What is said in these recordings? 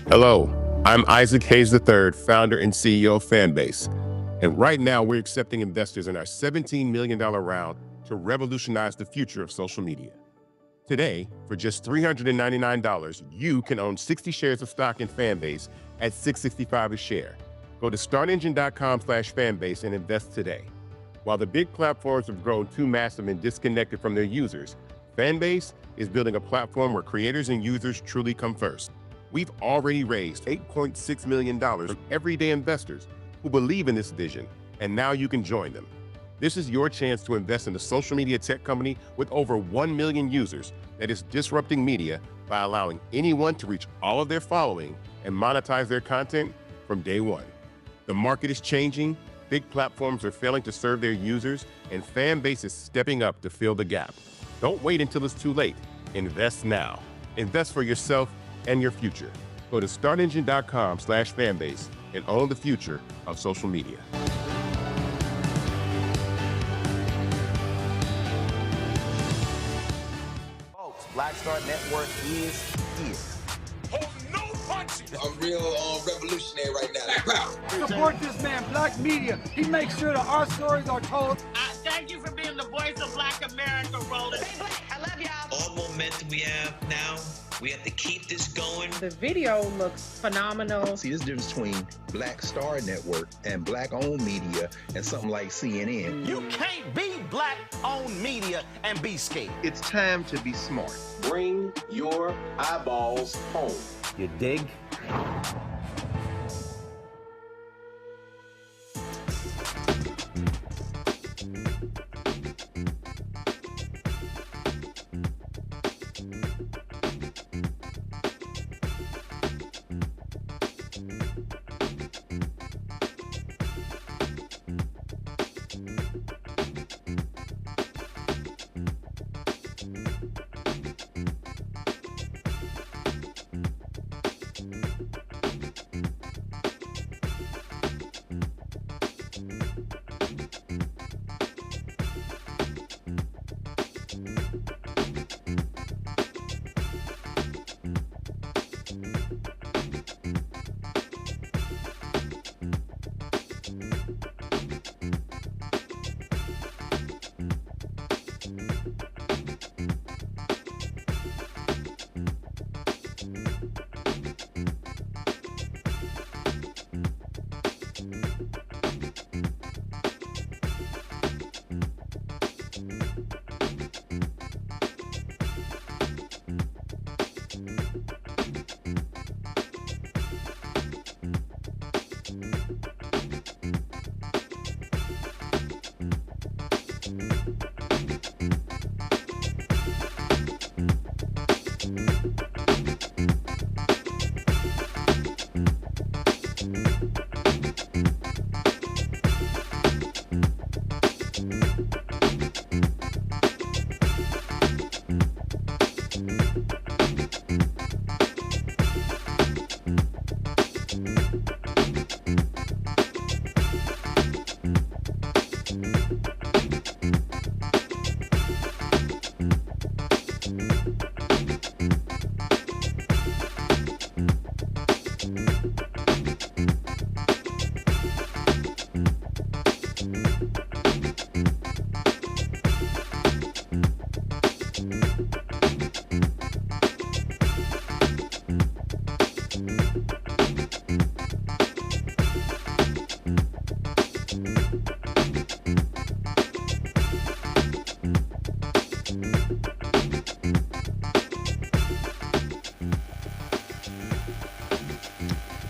Hello, I'm Isaac Hayes III, founder and CEO of Fanbase. And right now, we're accepting investors in our $17 million round to revolutionize the future of social media. Today, for just $399, you can own 60 shares of stock in Fanbase at $665 a share. Go to startengine.com/fanbase and invest today. While the big platforms have grown too massive and disconnected from their users, Fanbase is building a platform where creators and users truly come first. We've already raised $8.6 million from everyday investors who believe in this vision, and now you can join them. This is your chance to invest in a social media tech company with over 1 million users that is disrupting media by allowing anyone to reach all of their following and monetize their content from day one. The market is changing, big platforms are failing to serve their users, and Fanbase is stepping up to fill the gap. Don't wait until it's too late. Invest now. Invest for yourself and your future. Go to startengine.com/fanbase and own the future of social media. Folks, Black Star Network is here. Hold no punches. I'm real revolutionary right now. Black power. Support this man, Black media. He makes sure that our stories are told. Thank you for being the voice of Black America, Roland. Stay black. I love y'all. All momentum we have now, we have to keep this going. The video looks phenomenal. See, this difference between Black Star Network and Black-owned media and something like CNN. You can't be Black-owned media and be scared. It's time to be smart. Bring your eyeballs home. You dig?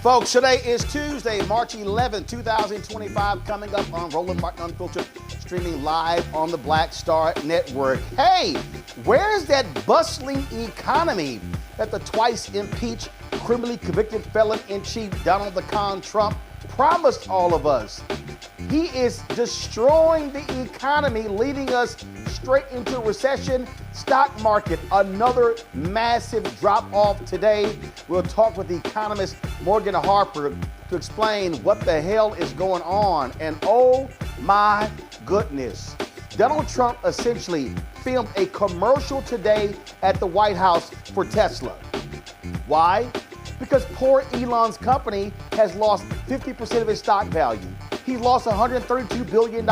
Folks, today is Tuesday, March 11, 2025, coming up on Roland Martin Unfiltered, streaming live on the Black Star Network. Hey, where's that bustling economy that the twice impeached, criminally convicted felon-in-chief Donald the Con Trump promised all of us? He is destroying the economy, leading us straight into recession. Stock market, another massive drop-off today. We'll talk with Economist Morgan Harper to explain what the hell is going on. And oh my goodness, Donald Trump essentially filmed a commercial today at the White House for Tesla. Why? Because poor Elon's company has lost 50% of its stock value. He lost $132 billion,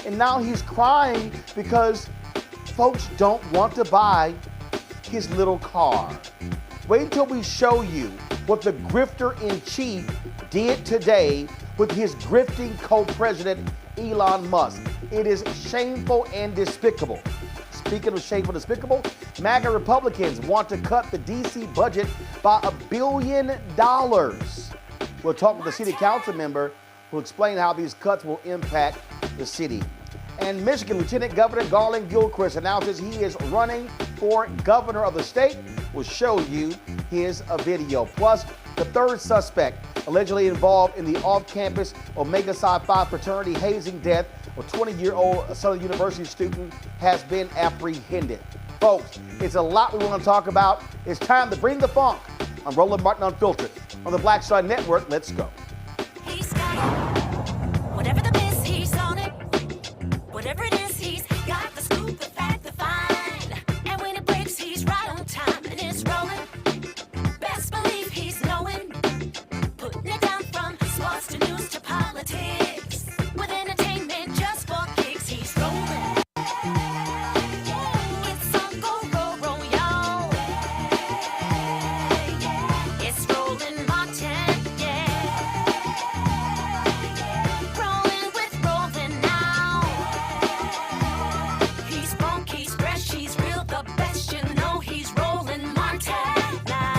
and now he's crying because folks don't want to buy his little car. Wait until we show you what the grifter-in-chief did today with his grifting co-president, Elon Musk. It is shameful and despicable. Speaking of shameful and despicable, MAGA Republicans want to cut the D.C. budget by $1 billion. We'll talk with the city council member who will explain how these cuts will impact the city. And Michigan Lieutenant Governor Garlin Gilchrist announces he is running for governor of the state. We'll show you his video. Plus, the third suspect allegedly involved in the off-campus Omega Psi Phi fraternity hazing death of 20-year-old Southern University student has been apprehended. Folks, it's a lot we want to talk about. It's time to bring the funk on Roland Martin Unfiltered on the Black Star Network. Let's go. He's got it. Whatever the miss, he's on it. Whatever it is, he's got the scoop, the fact, the find. And when it breaks, he's right on time and it's rolling. Best believe he's knowing. Putting it down from sports to news to politics. With entertainment just for kicks, he's rolling. It's on go, roll, roll, y'all. It's Roland Martin, yeah. Rolling with Roland now. He's funky, he's fresh, he's real, the best, you know he's Roland Martin now.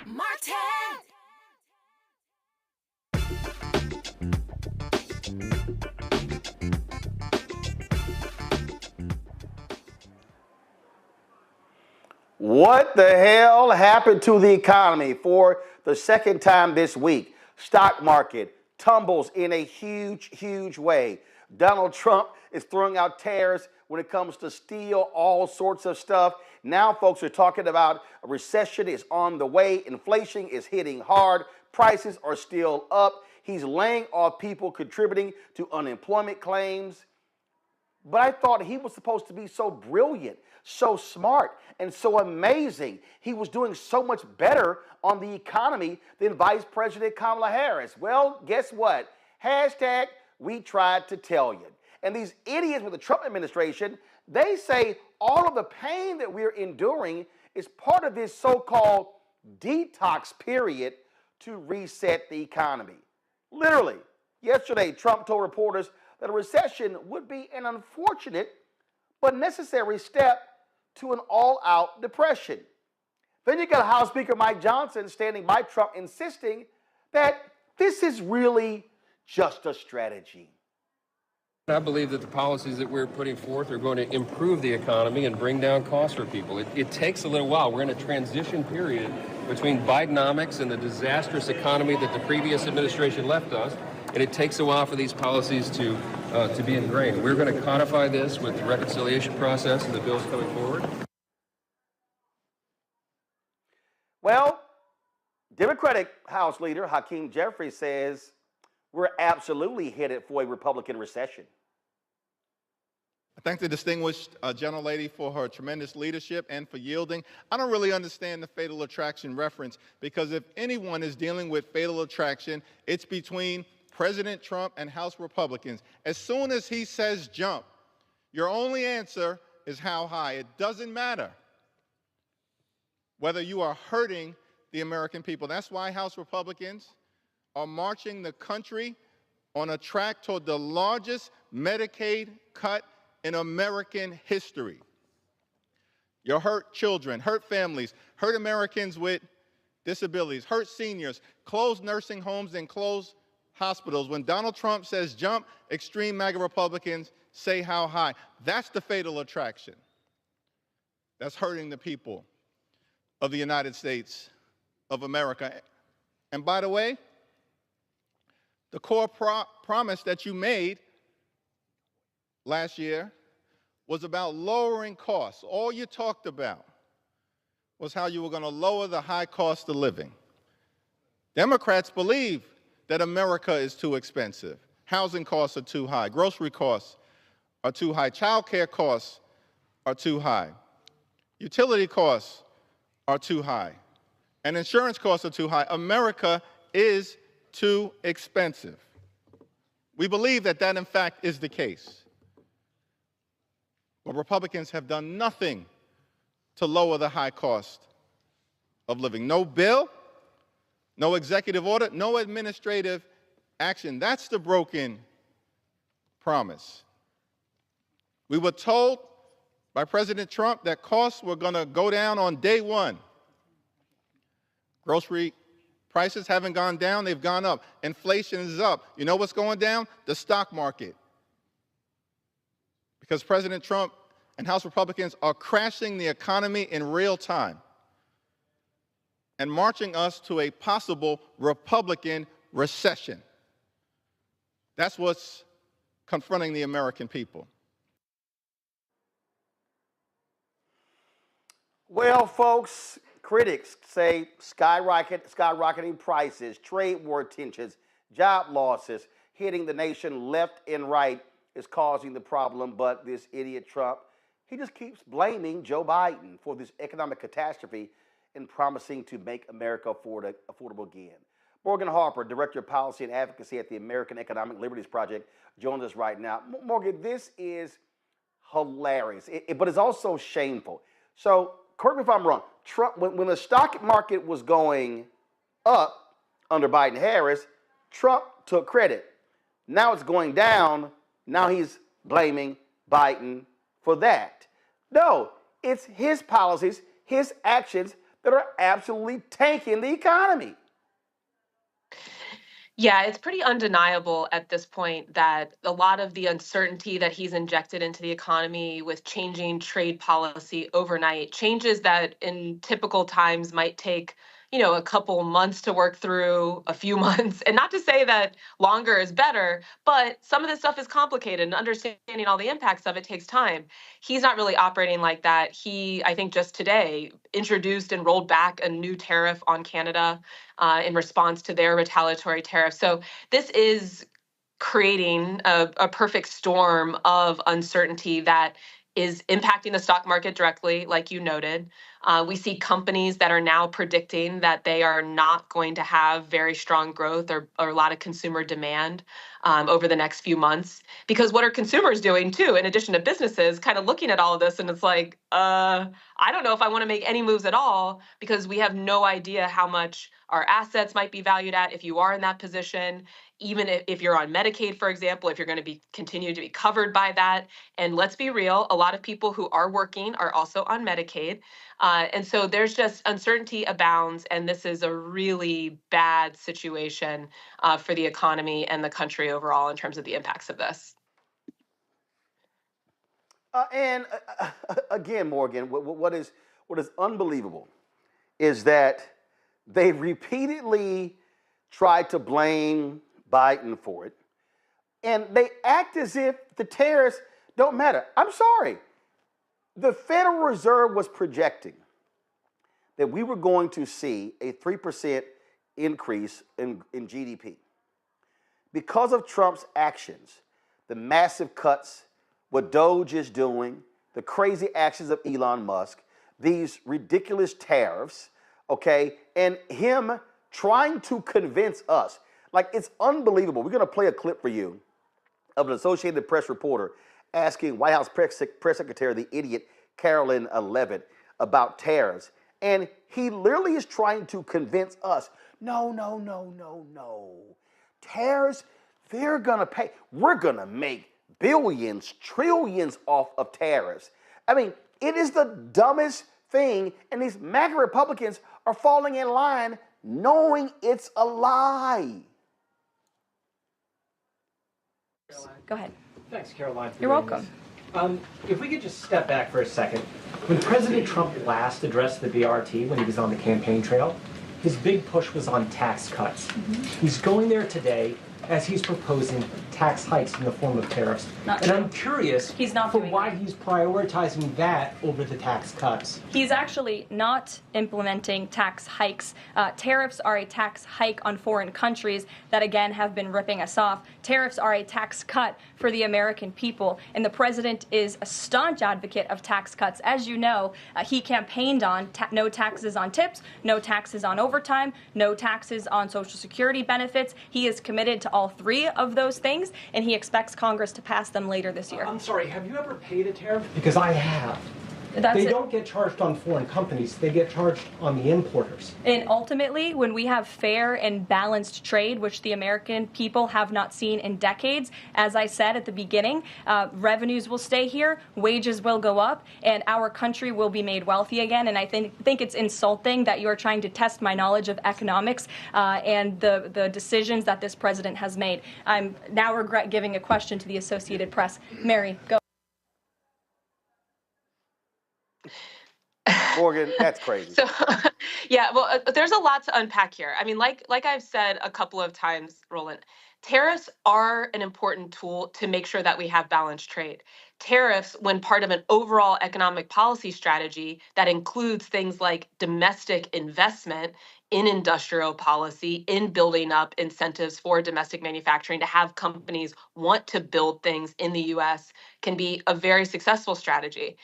Martin. What the hell happened to the economy for the second time this week? Stock market tumbles in a huge, huge way. Donald Trump is throwing out tariffs when it comes to steel, all sorts of stuff. Now folks are talking about a recession is on the way. Inflation is hitting hard. Prices are still up. He's laying off people contributing to unemployment claims. But I thought he was supposed to be so brilliant, so smart, and so amazing. He was doing so much better on the economy than Vice President Kamala Harris. Well, guess what? Hashtag we tried to tell you. And these idiots with the Trump administration, they say all of the pain that we're enduring is part of this so-called detox period to reset the economy. Literally, yesterday, Trump told reporters that a recession would be an unfortunate but necessary step to an all-out depression. Then you got House Speaker Mike Johnson standing by Trump insisting that this is really just a strategy. I believe that the policies that we're putting forth are going to improve the economy and bring down costs for people. It takes a little while. We're in a transition period between Bidenomics and the disastrous economy that the previous administration left us, and it takes a while for these policies to be ingrained. We're going to codify this with the reconciliation process and the bills coming forward. Well, Democratic House Leader Hakeem Jeffries says we're absolutely headed for a Republican recession. I thank the distinguished gentlelady for her tremendous leadership and for yielding. I don't really understand the fatal attraction reference, because if anyone is dealing with fatal attraction, it's between President Trump and House Republicans. As soon as he says jump, your only answer is how high. It doesn't matter whether you are hurting the American people. That's why House Republicans are marching the country on a track toward the largest Medicaid cut in American history. You hurt children, hurt families, hurt Americans with disabilities, hurt seniors, close nursing homes and close hospitals. When Donald Trump says jump, extreme MAGA Republicans say how high. That's the fatal attraction. That's hurting the people of the United States of America. And by the way, the core promise that you made last year was about lowering costs. All you talked about was how you were going to lower the high cost of living. Democrats believe that America is too expensive. Housing costs are too high. Grocery costs are too high. Child care costs are too high. Utility costs are too high. And insurance costs are too high. America is too expensive. We believe that that, in fact, is the case. But Republicans have done nothing to lower the high cost of living. No bill, no executive order, no administrative action. That's the broken promise. We were told by President Trump that costs were going to go down on day one. Grocery prices haven't gone down, they've gone up. Inflation is up. You know what's going down? The stock market. Because President Trump and House Republicans are crashing the economy in real time and marching us to a possible Republican recession. That's what's confronting the American people. Well, folks, critics say skyrocketing prices, trade war tensions, job losses hitting the nation left and right is causing the problem. But this idiot Trump, he just keeps blaming Joe Biden for this economic catastrophe and promising to make America affordable again. Morgan Harper, Director of Policy and Advocacy at the American Economic Liberties Project, joins us right now. Morgan, this is hilarious, but it's also shameful. So, correct me if I'm wrong, Trump, when the stock market was going up under Biden-Harris, Trump took credit. Now it's going down. Now he's blaming Biden for that. No, it's his policies, his actions that are absolutely tanking the economy. Yeah, it's pretty undeniable at this point that a lot of the uncertainty that he's injected into the economy with changing trade policy overnight, changes that in typical times might take, a couple months to work through, a few months. And not to say that longer is better, but some of this stuff is complicated and understanding all the impacts of it takes time. He's not really operating like that. He, I think just today, introduced and rolled back a new tariff on Canada in response to their retaliatory tariff. So this is creating a perfect storm of uncertainty that is impacting the stock market directly, like you noted. We see companies that are now predicting that they are not going to have very strong growth or a lot of consumer demand over the next few months. Because what are consumers doing too, in addition to businesses, kind of looking at all of this and it's like, I don't know if I want to make any moves at all because we have no idea how much our assets might be valued at if you are in that position. Even if you're on Medicaid, for example, if you're going to be continue to be covered by that. And let's be real, a lot of people who are working are also on Medicaid. And so there's just uncertainty abounds, and this is a really bad situation for the economy and the country overall in terms of the impacts of this. And again, Morgan, what is unbelievable is that they repeatedly tried to blame Biden for it, and they act as if the tariffs don't matter. I'm sorry. The Federal Reserve was projecting that we were going to see a 3% increase in GDP. Because of Trump's actions, the massive cuts, what Doge is doing, the crazy actions of Elon Musk, these ridiculous tariffs, okay, and him trying to convince us. Like, it's unbelievable. We're going to play a clip for you of an Associated Press reporter asking White House Press Secretary, the idiot Carolyn Levitt, about tariffs. And he literally is trying to convince us, no. Tariffs, they're going to pay. We're going to make billions, trillions off of tariffs. I mean, it is the dumbest thing. And these MAGA Republicans are falling in line knowing it's a lie. Go ahead. Thanks, Caroline. You're welcome. If we could just step back for a second. When President Trump last addressed the BRT when he was on the campaign trail, his big push was on tax cuts. He's going there today as he's proposing tax hikes in the form of tariffs. I'm curious why he's prioritizing that over the tax cuts. He's actually not implementing tax hikes. Tariffs are a tax hike on foreign countries that, again, have been ripping us off. Tariffs are a tax cut for the American people, and the president is a staunch advocate of tax cuts. As you know, he campaigned on no taxes on tips, no taxes on overtime, no taxes on Social Security benefits. He is committed to all three of those things, and he expects Congress to pass them later this year. I'm sorry, have you ever paid a tariff? Because I have. They don't get charged on foreign companies, they get charged on the importers. And ultimately, when we have fair and balanced trade, which the American people have not seen in decades, as I said at the beginning, revenues will stay here, wages will go up, and our country will be made wealthy again. And I think it's insulting that you're trying to test my knowledge of economics and the decisions that this president has made. I'm now regret giving a question to the Associated Press. Mary, go. Morgan, that's crazy. So, yeah, well, there's a lot to unpack here. I mean, like I've said a couple of times, Roland, tariffs are an important tool to make sure that we have balanced trade. Tariffs, when part of an overall economic policy strategy that includes things like domestic investment in industrial policy, in building up incentives for domestic manufacturing to have companies want to build things in the U.S., can be a very successful strategy.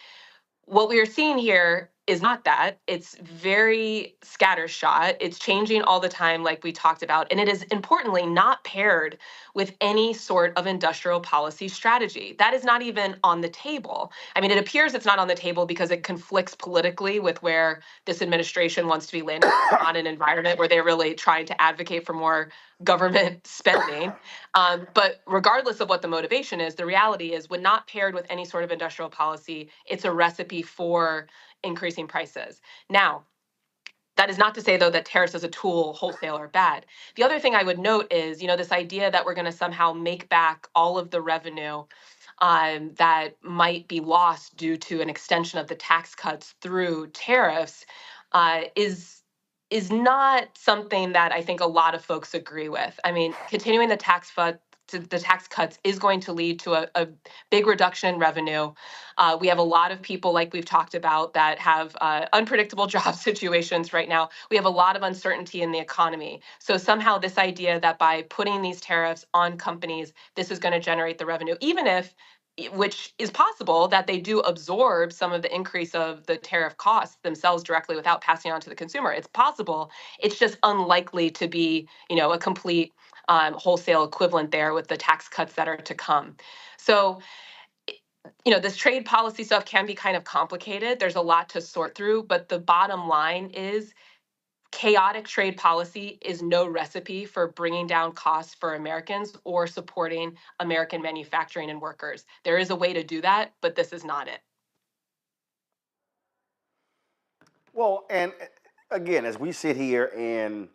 What we are seeing here is not that. It's very scattershot. It's changing all the time, like we talked about. And it is importantly not paired with any sort of industrial policy strategy. That is not even on the table. I mean, it appears it's not on the table because it conflicts politically with where this administration wants to be landing on an environment where they're really trying to advocate for more government spending. But regardless of what the motivation is, the reality is when not paired with any sort of industrial policy, it's a recipe for increasing prices. Now, that is not to say, though, that tariffs as a tool wholesale are bad. The other thing I would note is, this idea that we're going to somehow make back all of the revenue that might be lost due to an extension of the tax cuts through tariffs is not something that I think a lot of folks agree with. I mean, continuing the tax the tax cuts is going to lead to a big reduction in revenue. We have a lot of people, like we've talked about, that have unpredictable job situations right now. We have a lot of uncertainty in the economy. So somehow this idea that by putting these tariffs on companies, this is going to generate the revenue, even if, which is possible, that they do absorb some of the increase of the tariff costs themselves directly without passing on to the consumer. It's possible. It's just unlikely to be, a complete wholesale equivalent there with the tax cuts that are to come. So, this trade policy stuff can be kind of complicated. There's a lot to sort through, but the bottom line is chaotic trade policy is no recipe for bringing down costs for Americans or supporting American manufacturing and workers. There is a way to do that, but this is not it. Well, and again, as we sit here and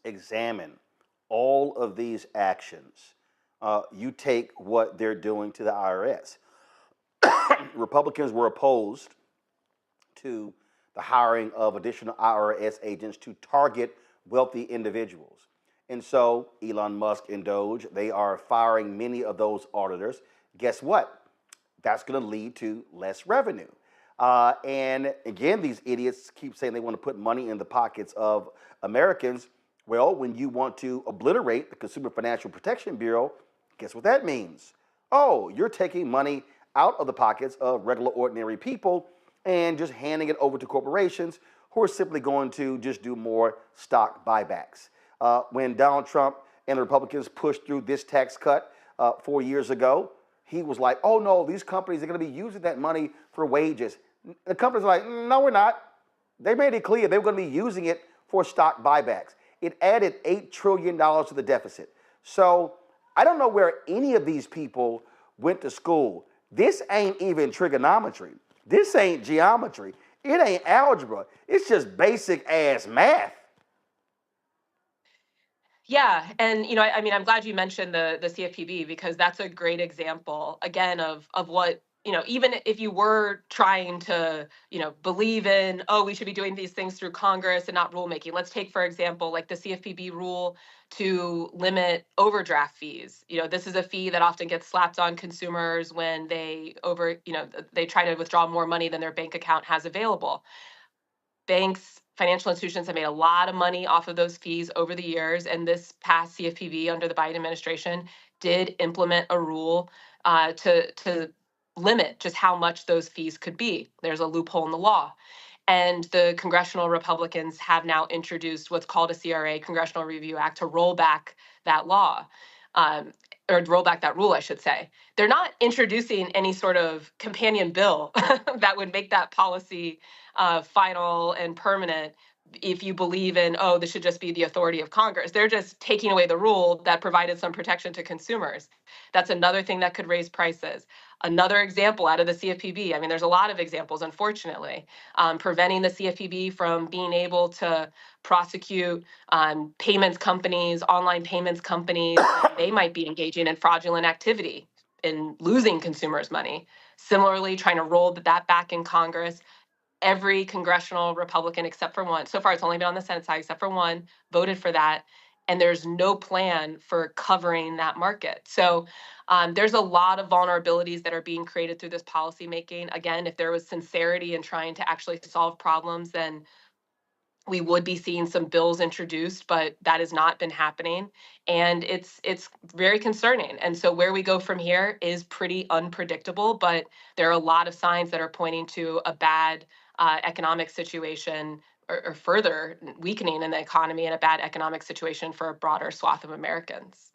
examine all of these actions, you take what they're doing to the IRS. Republicans were opposed to the hiring of additional IRS agents to target wealthy individuals. And so Elon Musk and Doge, they are firing many of those auditors. Guess what? That's going to lead to less revenue. And again, these idiots keep saying they want to put money in the pockets of Americans. Well, when you want to obliterate the Consumer Financial Protection Bureau, guess what that means? Oh, you're taking money out of the pockets of regular, ordinary people and just handing it over to corporations who are simply going to just do more stock buybacks. When Donald Trump and the Republicans pushed through this tax cut 4 years ago, he was like, oh no, these companies are going to be using that money for wages. The companies are like, no, we're not. They made it clear they were going to be using it for stock buybacks. It added $8 trillion to the deficit. So I don't know where any of these people went to school. This ain't even trigonometry. This ain't geometry. It ain't algebra. It's just basic ass math. Yeah, and I'm glad you mentioned the CFPB, because that's a great example again of what, even if you were trying to, believe in, oh, we should be doing these things through Congress and not rulemaking. Let's take, for example, like the CFPB rule to limit overdraft fees. This is a fee that often gets slapped on consumers when they they try to withdraw more money than their bank account has available. Banks, financial institutions have made a lot of money off of those fees over the years, and this past CFPB under the Biden administration did implement a rule to limit just how much those fees could be. There's a loophole in the law. And the congressional Republicans have now introduced what's called a CRA, Congressional Review Act, to roll back that law. Or roll back that rule, I should say. They're not introducing any sort of companion bill that would make that policy final and permanent if you believe in, oh, this should just be the authority of Congress. They're just taking away the rule that provided some protection to consumers. That's another thing that could raise prices. Another example out of the CFPB, there's a lot of examples, unfortunately, preventing the CFPB from being able to prosecute payments companies, online payments companies. They might be engaging in fraudulent activity and losing consumers' money. Similarly, trying to roll that back in Congress. Every congressional Republican, except for one, so far it's only been on the Senate side, except for one, voted for that. And there's no plan for covering that market. So there's a lot of vulnerabilities that are being created through this policymaking. Again, if there was sincerity in trying to actually solve problems, then we would be seeing some bills introduced, but that has not been happening. And it's very concerning. And so where we go from here is pretty unpredictable, but there are a lot of signs that are pointing to a bad economic situation or further weakening in the economy and a bad economic situation for a broader swath of Americans.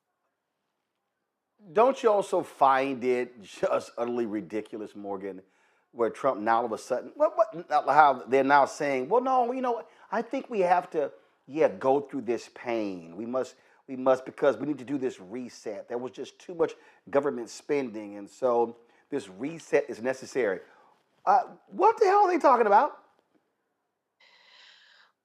Don't you also find it just utterly ridiculous, Morgan, where Trump now all of a sudden, how they're now saying, well, no, I think we have to, go through this pain. We must, because we need to do this reset. There was just too much government spending, and so this reset is necessary. What the hell are they talking about?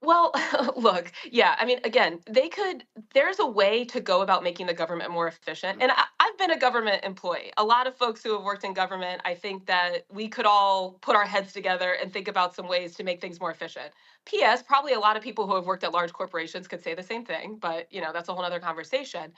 Well, look, again, there's a way to go about making the government more efficient. And I've been a government employee. A lot of folks who have worked in government, I think that we could all put our heads together and think about some ways to make things more efficient. P.S., probably a lot of people who have worked at large corporations could say the same thing, but that's a whole other conversation.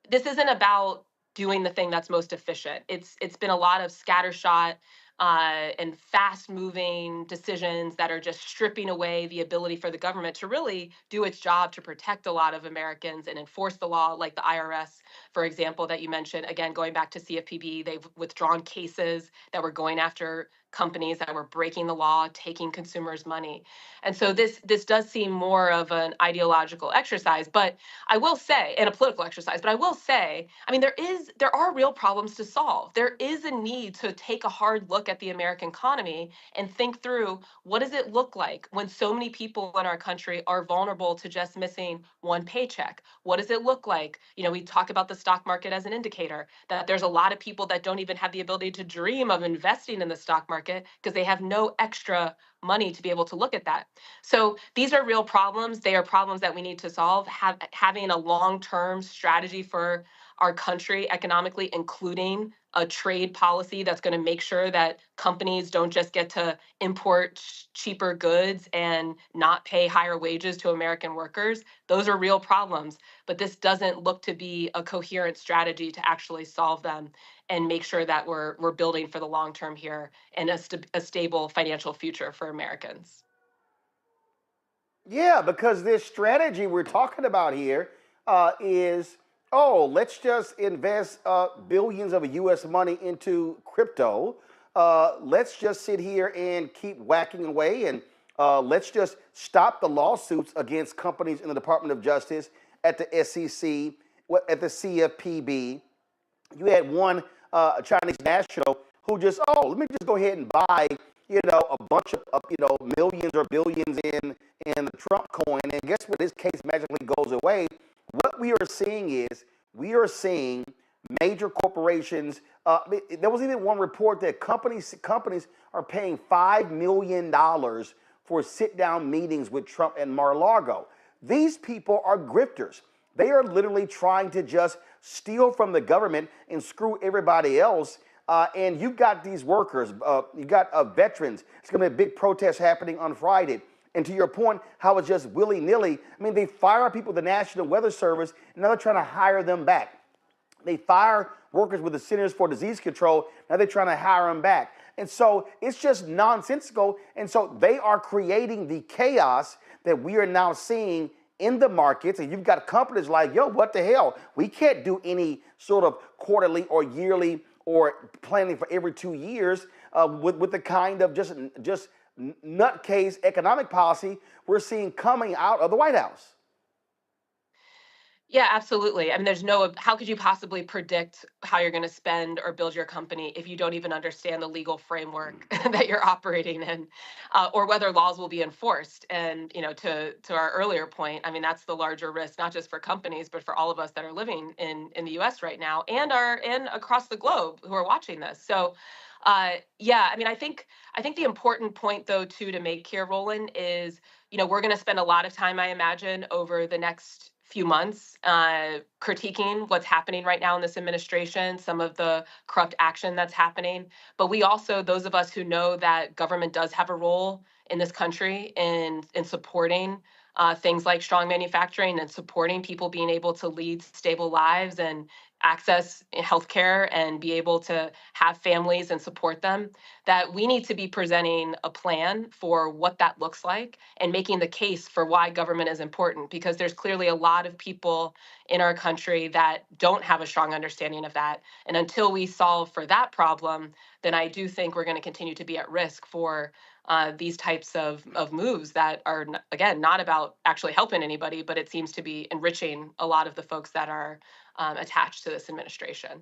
this isn't about doing the thing that's most efficient. It's been a lot of scattershot and fast-moving decisions that are just stripping away the ability for the government to really do its job to protect a lot of Americans and enforce the law, like the IRS, for example, that you mentioned. Again, going back to CFPB, they've withdrawn cases that were going after companies that were breaking the law, taking consumers' money. And so this does seem more of an ideological exercise, but I will say, and a political exercise, but I will say, I mean, there are real problems to solve. There is a need to take a hard look at the American economy and think through, what does it look like when so many people in our country are vulnerable to just missing one paycheck? What does it look like? You know, we talk about the stock market as an indicator, that there's a lot of people that don't even have the ability to dream of investing in the stock market because they have no extra money to be able to look at that. So these are real problems. They are problems that we need to solve. Having a long-term strategy for our country economically, including a trade policy that's going to make sure that companies don't just get to import cheaper goods and not pay higher wages to American workers. Those are real problems, but this doesn't look to be a coherent strategy to actually solve them and make sure that we're building for the long term here and a stable financial future for Americans. Yeah, because this strategy we're talking about here is, let's just invest billions of U.S. money into crypto. Let's just sit here and keep whacking away, and let's just stop the lawsuits against companies in the Department of Justice, at the SEC, at the CFPB. You had one Chinese national who just, let me just go ahead and buy, a bunch of, millions or billions in the Trump coin, and guess what? This case magically goes away. What we are seeing is major corporations. There was even one report that companies are paying $5 million for sit-down meetings with Trump and Mar-a-Lago. These people are grifters. They are literally trying to just steal from the government and screw everybody else. And you've got these workers, you got veterans. It's going to be a big protest happening on Friday. And to your point, how it's just willy-nilly. I mean, they fire people at the National Weather Service, and now they're trying to hire them back. They fire workers with the Centers for Disease Control, now they're trying to hire them back. And so it's just nonsensical. And so they are creating the chaos that we are now seeing in the markets. And you've got companies like, what the hell? We can't do any sort of quarterly or yearly or planning for every 2 years with the kind of just nutcase economic policy we're seeing coming out of the White House. Yeah, absolutely. I mean, how could you possibly predict how you're going to spend or build your company if you don't even understand the legal framework that you're operating in, or whether laws will be enforced? And, to our earlier point, I mean, that's the larger risk, not just for companies, but for all of us that are living in the U.S. right now and across the globe who are watching this. So, I mean, I think the important point, though, too, to make here, Roland, is, we're going to spend a lot of time, I imagine, over the next few months critiquing what's happening right now in this administration, some of the corrupt action that's happening. But we also, those of us who know that government does have a role in this country in supporting things like strong manufacturing and supporting people being able to lead stable lives and access healthcare and be able to have families and support them, that we need to be presenting a plan for what that looks like and making the case for why government is important, because there's clearly a lot of people in our country that don't have a strong understanding of that. And until we solve for that problem, then I do think we're going to continue to be at risk for these types of moves that are, again, not about actually helping anybody, but it seems to be enriching a lot of the folks that are attached to this administration.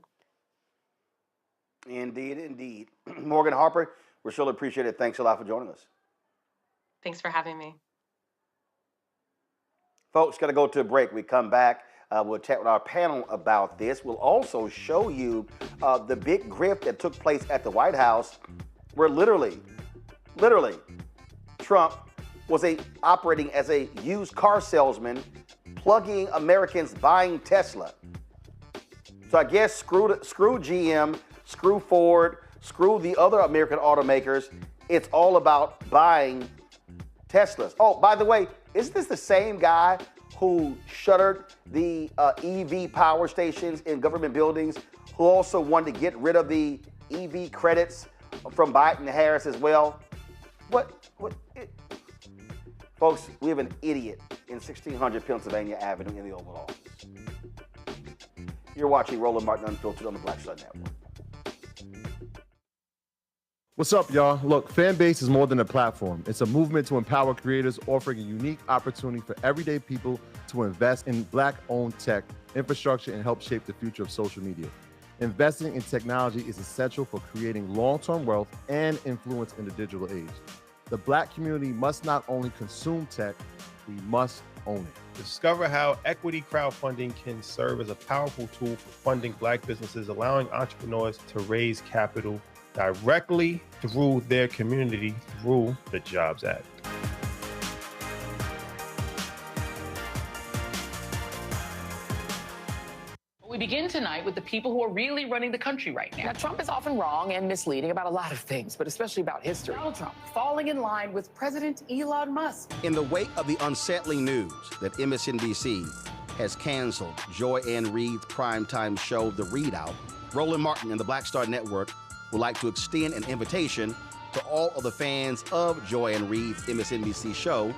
Indeed, indeed. Morgan Harper, we surely appreciate it. Thanks a lot for joining us. Thanks for having me. Folks, got to go to a break. We come back. We'll chat with our panel about this. We'll also show you the big grift that took place at the White House, where literally, Trump was operating as a used car salesman, plugging Americans buying Tesla. So I guess screw GM, screw Ford, screw the other American automakers. It's all about buying Teslas. Oh, by the way, isn't this the same guy who shuttered the EV power stations in government buildings, who also wanted to get rid of the EV credits from Biden and Harris as well. Folks, we have an idiot in 1600 Pennsylvania Avenue in the Oval Office. You're watching Roland Martin Unfiltered on the Black Star Network. What's up, y'all? Look, Fanbase is more than a platform. It's a movement to empower creators, offering a unique opportunity for everyday people to invest in Black-owned tech, infrastructure, and help shape the future of social media. Investing in technology is essential for creating long-term wealth and influence in the digital age. The Black community must not only consume tech, we must own it. Discover how equity crowdfunding can serve as a powerful tool for funding Black businesses, allowing entrepreneurs to raise capital directly through their community through the Jobs Act. We begin tonight with the people who are really running the country right now. Now, Trump is often wrong and misleading about a lot of things, but especially about history. Donald Trump falling in line with President Elon Musk. In the wake of the unsettling news that MSNBC has canceled Joy Ann Reid's primetime show, The Readout, Roland Martin and the Black Star Network would like to extend an invitation to all of the fans of Joy Ann Reid's MSNBC show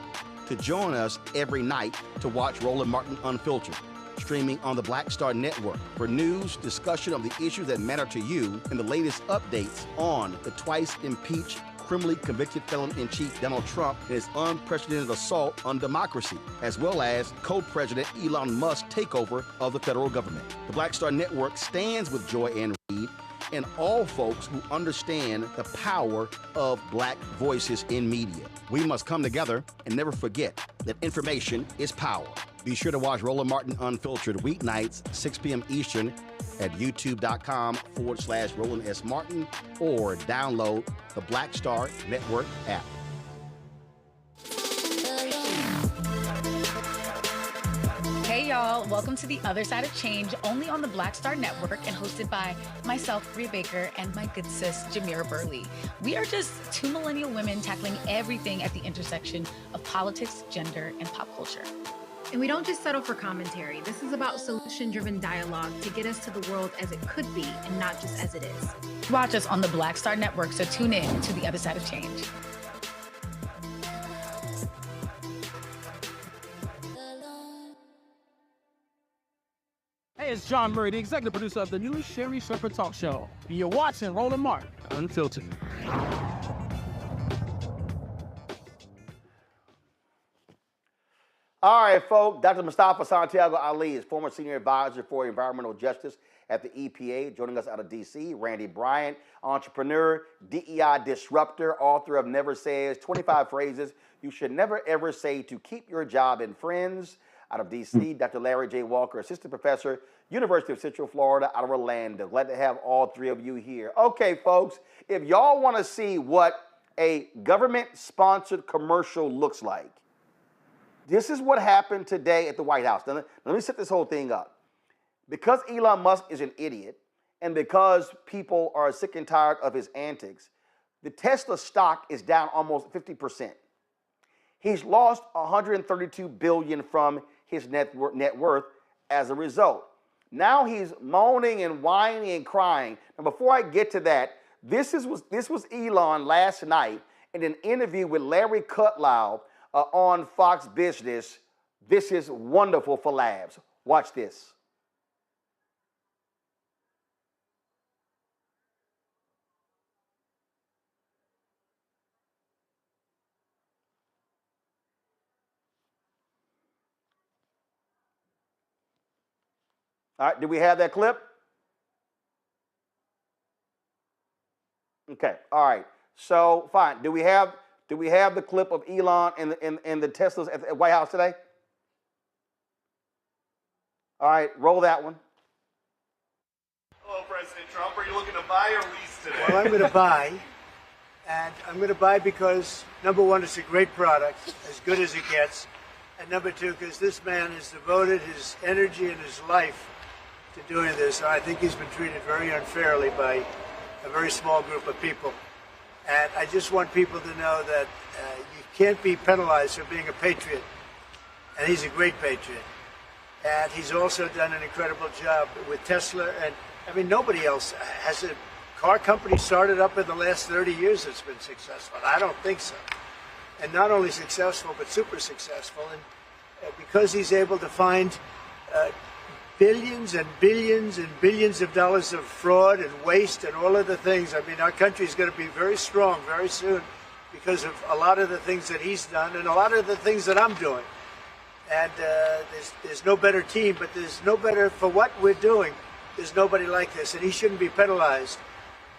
to join us every night to watch Roland Martin Unfiltered, streaming on the Black Star Network for news, discussion of the issues that matter to you, and the latest updates on the twice impeached, criminally convicted felon-in-chief Donald Trump and his unprecedented assault on democracy, as well as co-president Elon Musk's takeover of the federal government. The Black Star Network stands with Joy Ann Reid and all folks who understand the power of Black voices in media. We must come together and never forget that information is power. Be sure to watch Roland Martin Unfiltered weeknights, 6 p.m. Eastern at youtube.com/Roland S. Martin or download the Black Star Network app. Hey y'all, welcome to The Other Side of Change, only on the Black Star Network and hosted by myself, Bria Baker, and my good sis, Jamira Burley. We are just two millennial women tackling everything at the intersection of politics, gender, and pop culture. And we don't just settle for commentary. This is about solution-driven dialogue to get us to the world as it could be and not just as it is. Watch us on the Black Star Network, so tune in to The Other Side of Change. Hey, it's John Murray, the executive producer of the new Sherry Shepherd Talk Show. And you're watching Roland Martin Unfiltered. All right, folks, Dr. Mustafa Santiago Ali is former senior advisor for environmental justice at the EPA, joining us out of D.C. Randy Bryant, entrepreneur, DEI disruptor, author of Never Says, 25 Phrases You Should Never Ever Say to Keep Your Job and Friends. Out of D.C., Dr. Larry J. Walker, assistant professor, University of Central Florida, out of Orlando. Glad to have all three of you here. Okay, folks, if y'all want to see what a government-sponsored commercial looks like, this is what happened today at the White House. Now, let me set this whole thing up. Because Elon Musk is an idiot, and because people are sick and tired of his antics, the Tesla stock is down almost 50%. He's lost $132 billion from his net worth as a result. Now he's moaning and whining and crying. Now, before I get to that, this was Elon last night in an interview with Larry Kudlow on Fox Business. This is wonderful for labs. Watch this. All right, do we have that clip? Okay, all right. So fine. Do we have the clip of Elon and the Teslas at the White House today? All right, roll that one. Hello, President Trump. Are you looking to buy or lease today? Well, I'm going to buy, and I'm going to buy because, number one, it's a great product, as good as it gets, and number two, because this man has devoted his energy and his life to doing this. I think he's been treated very unfairly by a very small group of people. And I just want people to know that you can't be penalized for being a patriot. and he's a great patriot. And he's also done an incredible job with Tesla. And I mean, nobody else has a car company started up in the last 30 years that's been successful. I don't think so. And not only successful, but super successful. And because he's able to find billions and billions and billions of dollars of fraud and waste and all of the things, I mean, our country is going to be very strong very soon because of a lot of the things that he's done and a lot of the things that I'm doing. And there's no better team, but there's no better for what we're doing. There's nobody like this, and he shouldn't be penalized.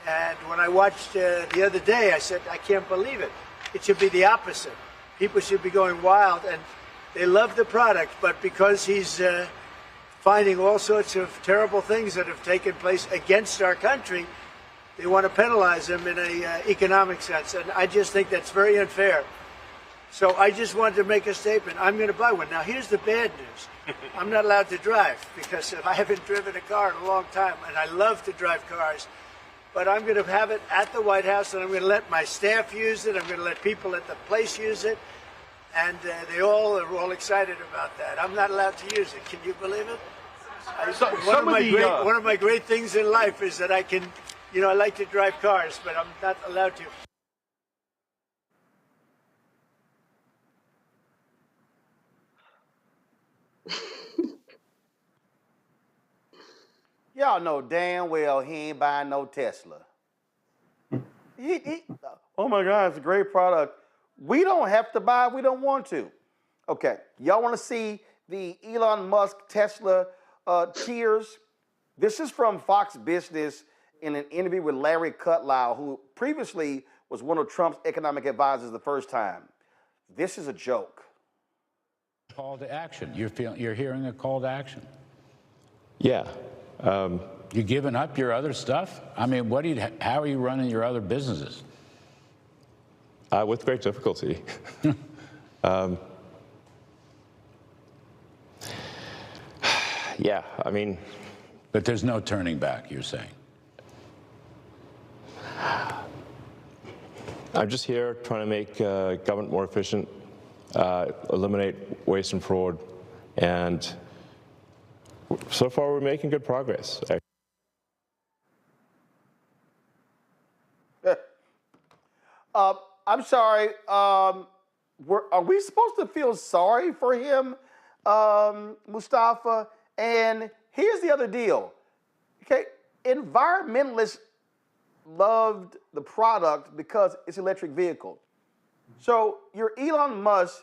And when I watched the other day, I said, I can't believe it. It should be the opposite. People should be going wild, and they love the product, but because he's finding all sorts of terrible things that have taken place against our country, they want to penalize him in an economic sense. And I just think that's very unfair. So I just wanted to make a statement. I'm going to buy one. Now, here's the bad news. I'm not allowed to drive because I haven't driven a car in a long time, and I love to drive cars. But I'm going to have it at the White House, and I'm going to let my staff use it. I'm going to let people at the place use it. And they all are all excited about that. I'm not allowed to use it. Can you believe it? One of my great things in life is that I can, you know, I like to drive cars, but I'm not allowed to. Y'all know damn well he ain't buying no Tesla. Oh my God, it's a great product. We don't have to buy it, we don't want to. Okay, y'all want to see the Elon Musk Tesla tears? This is from Fox Business in an interview with Larry Kudlow, who previously was one of Trump's economic advisors the first time. This is a joke. Call to action. You're hearing a call to action. Yeah. You giving up your other stuff? I mean, how are you running your other businesses? With great difficulty. Yeah, I mean. But there's no turning back, you're saying? I'm just here trying to make government more efficient, eliminate waste and fraud, and so far we're making good progress. I'm sorry. Are we supposed to feel sorry for him, Mustafa? And here's the other deal. Okay, environmentalists loved the product because it's an electric vehicle. So you're Elon Musk,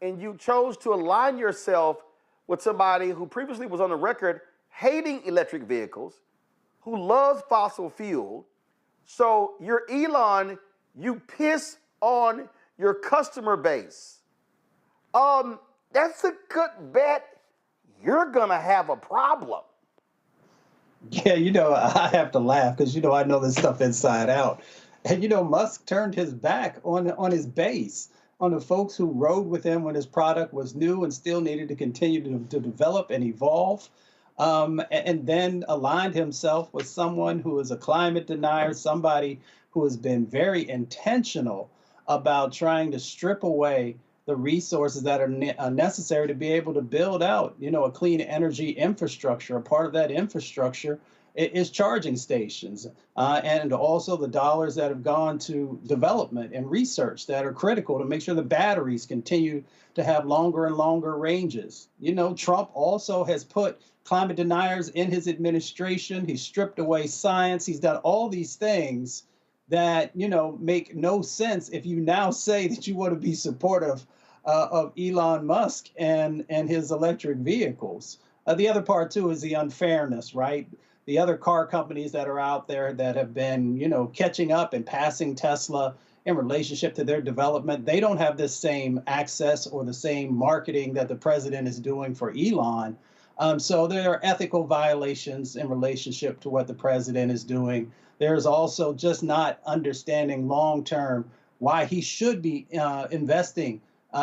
and you chose to align yourself with somebody who previously was on the record hating electric vehicles, who loves fossil fuel. So you're Elon, you piss on your customer base. That's a good bet. You're gonna have a problem. Yeah, you know, I have to laugh because, you know, I know this stuff inside out. And, you know, Musk turned his back on his base, on the folks who rode with him when his product was new and still needed to continue to develop and evolve, and then aligned himself with someone who is a climate denier, somebody who has been very intentional about trying to strip away the resources that are necessary to be able to build out, you know, a clean energy infrastructure. A part of that infrastructure is charging stations, and also the dollars that have gone to development and research that are critical to make sure the batteries continue to have longer and longer ranges. You know, Trump also has put climate deniers in his administration. He's stripped away science. He's done all these things that, you know, make no sense if you now say that you want to be supportive of Elon Musk and his electric vehicles. The other part, too, is the unfairness, right? The other car companies that are out there that have been, you know, catching up and passing Tesla in relationship to their development, they don't have the same access or the same marketing that the president is doing for Elon. So there are ethical violations in relationship to what the president is doing. There's also just not understanding long-term why he should be investing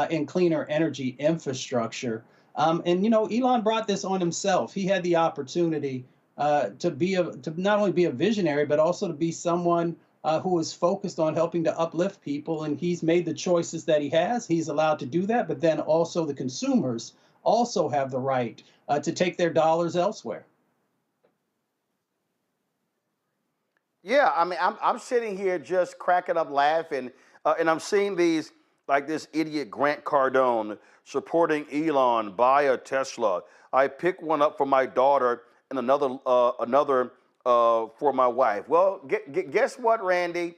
in cleaner energy infrastructure. And, you know, Elon brought this on himself. He had the opportunity to not only be a visionary, but also to be someone who is focused on helping to uplift people, and he's made the choices that he has. He's allowed to do that, but then also the consumers also have the right to take their dollars elsewhere. Yeah, I mean, I'm sitting here just cracking up laughing, and I'm seeing these, like this idiot Grant Cardone supporting Elon, buy a Tesla. I picked one up for my daughter and another for my wife. Well, guess what, Randy?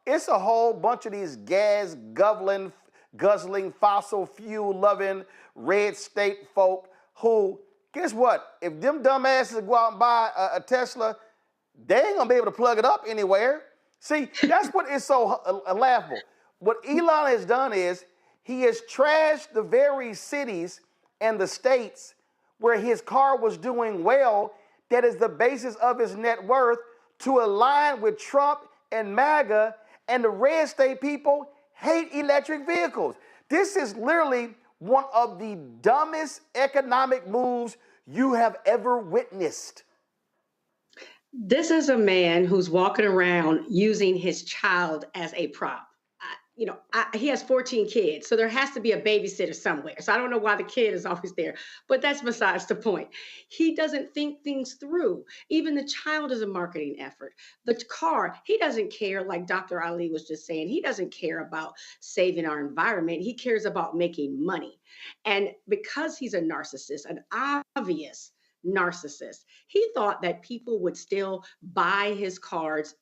It's a whole bunch of these gas guzzling, fossil fuel loving red state folk who, guess what? If them dumbasses go out and buy a Tesla, they ain't gonna be able to plug it up anywhere. See, that's what is so laughable. What Elon has done is he has trashed the very cities and the states where his car was doing well, that is the basis of his net worth, to align with Trump and MAGA, and the red state people hate electric vehicles. This is literally one of the dumbest economic moves you have ever witnessed. This is a man who's walking around using his child as a prop. He has 14 kids, so there has to be a babysitter somewhere. So I don't know why the kid is always there, but that's besides the point. He doesn't think things through. Even the child is a marketing effort. The car, he doesn't care, like Dr. Ali was just saying, he doesn't care about saving our environment. He cares about making money. And because he's a narcissist, an obvious narcissist, he thought that people would still buy his cars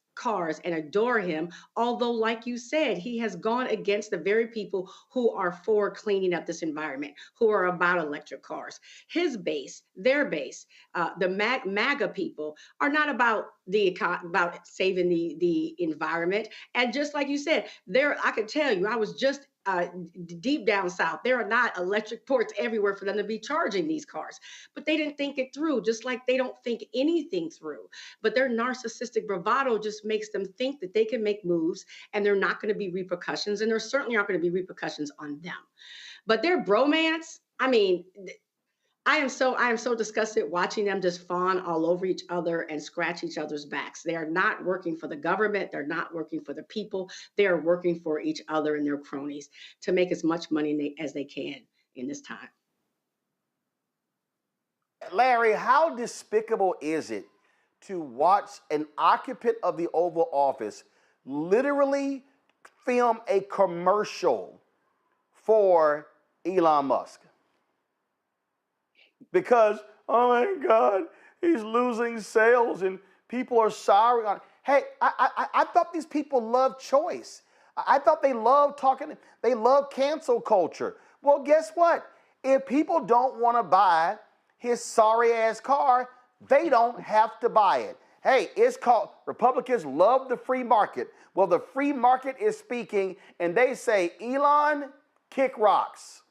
and adore him, although, like you said, he has gone against the very people who are for cleaning up this environment, who are about electric cars. His base, their base, the MAGA people are not about about saving the environment. And just like you said, I could tell you, I was just deep down south, there are not electric ports everywhere for them to be charging these cars. But they didn't think it through, just like they don't think anything through. But their narcissistic bravado just makes them think that they can make moves and there are not going to be repercussions, and there certainly aren't going to be repercussions on them. But their bromance, I mean, I am so disgusted watching them just fawn all over each other and scratch each other's backs. They are not working for the government. They're not working for the people. They are working for each other and their cronies to make as much money as they can in this time. Larry, how despicable is it to watch an occupant of the Oval Office literally film a commercial for Elon Musk? Because, oh my God, he's losing sales and people are sorry. Hey, I thought these people loved choice. I thought they loved talking, they love cancel culture. Well, guess what? If people don't want to buy his sorry ass car, they don't have to buy it. Hey, it's called, Republicans love the free market. Well, the free market is speaking, and they say, Elon, kick rocks.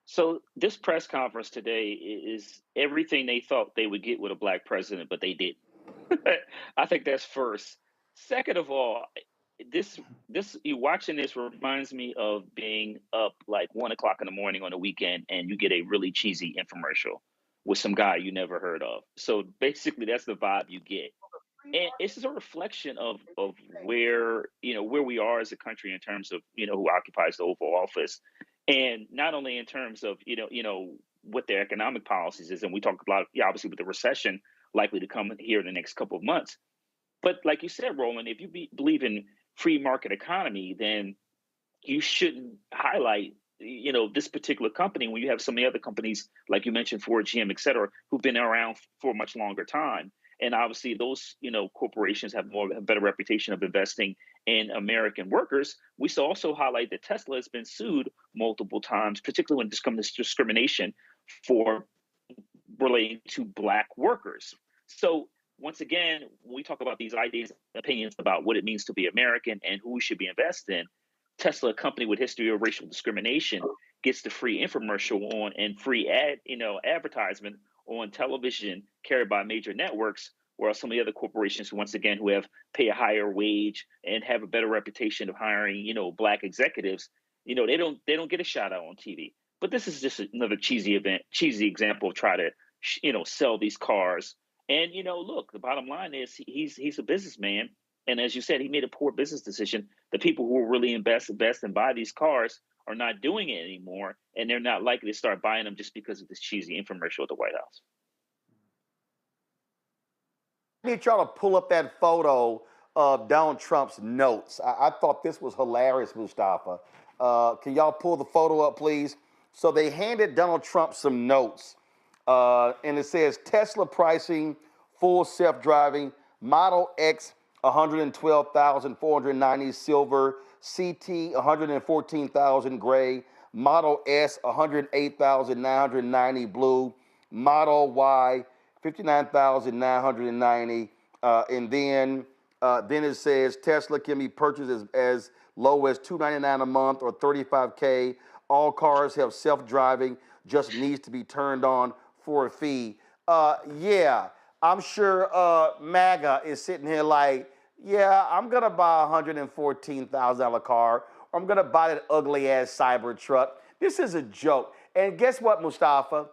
So this press conference today is everything they thought they would get with a black president, but they didn't. I think that's first. Second of all, you watching this reminds me of being up like 1 o'clock in the morning on a weekend and you get a really cheesy infomercial with some guy you never heard of. So basically that's the vibe you get. And it's just a reflection of where we are as a country in terms of, who occupies the Oval Office. And not only in terms of, what their economic policies is, and we talk about, obviously, with the recession likely to come here in the next couple of months. But like you said, Roland, if you believe in free market economy, then you shouldn't highlight, this particular company when you have so many other companies, like you mentioned, Ford, GM, et cetera, who've been around for a much longer time. And obviously those, corporations have a better reputation of investing in American workers. We should also highlight that Tesla has been sued multiple times, particularly when it comes to discrimination for relating to black workers. So once again, when we talk about these ideas, opinions about what it means to be American and who we should be invested in, Tesla, a company with history of racial discrimination, gets the free infomercial on and free advertisement on television carried by major networks, whereas some of the other corporations, once again, who pay a higher wage and have a better reputation of hiring, black executives, they don't get a shout out on TV. But this is just another cheesy example of try to, sell these cars And look, the bottom line is he's a businessman, and as you said, he made a poor business decision. The people who will really invest and buy these cars are not doing it anymore, and they're not likely to start buying them just because of this cheesy infomercial at the White House. I need y'all to pull up that photo of Donald Trump's notes. I thought this was hilarious, Mustafa. Can y'all pull the photo up, please? So they handed Donald Trump some notes, and it says Tesla pricing, full self-driving, Model X, 112,490 silver, CT, 114,000 gray, Model S, 108,990 blue, Model Y, 59,990, and then it says Tesla can be purchased as low as $299 a month or $35K. All cars have self-driving, just needs to be turned on for a fee. Yeah, I'm sure MAGA is sitting here like, yeah, I'm gonna buy a $114,000 car, or I'm gonna buy that ugly ass cyber truck. This is a joke. And guess what, Mustafa?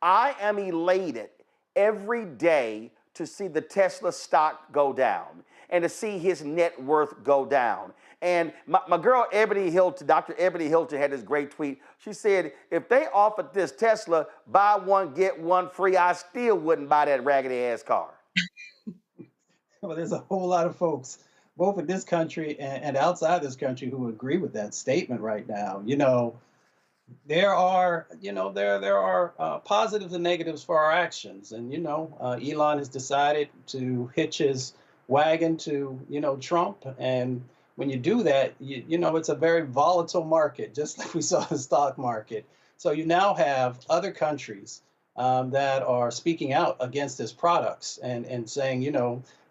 I am elated every day to see the Tesla stock go down and to see his net worth go down. And my girl Ebony Hilton, Dr. Ebony Hilton, had this great tweet. She said, if they offered this Tesla, buy one, get one free, I still wouldn't buy that raggedy ass car. Well, there's a whole lot of folks, both in this country and outside this country, who agree with that statement right now. There are positives and negatives for our actions. And, Elon has decided to hitch his wagon to, Trump. And when you do that, it's a very volatile market, just like we saw in the stock market. So you now have other countries that are speaking out against his products and saying,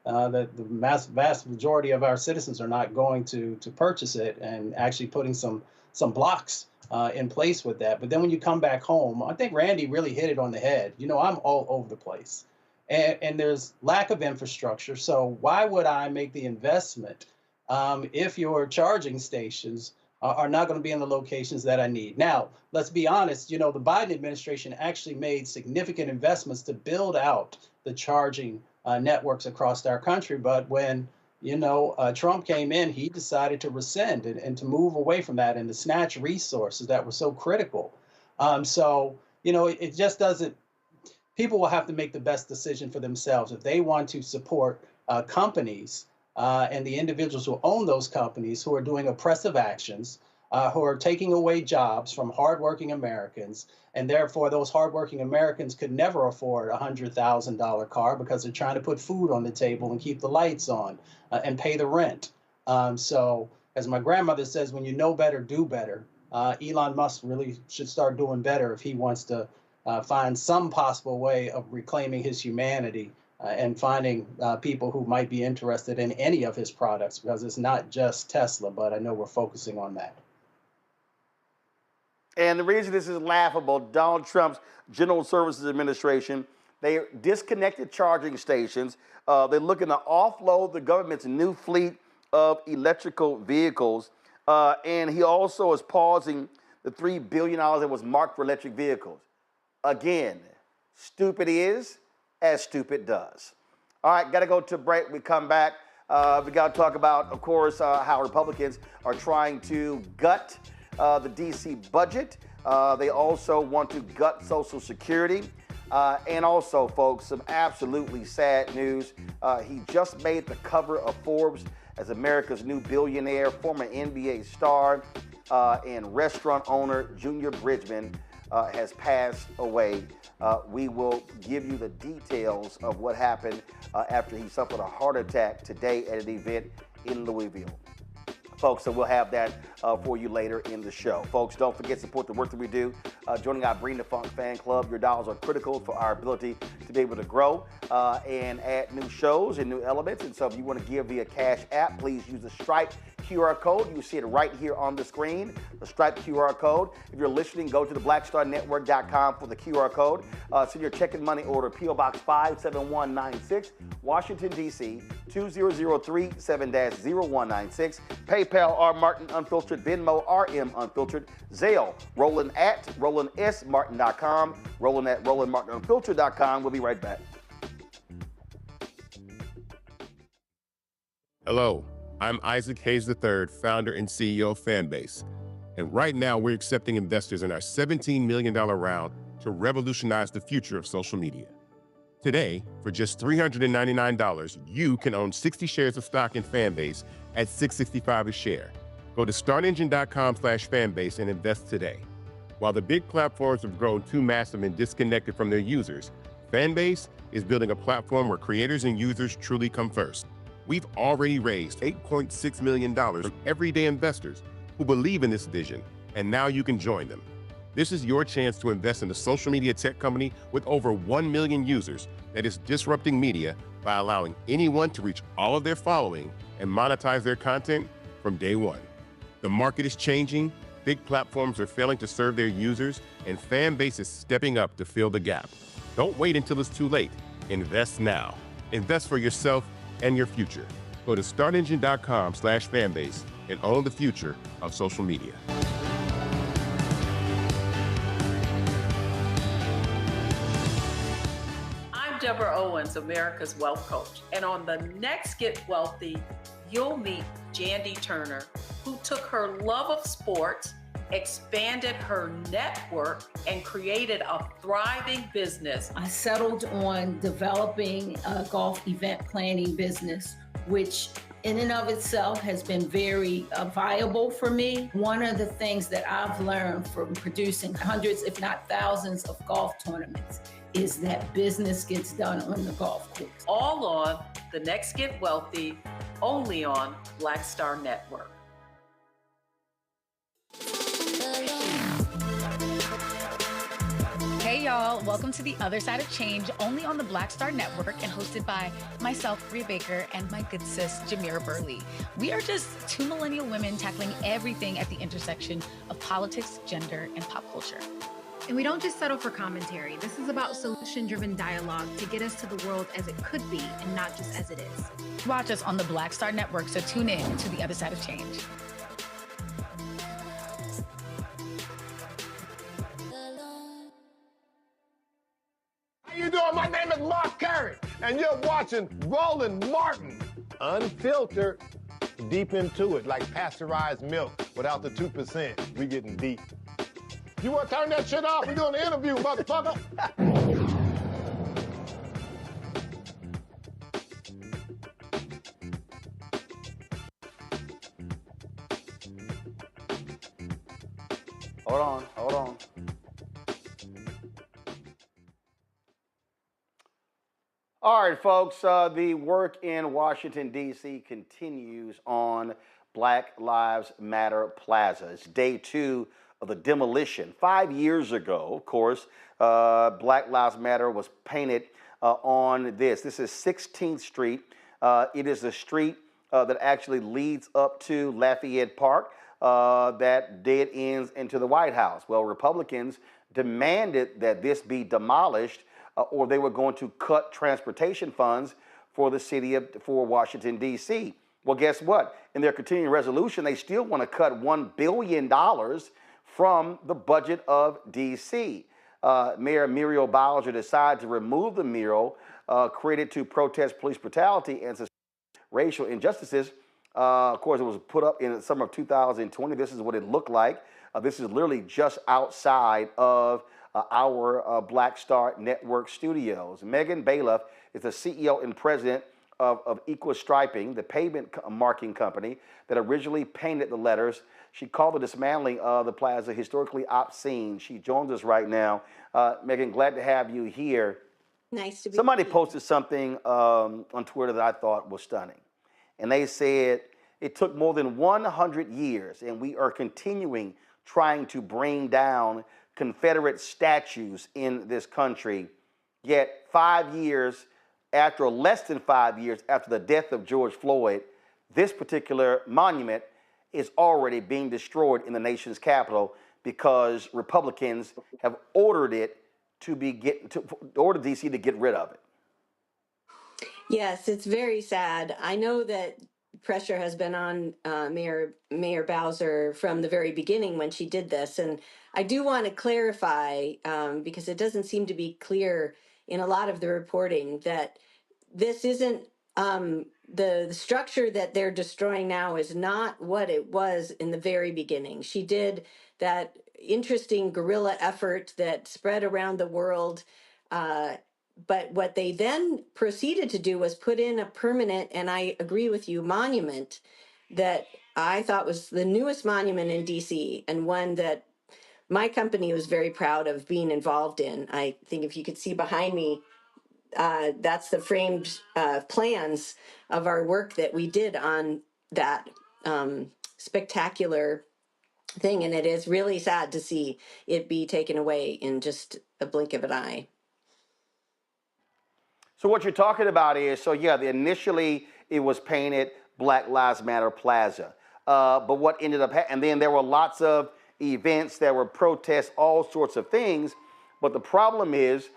that the vast majority of our citizens are not going to purchase it, and actually putting some blocks in place with that. But then when you come back home, I think Randy really hit it on the head. I'm all over the place. And there's lack of infrastructure. So why would I make the investment if your charging stations are not going to be in the locations that I need? Now, let's be honest, the Biden administration actually made significant investments to build out the charging networks across our country. But when Trump came in, he decided to rescind and to move away from that and to snatch resources that were so critical. It just doesn't. People will have to make the best decision for themselves if they want to support companies and the individuals who own those companies who are doing oppressive actions, who are taking away jobs from hardworking Americans. And therefore, those hardworking Americans could never afford a $100,000 car because they're trying to put food on the table and keep the lights on and pay the rent. So as my grandmother says, when you know better, do better. Elon Musk really should start doing better if he wants to find some possible way of reclaiming his humanity and finding people who might be interested in any of his products, because it's not just Tesla, but I know we're focusing on that. And the reason this is laughable, Donald Trump's General Services Administration, they disconnected charging stations. They're looking to offload the government's new fleet of electrical vehicles. And he also is pausing the $3 billion that was marked for electric vehicles. Again, stupid is as stupid does. All right, got to go to a break. We come back. We got to talk about, of course, how Republicans are trying to gut the D.C. budget. They also want to gut Social Security. And also, folks, some absolutely sad news. He just made the cover of Forbes as America's new billionaire. Former NBA star and restaurant owner Junior Bridgman has passed away. We will give you the details of what happened after he suffered a heart attack today at an event in Louisville. Folks, so we'll have that for you later in the show. Folks, don't forget to support the work that we do. Joining our Bring the Funk fan club, your dollars are critical for our ability to be able to grow and add new shows and new elements. And so if you want to give via Cash App, please use the Stripe QR code. You see it right here on the screen, the Stripe QR code. If you're listening, go to the blackstarnetwork.com for the QR code. Send your check and money order, P.O. Box 57196, Washington, D.C., 20037-0196. PayPal, R. Martin Unfiltered, Venmo, RM Unfiltered, Zelle, Roland at RolandSMartin.com, Roland at RolandMartinUnfiltered.com. We'll be right back. Hello, I'm Isaac Hayes III, founder and CEO of Fanbase. And right now, we're accepting investors in our $17 million round to revolutionize the future of social media. Today, for just $399, you can own 60 shares of stock in Fanbase at $665 a share. Go to startengine.com/fanbase and invest today. While the big platforms have grown too massive and disconnected from their users, Fanbase is building a platform where creators and users truly come first. We've already raised $8.6 million from everyday investors who believe in this vision, and now you can join them. This is your chance to invest in a social media tech company with over 1 million users that is disrupting media by allowing anyone to reach all of their following and monetize their content from day one. The market is changing, big platforms are failing to serve their users, and Fanbase is stepping up to fill the gap. Don't wait until it's too late. Invest now. Invest for yourself and your future. Go to startengine.com/fanbase and own the future of social media. I'm Deborah Owens, America's Wealth Coach. And on the next Get Wealthy, you'll meet Jandy Turner, who took her love of sports, expanded her network, and created a thriving business. I settled on developing a golf event planning business, which in and of itself has been very viable for me. One of the things that I've learned from producing hundreds, if not thousands, of golf tournaments is that business gets done on the golf course. All on The Next Get Wealthy, only on Black Star Network. Hey y'all, welcome to The Other Side of Change, only on the Black Star Network and hosted by myself, Rhea Baker, and my good sis, Jamira Burley. We are just two millennial women tackling everything at the intersection of politics, gender, and pop culture. And we don't just settle for commentary. This is about solution-driven dialogue to get us to the world as it could be and not just as it is. Watch us on the Black Star Network, so tune in to The Other Side of Change. How you doing? My name is Mark Curry, and you're watching Roland Martin, unfiltered, deep into it, like pasteurized milk without the 2%. We getting deep. You want to turn that shit off? We're doing an interview, motherfucker. Hold on. All right, folks, the work in Washington, D.C. continues on Black Lives Matter Plaza. It's day 2 of the demolition. 5 years ago, of course, Black Lives Matter was painted on this. This is 16th Street. It is the street that actually leads up to Lafayette Park that dead ends into the White House. Well, Republicans demanded that this be demolished or they were going to cut transportation funds for the city for Washington, D.C. Well, guess what? In their continuing resolution, they still want to cut $1 billion from the budget of D.C. Mayor Muriel Bowser decided to remove the mural created to protest police brutality and racial injustices. Of course, it was put up in the summer of 2020. This is what it looked like. This is literally just outside of our Black Star Network studios. Megan Bailiff is the CEO and president of Equal Striping, the pavement marking company that originally painted the letters. She called the dismantling of the plaza historically obscene. She joins us right now. Megan, glad to have you here. Nice to be Somebody posted something on Twitter that I thought was stunning. And they said, it took more than 100 years, and we are continuing trying to bring down Confederate statues in this country. Yet 5 years after, or less than 5 years after the death of George Floyd, this particular monument is already being destroyed in the nation's capital because Republicans have ordered it order DC to get rid of it. Yes, it's very sad. I know that pressure has been on Mayor Bowser from the very beginning when she did this. And I do want to clarify, because it doesn't seem to be clear in a lot of the reporting, that this isn't the structure that they're destroying now is not what it was in the very beginning. She did that interesting guerrilla effort that spread around the world. But what they then proceeded to do was put in a permanent, and I agree with you, monument that I thought was the newest monument in DC, and one that my company was very proud of being involved in. I think if you could see behind me, that's the framed plans of our work that we did on that spectacular thing. And it is really sad to see it be taken away in just a blink of an eye. So what you're talking about is, so yeah, initially it was painted Black Lives Matter Plaza. But what ended up and then there were lots of events, there were protests, all sorts of things. But the problem is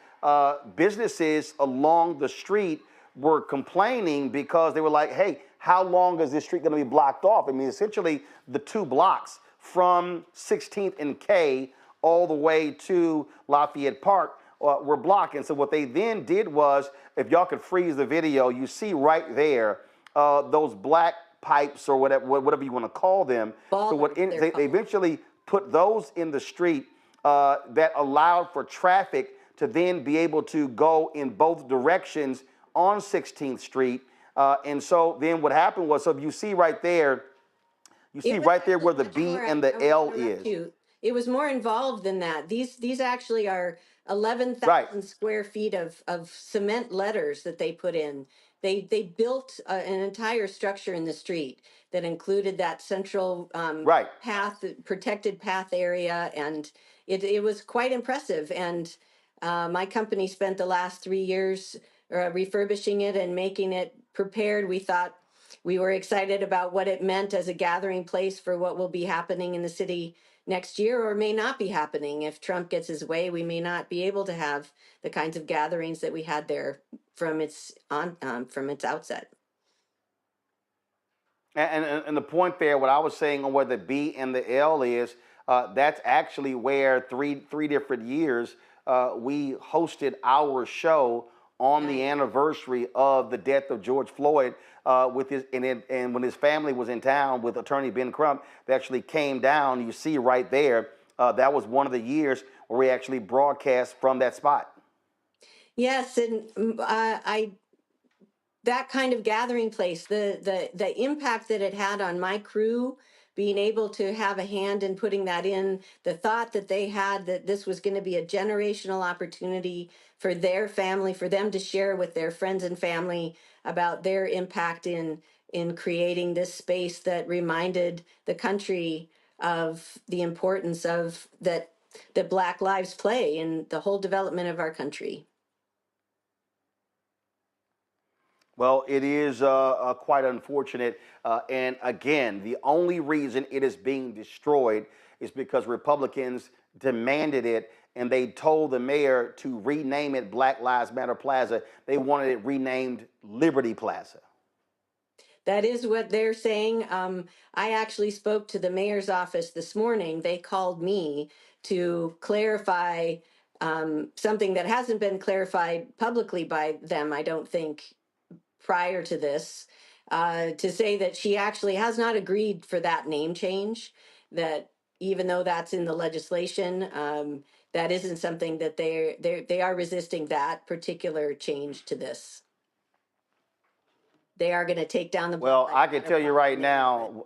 businesses along the street were complaining because they were like, hey, how long is this street going to be blocked off? I mean, essentially the 2 blocks from 16th and K all the way to Lafayette Park were blocked. And so what they then did was, if y'all could freeze the video, you see right there those black pipes or whatever you want to call them. So what they eventually put those in the street that allowed for traffic to then be able to go in both directions on 16th Street. And so then what happened was, so you see right there, you see right there where the B and the L is. It was more involved than that. These actually are 11,000 square feet of cement letters that they put in. They built an entire structure in the street that included that central path, protected path area, and it was quite impressive. And my company spent the last 3 years refurbishing it and making it prepared. We were excited about what it meant as a gathering place for what will be happening in the city next year, or may not be happening. If Trump gets his way, we may not be able to have the kinds of gatherings that we had there from its outset. And the point there, what I was saying on where the B and the L is, that's actually where three different years we hosted our show on the anniversary of the death of George Floyd, with his and when his family was in town with Attorney Ben Crump, they actually came down. You see right there, that was one of the years where we actually broadcast from that spot. Yes, and that kind of gathering place, the impact that it had on my crew, being able to have a hand in putting that in, the thought that they had that this was going to be a generational opportunity for their family, for them to share with their friends and family about their impact in creating this space that reminded the country of the importance of that Black lives play in the whole development of our country. Well, it is quite unfortunate. And again, the only reason it is being destroyed is because Republicans demanded it, and they told the mayor to rename it Black Lives Matter Plaza. They wanted it renamed Liberty Plaza. That is what they're saying. I actually spoke to the mayor's office this morning. They called me to clarify something that hasn't been clarified publicly by them, I don't think, prior to this, to say that she actually has not agreed for that name change, that even though that's in the legislation, that isn't something that they are resisting that particular change to this. They are going to take down the. Well, I can tell you right now.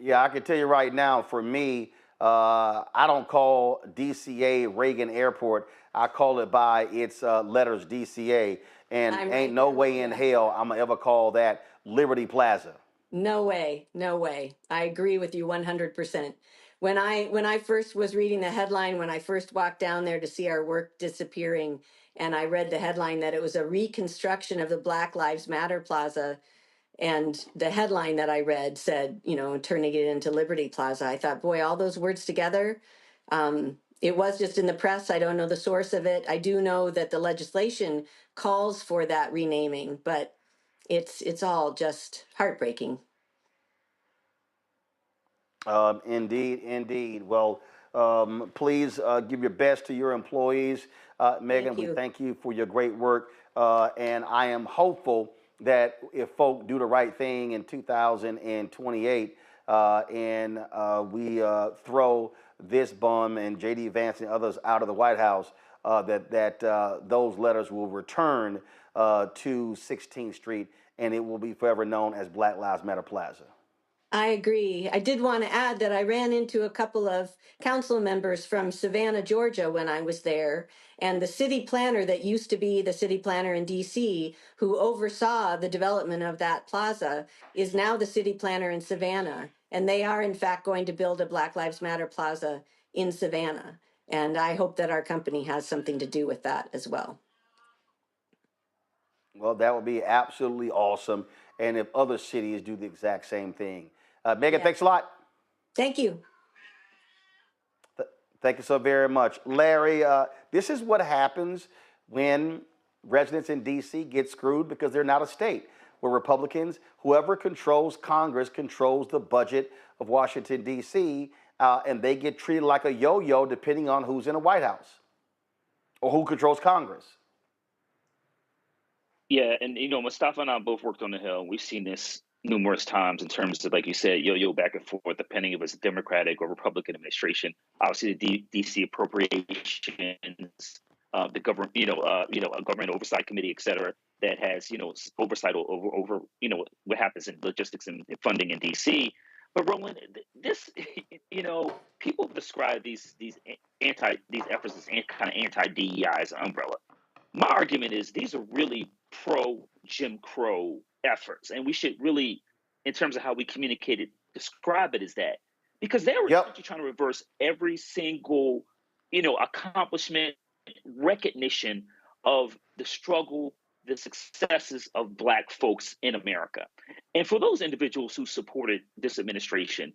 Yeah, I can tell you right now, for me, I don't call DCA Reagan Airport. I call it by its letters, DCA. And ain't no way in hell I'm going to ever call that Liberty Plaza. No way. No way. I agree with you 100%. When I first was reading the headline, when I first walked down there to see our work disappearing, and I read the headline that it was a reconstruction of the Black Lives Matter Plaza, and the headline that I read said, turning it into Liberty Plaza, I thought, boy, all those words together. It was just in the press. I don't know the source of it. I do know that the legislation calls for that renaming, but it's all just heartbreaking. Indeed. Well, please give your best to your employees. Megan, we thank you for your great work. And I am hopeful that if folk do the right thing in 2028 and we throw this bum and J.D. Vance and others out of the White House, that those letters will return to 16th Street, and it will be forever known as Black Lives Matter Plaza. I agree. I did want to add that I ran into a couple of council members from Savannah, Georgia when I was there. And the city planner that used to be the city planner in DC, who oversaw the development of that plaza, is now the city planner in Savannah. And they are, in fact, going to build a Black Lives Matter plaza in Savannah. And I hope that our company has something to do with that as well. Well, that would be absolutely awesome. And if other cities do the exact same thing. Megan, thanks a lot. Thank you. Thank you so very much. Larry, this is what happens when residents in D.C. get screwed because they're not a state. Where Republicans, whoever controls Congress, controls the budget of Washington, D.C., and they get treated like a yo-yo depending on who's in the White House or who controls Congress. Yeah, and Mustafa and I both worked on the Hill. We've seen this numerous times in terms of, like you said, yo-yo back and forth, depending if it's a Democratic or Republican administration. Obviously, the DC appropriations, the government, a government oversight committee, et cetera, that has oversight over what happens in logistics and funding in DC. But Roland, this, people describe these efforts as kind of anti-DEI as an umbrella. My argument is these are really pro-Jim Crow efforts, and we should really, in terms of how we communicate it, describe it as that, because they were trying to reverse every single, accomplishment, recognition of the struggle, the successes of Black folks in America. And for those individuals who supported this administration,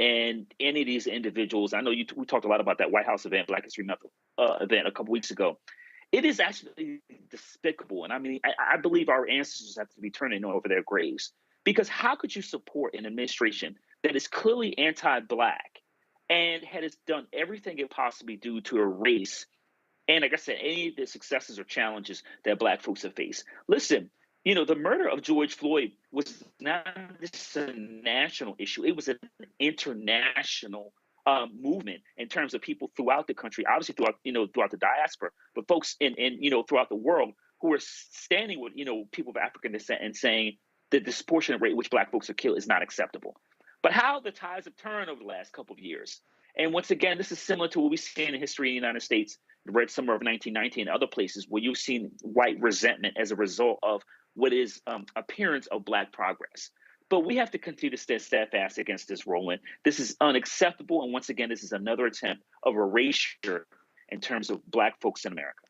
and any of these individuals, I know we talked a lot about that White House event, Black History Month event a couple weeks ago. It is actually despicable. And I mean, I believe our ancestors have to be turning over their graves, because how could you support an administration that is clearly anti-Black and has done everything it possibly do to erase, and like I said, any of the successes or challenges that Black folks have faced? Listen, the murder of George Floyd was not just a national issue. It was an international movement in terms of people throughout the country, obviously throughout the diaspora, but folks in throughout the world who are standing with people of African descent and saying that the disproportionate rate at which Black folks are killed is not acceptable. But how the tides have turned over the last couple of years. And once again, this is similar to what we see in history in the United States, the Red Summer of 1919 and other places where you've seen white resentment as a result of what is appearance of Black progress. But we have to continue to stay steadfast against this, Roland. This is unacceptable. And once again, this is another attempt of erasure in terms of Black folks in America.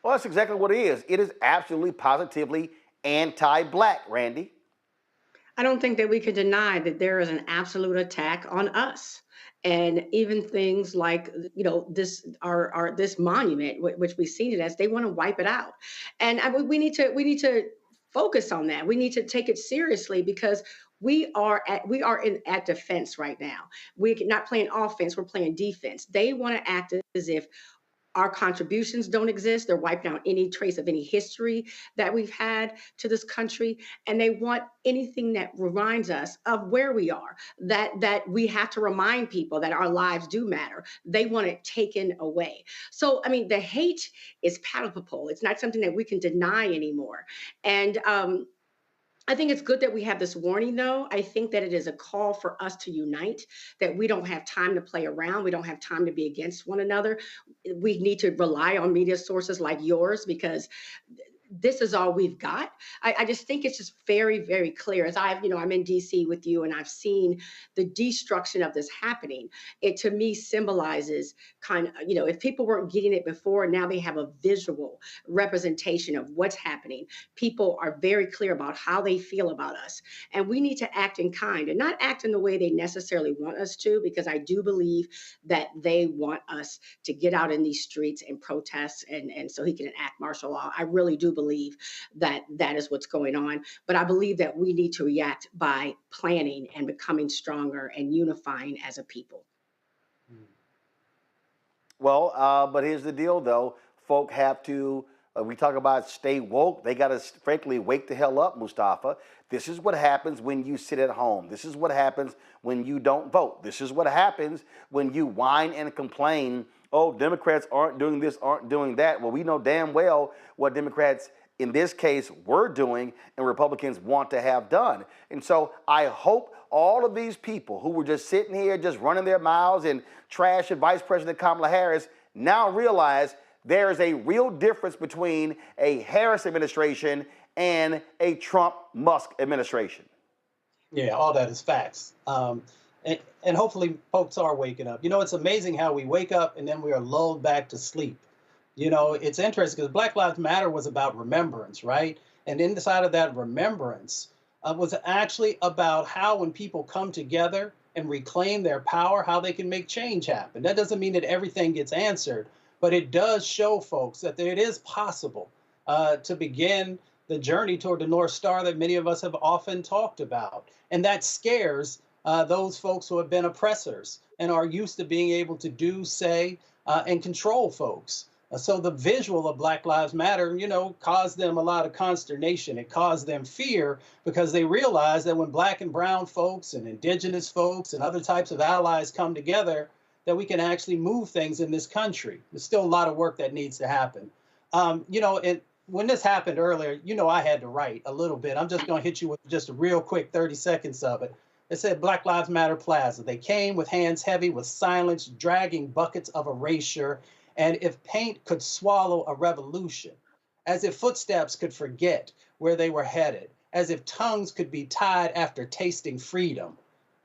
Well, that's exactly what it is. It is absolutely, positively anti-Black, Randy. I don't think that we could deny that there is an absolute attack on us. And even things like, this monument, which we've seen it as, they want to wipe it out. And we need to focus on that. We need to take it seriously, because we are at defense right now. We're not playing offense, we're playing defense. They want to act as if our contributions don't exist. They're wiping out any trace of any history that we've had to this country. And they want anything that reminds us of where we are, that we have to remind people that our lives do matter. They want it taken away. So, I mean, the hate is palpable. It's not something that we can deny anymore. And I think it's good that we have this warning, though. I think that it is a call for us to unite, that we don't have time to play around. We don't have time to be against one another. We need to rely on media sources like yours, because this is all we've got. I just think it's just very, very clear. As I'm in DC with you, and I've seen the destruction of this happening. It to me symbolizes kind of, if people weren't getting it before, now they have a visual representation of what's happening. People are very clear about how they feel about us. And we need to act in kind, and not act in the way they necessarily want us to, because I do believe that they want us to get out in these streets and protest, and so he can enact martial law. I really do believe that is what's going on. But I believe that we need to react by planning and becoming stronger and unifying as a people. Well, but here's the deal, though. folk have to, we talk about stay woke. They got to, frankly, wake the hell up, Mustafa. This is what happens when you sit at home. This is what happens when you don't vote. This is what happens when you whine and complain, oh, Democrats aren't doing this, aren't doing that. Well, we know damn well what Democrats in this case were doing and Republicans want to have done. And so I hope all of these people who were just sitting here just running their mouths and trashing Vice President Kamala Harris now realize there is a real difference between a Harris administration and a Trump-Musk administration. Yeah, all that is facts. And hopefully folks are waking up. You know, it's amazing how we wake up and then we are lulled back to sleep. You know, it's interesting because Black Lives Matter was about remembrance, right? And inside of that remembrance was actually about how when people come together and reclaim their power, how they can make change happen. That doesn't mean that everything gets answered, but it does show folks that it is possible to begin the journey toward the North Star that many of us have often talked about. And that scares those folks who have been oppressors and are used to being able to do, say, and control folks. So the visual of Black Lives Matter, you know, caused them a lot of consternation. It caused them fear because they realized that when Black and brown folks and indigenous folks and other types of allies come together, that we can actually move things in this country. There's still a lot of work that needs to happen. You know, and when this happened earlier, you know, I had to write a little bit. I'm just going to hit you with just a real quick 30 seconds of it. It said Black Lives Matter Plaza. They came with hands heavy with silence, dragging buckets of erasure. And if paint could swallow a revolution, as if footsteps could forget where they were headed, as if tongues could be tied after tasting freedom.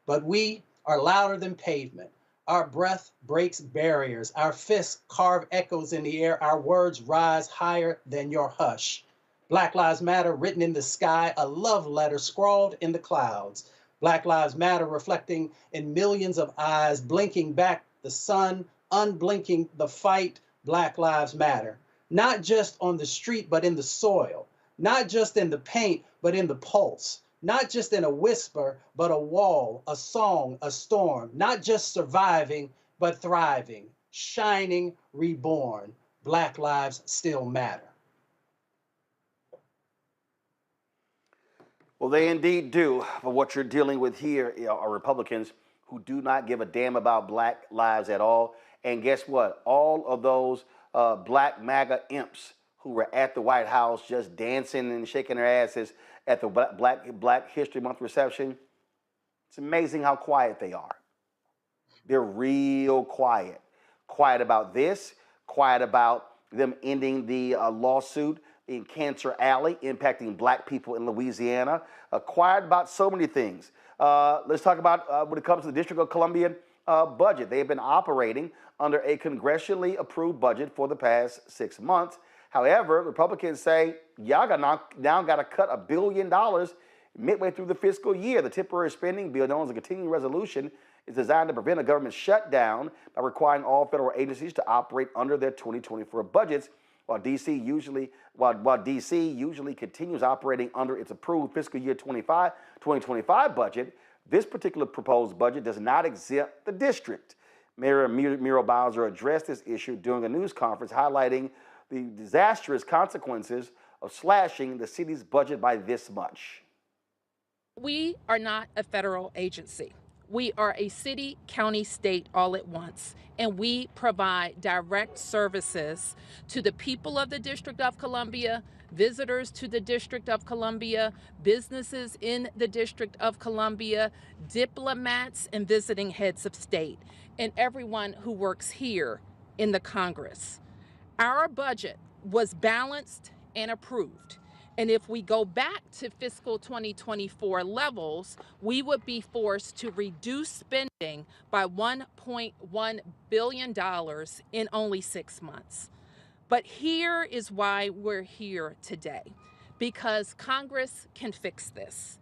But we are louder than pavement. Our breath breaks barriers. Our fists carve echoes in the air. Our words rise higher than your hush. Black Lives Matter written in the sky, a love letter scrawled in the clouds. Black Lives Matter reflecting in millions of eyes, blinking back the sun, unblinking the fight. Black Lives Matter. Not just on the street, but in the soil. Not just in the paint, but in the pulse. Not just in a whisper, but a wall, a song, a storm. Not just surviving, but thriving. Shining, reborn. Black lives still matter. Well, they indeed do. But what you're dealing with here are Republicans who do not give a damn about Black lives at all. And guess what? All of those Black MAGA imps who were at the White House just dancing and shaking their asses at the Black History Month reception, it's amazing how quiet they are. They're real quiet. Quiet about this, quiet about them ending the lawsuit in Cancer Alley impacting Black people in Louisiana, quiet about so many things. Let's talk about when it comes to the District of Columbia budget. They have been operating under a congressionally approved budget for the past 6 months. However, Republicans say, y'all now got to cut $1 billion midway through the fiscal year. The temporary spending bill, known as a continuing resolution, is designed to prevent a government shutdown by requiring all federal agencies to operate under their 2024 budgets, while DC usually continues operating under its approved fiscal year 2025 budget. This particular proposed budget does not exempt the district. Mayor Muriel Bowser addressed this issue during a news conference, highlighting the disastrous consequences of slashing the city's budget by this much. We are not a federal agency. We are a city, county, state all at once, and we provide direct services to the people of the District of Columbia, visitors to the District of Columbia, businesses in the District of Columbia, diplomats and visiting heads of state, and everyone who works here in the Congress. Our budget was balanced and approved. And if we go back to fiscal 2024 levels, we would be forced to reduce spending by $1.1 billion in only 6 months. But here is why we're here today, because Congress can fix this.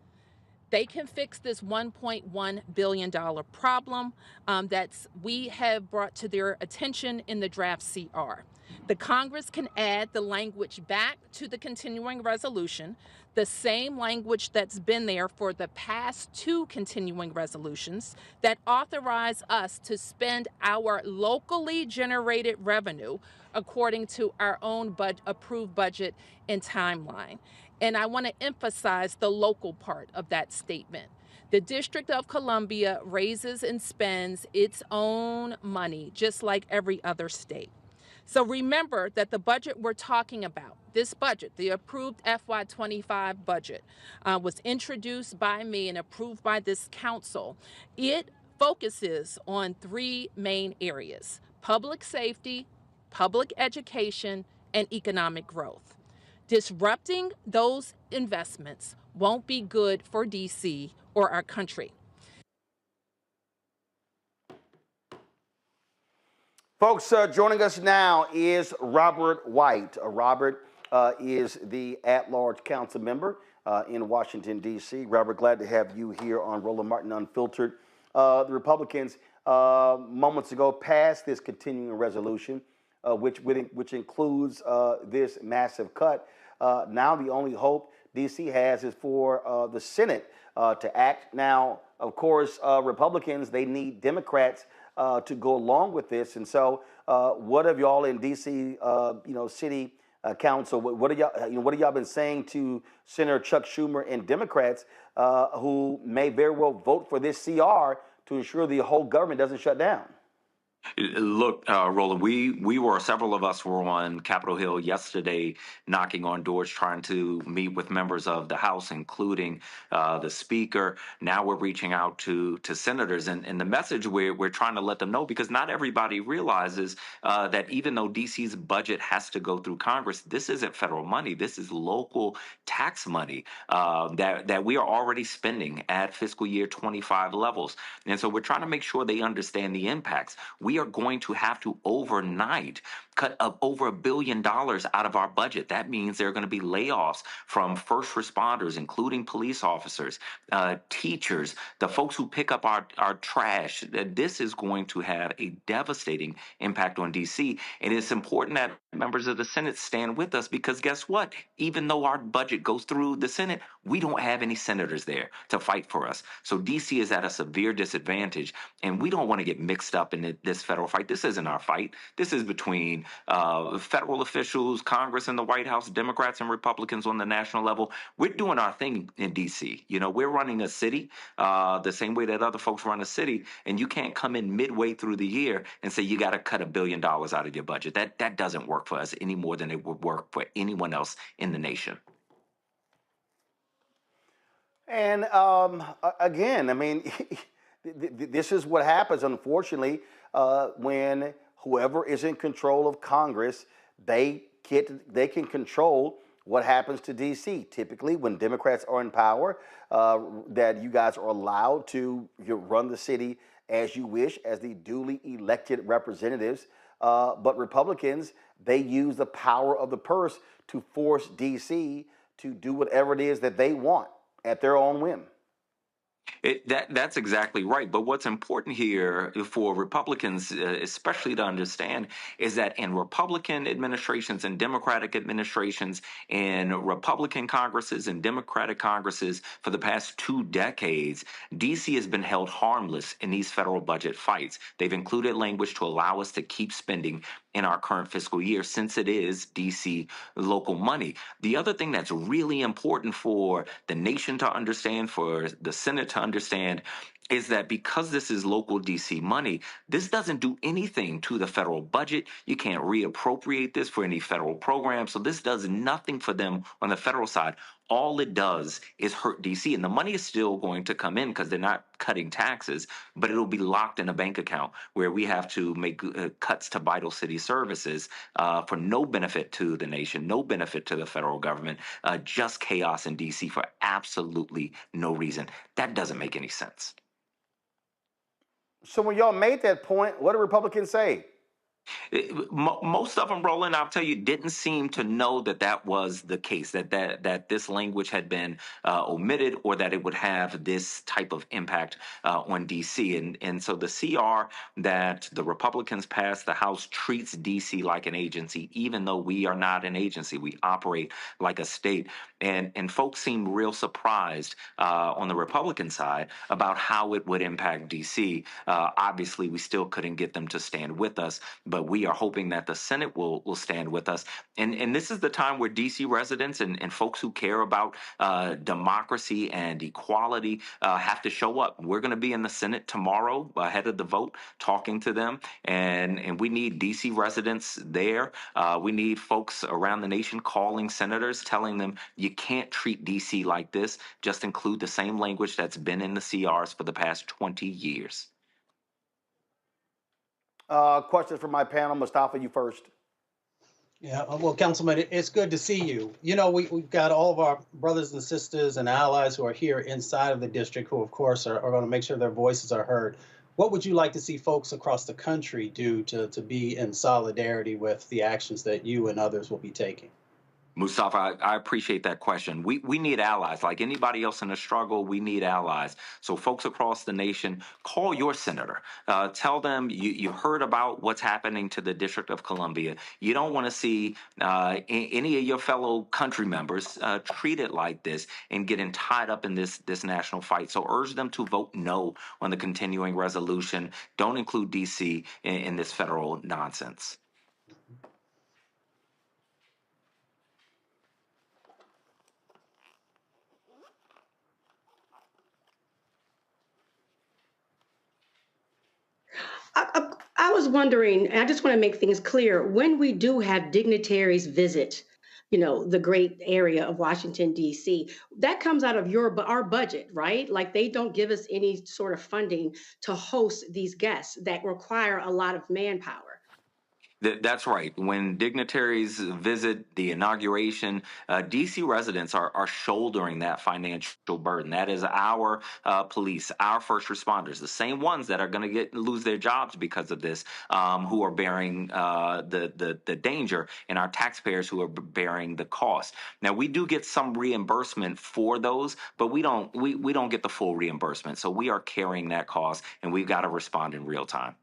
They can fix this $1.1 billion problem that we have brought to their attention in the draft CR. The Congress can add the language back to the continuing resolution, the same language that's been there for the past 2 continuing resolutions that authorize us to spend our locally generated revenue according to our own approved budget and timeline. And I want to emphasize the local part of that statement. The District of Columbia raises and spends its own money just like every other state. So remember that the budget we're talking about, this budget, the approved FY25 budget, was introduced by me and approved by this council. It focuses on 3 main areas: public safety, public education, and economic growth. Disrupting those investments won't be good for DC or our country. Folks, joining us now is Robert White. Robert is the at-large council member in Washington, D.C. Robert, glad to have you here on Roland Martin Unfiltered. The Republicans moments ago passed this continuing resolution, which includes this massive cut. Now the only hope D.C. has is for the Senate to act. Now, of course, Republicans, they need Democrats to go along with this. And so what have y'all in D.C., city council, what have y'all been saying to Senator Chuck Schumer and Democrats who may very well vote for this CR to ensure the whole government doesn't shut down? Look, Roland, several of us were on Capitol Hill yesterday knocking on doors trying to meet with members of the House, including the Speaker. Now we're reaching out to senators. And the message we're trying to let them know, because not everybody realizes that even though DC's budget has to go through Congress, this isn't federal money. This is local tax money that we are already spending at fiscal year 25 levels. And so we're trying to make sure they understand the impacts. We are going to have to overnight cut up over $1 billion out of our budget. That means there are going to be layoffs from first responders, including police officers, teachers, the folks who pick up our trash. This is going to have a devastating impact on DC. And it's important that members of the Senate stand with us, because guess what? Even though our budget goes through the Senate, we don't have any senators there to fight for us. So DC is at a severe disadvantage, and we don't want to get mixed up in this federal fight. This isn't our fight. This is between federal officials, Congress and the White House, Democrats and Republicans on the national level. We're doing our thing in DC. We're running a city the same way that other folks run a city, and you can't come in midway through the year and say you got to cut $1 billion out of your budget. That doesn't work for us any more than it would work for anyone else in the nation. And again, I mean, this is what happens, unfortunately, when whoever is in control of Congress, they can control what happens to D.C. Typically, when Democrats are in power, that you guys are allowed to run the city as you wish, as the duly elected representatives. But Republicans, they use the power of the purse to force D.C. to do whatever it is that they want at their own whim. That's exactly right. But what's important here for Republicans, especially to understand, is that in Republican administrations and Democratic administrations, in Republican Congresses and Democratic Congresses for the past 2 decades, D.C. has been held harmless in these federal budget fights. They've included language to allow us to keep spending in our current fiscal year, since it is D.C. local money. The other thing that's really important for the nation to understand, for the Senate to understand, is that because this is local D.C. money, this doesn't do anything to the federal budget. You can't reappropriate this for any federal program. So this does nothing for them on the federal side. All it does is hurt D.C. And the money is still going to come in because they're not cutting taxes, but it'll be locked in a bank account where we have to make cuts to vital city services for no benefit to the nation, no benefit to the federal government, just chaos in D.C. for absolutely no reason. That doesn't make any sense. So when y'all made that point, what do Republicans say? Most of them, Roland, I'll tell you, didn't seem to know that that was the case, that this language had been omitted, or that it would have this type of impact on D.C. And so the CR that the Republicans passed, the House treats D.C. like an agency, even though we are not an agency. We operate like a state. And folks seem real surprised on the Republican side about how it would impact D.C. Obviously, we still couldn't get them to stand with us, but we are hoping that the Senate will stand with us. And this is the time where D.C. residents and folks who care about democracy and equality have to show up. We're going to be in the Senate tomorrow ahead of the vote, talking to them, and we need D.C. residents there. We need folks around the nation calling senators, telling them you can't treat D.C. like this. Just include the same language that's been in the CRs for the past 20 years. Questions from my panel. Mustafa, you first. Yeah, well, Councilman, it's good to see you. You know, we've got all of our brothers and sisters and allies who are here inside of the district who, of course, are going to make sure their voices are heard. What would you like to see folks across the country do to be in solidarity with the actions that you and others will be taking? Mustafa, I appreciate that question. We need allies. Like anybody else in the struggle, we need allies. So folks across the nation, call your senator. Tell them you heard about what's happening to the District of Columbia. You don't want to see any of your fellow country members treated like this and getting tied up in this national fight. So urge them to vote no on the continuing resolution. Don't include D.C. in this federal nonsense. I was wondering, and I just want to make things clear, when we do have dignitaries visit, the great area of Washington, D.C., that comes out of our budget, right? Like they don't give us any sort of funding to host these guests that require a lot of manpower. That's right. When dignitaries visit the inauguration, D.C. residents are shouldering that financial burden. That is our police, our first responders, the same ones that are going to lose their jobs because of this, who are bearing the danger, and our taxpayers who are bearing the cost. Now, we do get some reimbursement for those, but we don't get the full reimbursement. So we are carrying that cost, and we've got to respond in real time.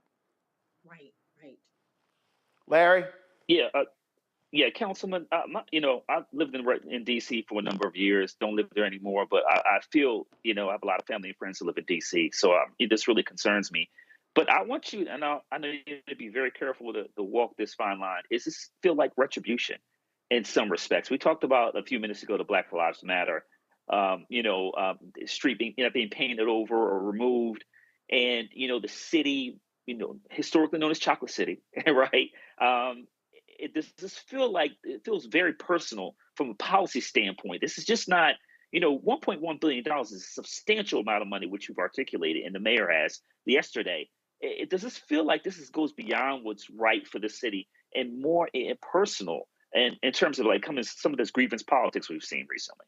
Larry? Yeah, Councilman. I've lived in D.C. for a number of years. Don't live there anymore, but I feel, I have a lot of family and friends who live in D.C. So this really concerns me. But I want you, and I know you to be very careful to walk this fine line. Is this feel like retribution in some respects? We talked about a few minutes ago the Black Lives Matter, street being painted over or removed, and the city, historically known as Chocolate City, right? Does this feel like it feels very personal from a policy standpoint? This is just not, $1.1 billion is a substantial amount of money, which you've articulated, and the mayor has yesterday. Does this feel like this goes beyond what's right for the city and more personal, and in terms of like some of this grievance politics we've seen recently?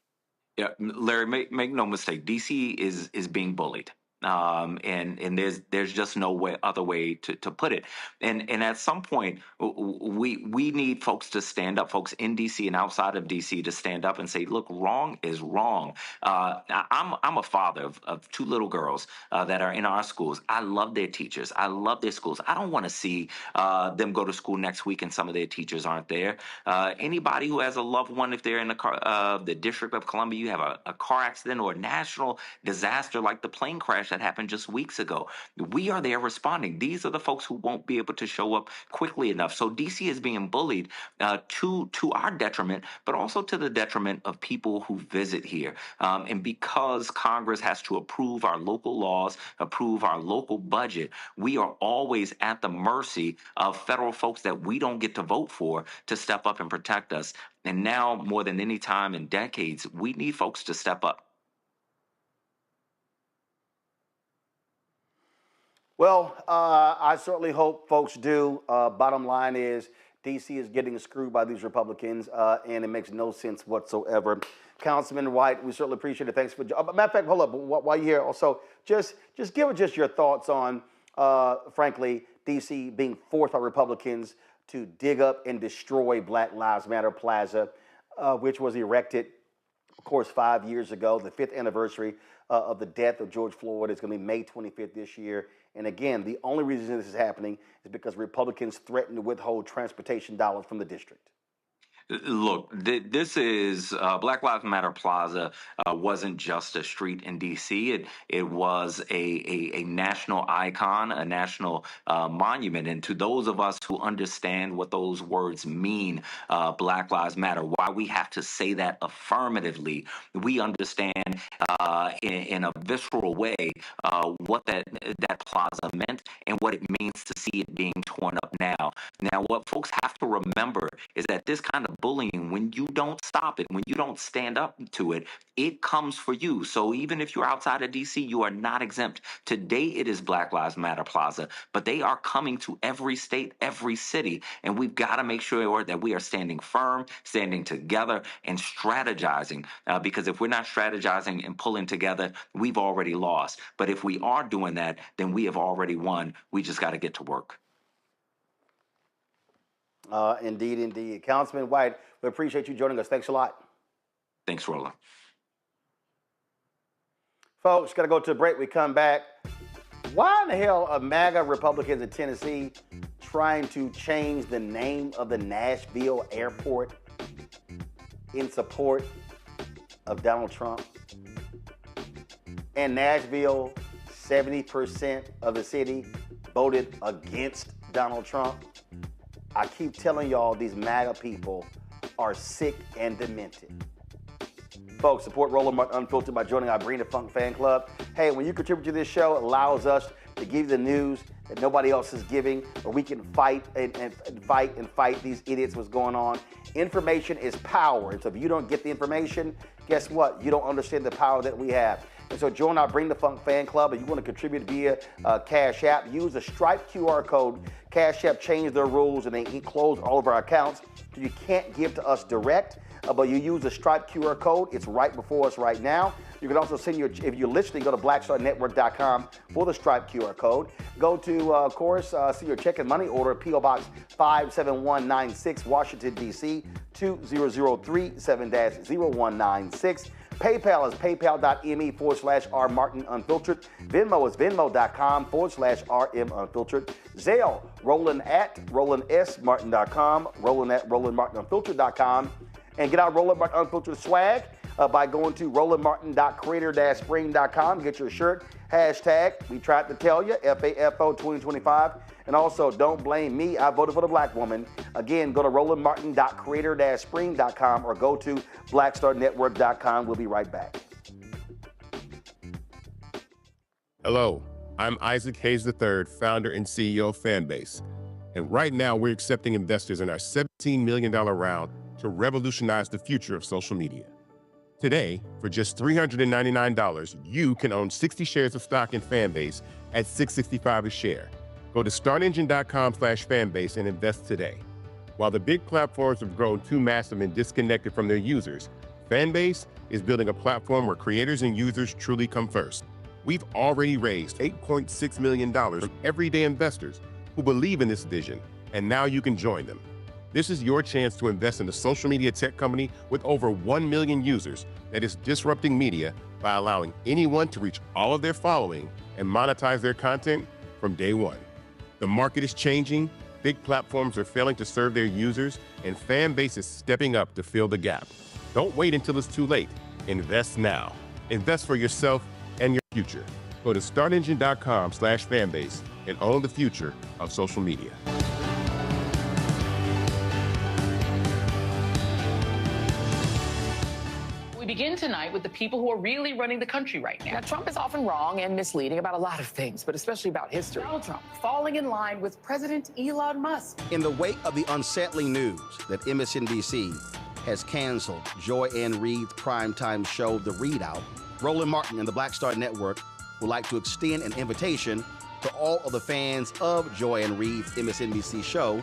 Yeah, Larry, make no mistake. D.C. is being bullied. And there's just no other way to put it. And at some point, we need folks to stand up, folks in D.C. and outside of D.C. to stand up and say, look, wrong is wrong. I'm a father of two little girls that are in our schools. I love their teachers. I love their schools. I don't want to see them go to school next week and some of their teachers aren't there. Anybody who has a loved one, if they're in the District of Columbia, you have a car accident or a national disaster like the plane crash that happened just weeks ago. We are there responding. These are the folks who won't be able to show up quickly enough. So DC is being bullied to our detriment, but also to the detriment of people who visit here. And because Congress has to approve our local laws, approve our local budget, we are always at the mercy of federal folks that we don't get to vote for to step up and protect us. And now, more than any time in decades, we need folks to step up. Well, I certainly hope folks do. Bottom line is D.C. is getting screwed by these Republicans, and it makes no sense whatsoever. Councilman White, we certainly appreciate it. Thanks for. Matter of fact, hold up. While you're here, also just give us your thoughts on, frankly, D.C. being forced by Republicans to dig up and destroy Black Lives Matter Plaza, which was erected, of course, 5 years ago. The 5th anniversary of the death of George Floyd is going to be May 25th this year. And again, the only reason this is happening is because Republicans threaten to withhold transportation dollars from the district. Look, this is Black Lives Matter Plaza wasn't just a street in D.C. It was a national icon, a national monument. And to those of us who understand what those words mean, Black Lives Matter, why we have to say that affirmatively, we understand in a visceral way what that plaza meant and what it means to see it being torn up now. Now, what folks have to remember is that this kind of bullying, when you don't stop it, when you don't stand up to it, it comes for you. So even if you're outside of D.C., you are not exempt. Today, it is Black Lives Matter Plaza, but they are coming to every state, every city, and we've got to make sure that we are standing firm, standing together, and strategizing, because if we're not strategizing and pulling together, we've already lost. But if we are doing that, then we have already won. We just got to get to work. Indeed, indeed. Councilman White, we appreciate you joining us. Thanks a lot. Thanks, Roland. Folks, got to go to a break. We come back. Why in the hell are MAGA Republicans in Tennessee trying to change the name of the Nashville airport in support of Donald Trump? In Nashville, 70% of the city voted against Donald Trump. I keep telling y'all these MAGA people are sick and demented. Folks, support Roland Martin Unfiltered by joining our Bring the Funk fan club. Hey, when you contribute to this show, it allows us to give you the news that nobody else is giving, or we can fight these idiots what's going on. Information is power, and so if you don't get the information, guess what? You don't understand the power that we have. And so join our Bring the Funk fan club. If you want to contribute via Cash App, use the Stripe QR code. Cash App changed their rules and they closed all of our accounts. So you can't give to us direct, but you use the Stripe QR code. It's right before us right now. You can also send if you're listening, go to blackstarnetwork.com for the Stripe QR code. Go to, of course, see your check and money order, P.O. Box 57196, Washington, D.C., 20037-0196. PayPal is paypal.me/rmartinunfiltered. Venmo is venmo.com/rmunfiltered. Zelle, Roland at rolandsmartin.com, Roland at rolandmartinunfiltered.com. And get our Roland Martin Unfiltered swag by going to rolandmartin.creator-spring.com. Get your shirt. Hashtag, we tried to tell you, FAFO 2025. And also, don't blame me. I voted for the black woman. Again, go to rolandmartin.creator-spring.com or go to blackstarnetwork.com. We'll be right back. Hello, I'm Isaac Hayes III, founder and CEO of Fanbase. And right now, we're accepting investors in our $17 million round to revolutionize the future of social media. Today, for just $399, you can own 60 shares of stock in Fanbase at $665 a share. Go to startengine.com/fanbase and invest today. While the big platforms have grown too massive and disconnected from their users, Fanbase is building a platform where creators and users truly come first. We've already raised $8.6 million from everyday investors who believe in this vision, and now you can join them. This is your chance to invest in a social media tech company with over 1 million users that is disrupting media by allowing anyone to reach all of their following and monetize their content from day one. The market is changing, big platforms are failing to serve their users, and Fanbase is stepping up to fill the gap. Don't wait until it's too late. Invest now. Invest for yourself and your future. Go to startengine.com/fanbase and own the future of social media. We begin tonight with the people who are really running the country right now. Now, Trump is often wrong and misleading about a lot of things, but especially about history. Donald Trump falling in line with President Elon Musk. In the wake of the unsettling news that MSNBC has canceled Joy Ann Reid's primetime show, The Readout, Roland Martin and the Black Star Network would like to extend an invitation to all of the fans of Joy Ann Reid's MSNBC show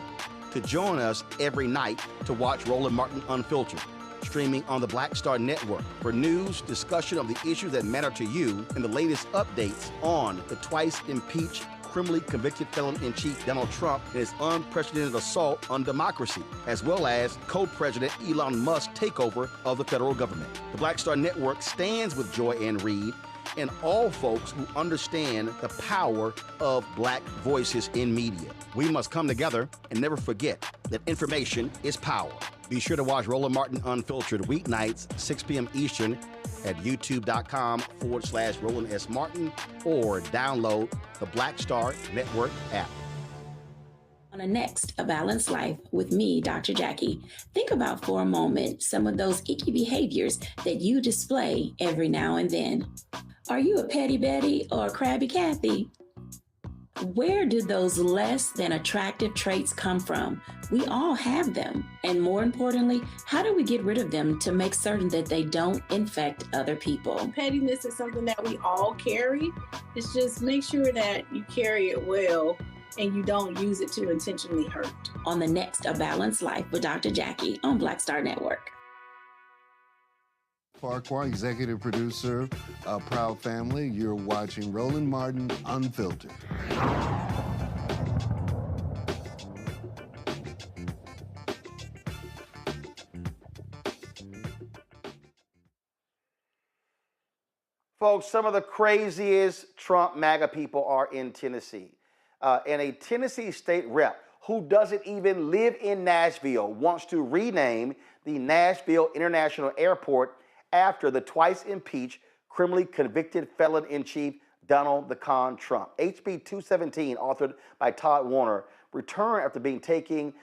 to join us every night to watch Roland Martin Unfiltered, streaming on the Black Star Network for news, discussion of the issues that matter to you, and the latest updates on the twice impeached criminally convicted felon-in-chief Donald Trump and his unprecedented assault on democracy, as well as co-president Elon Musk's takeover of the federal government. The Black Star Network stands with Joy Ann Reid and all folks who understand the power of black voices in media. We must come together and never forget that information is power. Be sure to watch Roland Martin Unfiltered weeknights, 6 p.m. Eastern at youtube.com/Roland S. Martin or download the Black Star Network app. On the next A Balanced Life with me, Dr. Jackie, think about for a moment some of those icky behaviors that you display every now and then. Are you a petty Betty or a crabby Kathy? Where do those less than attractive traits come from? We all have them. And more importantly, how do we get rid of them to make certain that they don't infect other people? Pettiness is something that we all carry. It's just make sure that you carry it well and you don't use it to intentionally hurt. On the next A Balanced Life with Dr. Jackie on Black Star Network. Farquhar, executive producer, Proud Family. You're watching Roland Martin Unfiltered. Folks, some of the craziest Trump MAGA people are in Tennessee. And a Tennessee state rep who doesn't even live in Nashville wants to rename the Nashville International Airport after the twice impeached, criminally convicted felon-in-chief Donald the Con Trump. HB 217, authored by Todd Warner, returned after being taken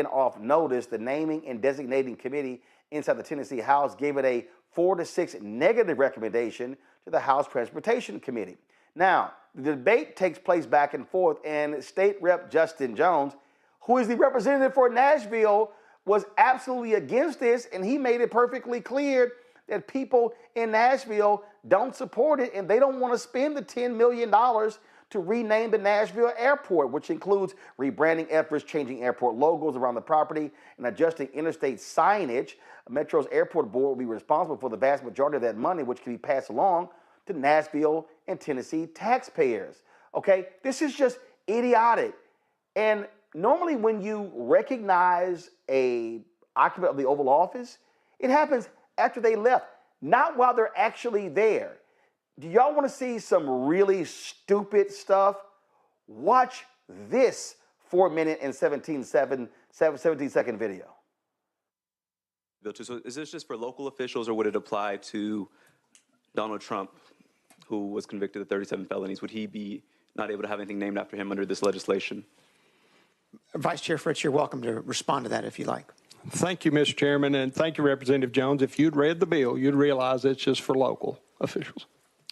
off notice. The Naming and Designating Committee inside the Tennessee House gave it a 4-6 negative recommendation to the House Transportation Committee. Now, the debate takes place back and forth, and State Rep Justin Jones, who is the representative for Nashville, was absolutely against this, and he made it perfectly clear that people in Nashville don't support it, and they don't want to spend the $10 million to rename the Nashville airport, which includes rebranding efforts, changing airport logos around the property, and adjusting interstate signage. Metro's airport board will be responsible for the vast majority of that money, which can be passed along to Nashville and Tennessee taxpayers. Okay, this is just idiotic. And normally when you recognize a occupant of the Oval Office, it happens after they left, not while they're actually there. Do y'all want to see some really stupid stuff? Watch this 4-minute and 17-second video. So is this just for local officials, or would it apply to Donald Trump, who was convicted of 37 felonies? Would he be not able to have anything named after him under this legislation? Vice Chair Fritz, you're welcome to respond to that if you like. Thank you, Mr. Chairman, and thank you, Representative Jones. If you'd read the bill, you'd realize it's just for local officials.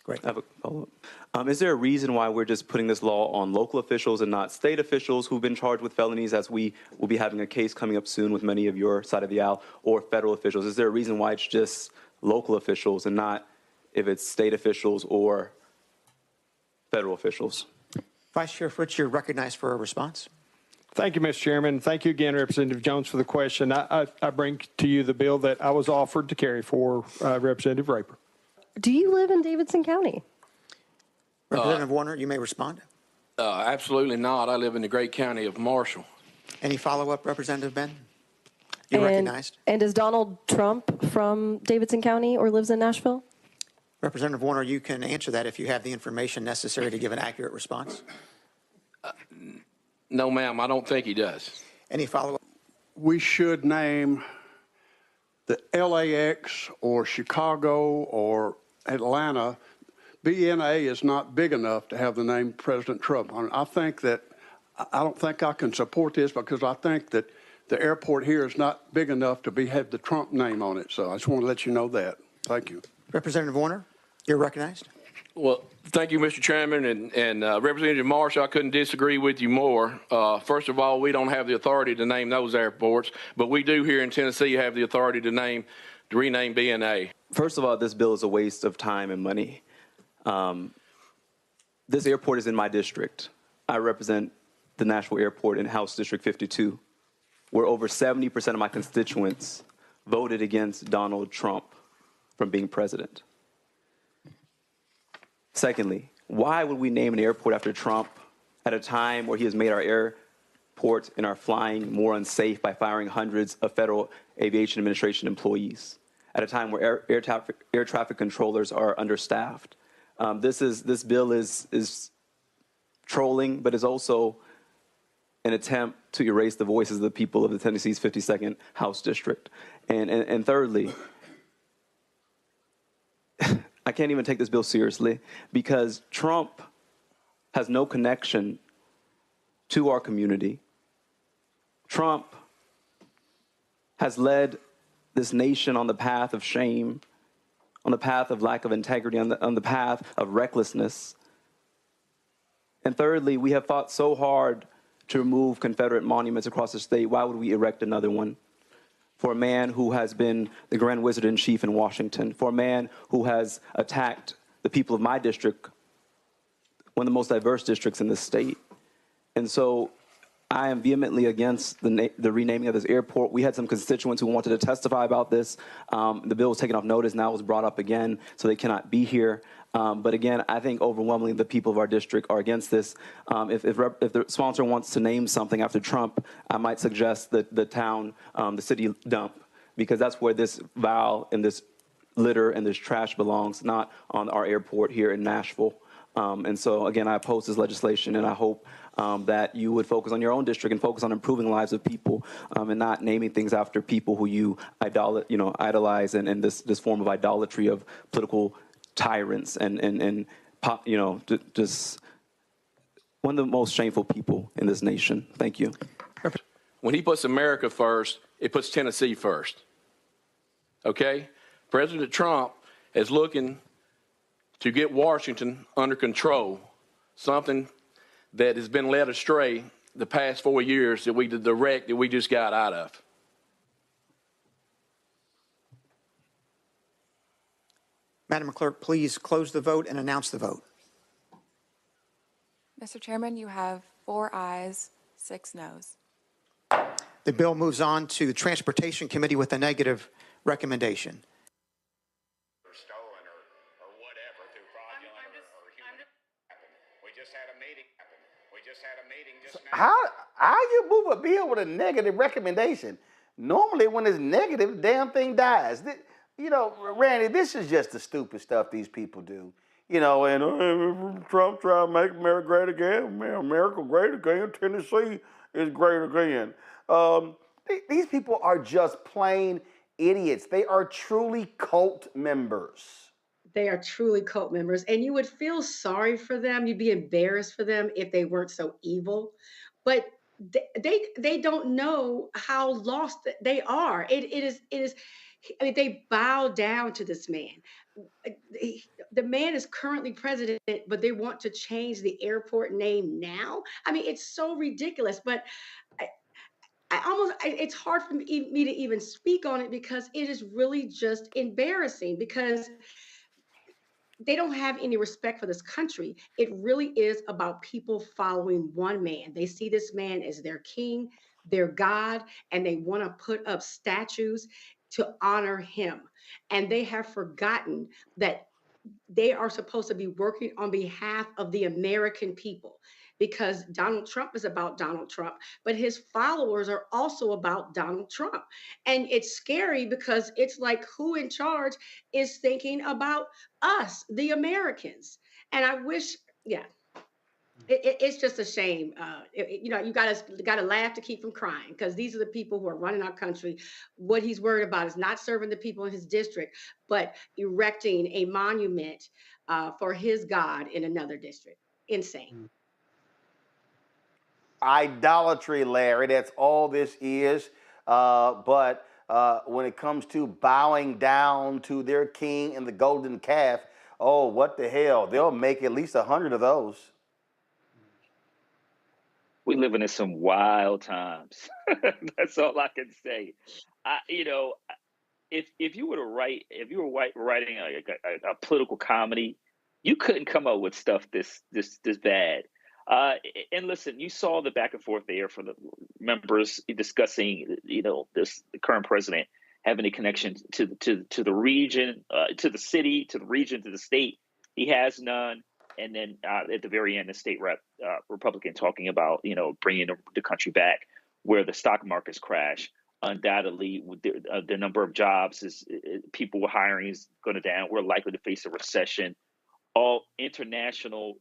Great. I have a follow-up. Is there a reason why we're just putting this law on local officials and not state officials who've been charged with felonies, as we will be having a case coming up soon with many of your side of the aisle, or federal officials? Is there a reason why it's just local officials and not if it's state officials or federal officials? Vice Chair Fritz, you're recognized for a response. Thank you, Mr. Chairman. Thank you again, Representative Jones, for the question. I bring to you the bill that I was offered to carry for Representative Raper. Do you live in Davidson County? Representative Warner, you may respond. Absolutely not. I live in the great county of Marshall. Any follow-up, Representative Ben? You're recognized. And is Donald Trump from Davidson County or lives in Nashville? Representative Warner, you can answer that if you have the information necessary to give an accurate response. No, ma'am, I don't think he does. Any follow-up? We should name the LAX or Chicago or Atlanta. BNA is not big enough to have the name President Trump on it. I don't think I can support this because I think that the airport here is not big enough to have the Trump name on it. So I just want to let you know that. Thank you. Representative Warner, you're recognized. Well, thank you, Mr. Chairman, and Representative Marshall, I couldn't disagree with you more. First of all, we don't have the authority to name those airports, but we do here in Tennessee have the authority to rename BNA. First of all, this bill is a waste of time and money. This airport is in my district. I represent the Nashville Airport in House District 52, where over 70% of my constituents voted against Donald Trump from being president. Secondly, why would we name an airport after Trump at a time where he has made our airports and our flying more unsafe by firing hundreds of Federal Aviation Administration employees, at a time where air traffic controllers are understaffed. This bill is trolling, but is also an attempt to erase the voices of the people of the Tennessee's 52nd House District. And thirdly, I can't even take this bill seriously because Trump has no connection to our community. Trump has led this nation on the path of shame, on the path of lack of integrity, on the path of recklessness. And thirdly, we have fought so hard to remove Confederate monuments across the state. Why would we erect another one? For a man who has been the Grand Wizard-in-Chief in Washington, for a man who has attacked the people of my district, one of the most diverse districts in the state. And so I am vehemently against the renaming of this airport. We had some constituents who wanted to testify about this. The bill was taken off notice, now it was brought up again, so they cannot be here. But again, I think overwhelmingly the people of our district are against this. If the sponsor wants to name something after Trump, I might suggest that the city dump, because that's where this vial and this litter and this trash belongs, not on our airport here in Nashville. And so again, I oppose this legislation, and I hope that you would focus on your own district and focus on improving the lives of people, and not naming things after people who you idolize, and this form of idolatry of political tyrants and just one of the most shameful people in this nation. Thank you. When he puts America first, it puts Tennessee first. Okay? President Trump is looking to get Washington under control, something that has been led astray the past 4 years, the wreck that we just got out of. Madam Clerk, please close the vote and announce the vote. Mr. Chairman, you have 4 ayes, 6 noes. The bill moves on to the Transportation Committee with a negative recommendation. How you move a bill with a negative recommendation? Normally, when it's negative, the damn thing dies. Randy, this is just the stupid stuff these people do. And Trump trying to make America great again. America great again. Tennessee is great again. These people are just plain idiots. They are truly cult members. They are truly cult members, and you would feel sorry for them. You'd be embarrassed for them if they weren't so evil, but they don't know how lost they are. It is. I mean, they bow down to this man. The man is currently president, but they want to change the airport name now. I mean, it's so ridiculous. But it's hard for me to even speak on it because it is really just embarrassing because they don't have any respect for this country. It really is about people following one man. They see this man as their king, their God, and they want to put up statues to honor him. And they have forgotten that they are supposed to be working on behalf of the American people, because Donald Trump is about Donald Trump, but his followers are also about Donald Trump. And it's scary because it's like who in charge is thinking about us, the Americans. And I wish, it's just a shame. You gotta laugh to keep from crying, because these are the people who are running our country. What he's worried about is not serving the people in his district, but erecting a monument for his God in another district. Insane. Idolatry, Larry. That's all this is. But when it comes to bowing down to their king and the golden calf, oh, what the hell? They'll make at least 100 of those. We living in some wild times. That's all I can say. If you were writing a political comedy, you couldn't come up with stuff this bad. And listen, you saw the back and forth there from the members discussing, the current president having a connection to the region, to the city, to the region, to the state. He has none. And then at the very end, the state rep Republican talking about, bringing the country back where the stock markets crash. Undoubtedly, the number of jobs people hiring is going to down. We're likely to face a recession. All international,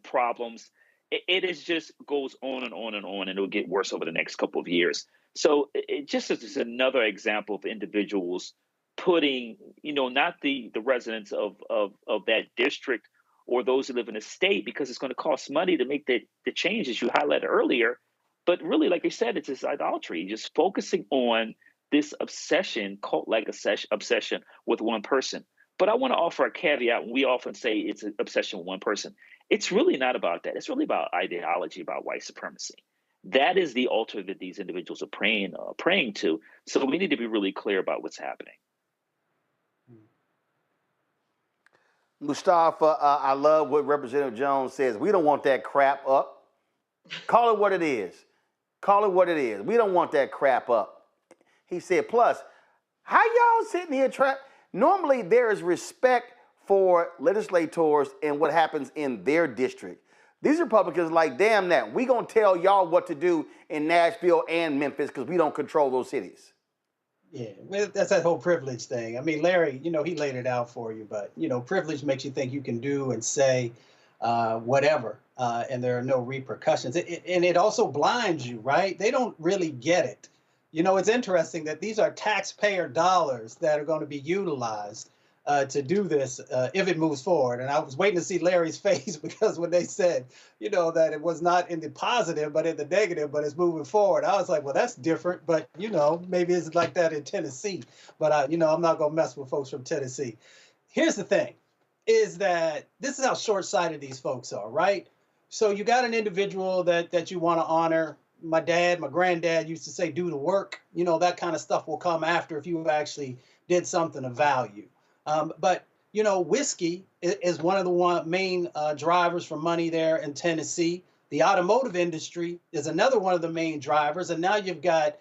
problems. It is just goes on and on and on, and it'll get worse over the next couple of years. So it just is another example of individuals putting, not the residents of that district or those who live in the state, because it's going to cost money to make the changes you highlighted earlier. But really, like you said, it's this idolatry, just focusing on this obsession, cult-like obsession with one person. But I want to offer a caveat. We often say it's an obsession with one person. It's really not about that. It's really about ideology, about white supremacy. That is the altar that these individuals are praying to. So we need to be really clear about what's happening. Mustafa, I love what Representative Jones says. We don't want that crap up. Call it what it is. Call it what it is. We don't want that crap up. He said, plus, how y'all sitting here normally there is respect for legislators and what happens in their district. These Republicans like, damn that. We gonna tell y'all what to do in Nashville and Memphis because we don't control those cities. Yeah, that's that whole privilege thing. I mean, Larry, he laid it out for you, but, privilege makes you think you can do and say whatever, and there are no repercussions. And it also blinds you, right? They don't really get it. It's interesting that these are taxpayer dollars that are going to be utilized to do this if it moves forward. And I was waiting to see Larry's face because when they said, that it was not in the positive, but in the negative, but it's moving forward, I was like, well, that's different. But, maybe it's like that in Tennessee. But, I'm not going to mess with folks from Tennessee. Here's the thing, is that this is how short-sighted these folks are, right? So you got an individual that you want to honor. My granddad used to say, do the work. That kind of stuff will come after if you actually did something of value. But, whiskey is one of the main drivers for money there in Tennessee. The automotive industry is another one of the main drivers. And now you've got,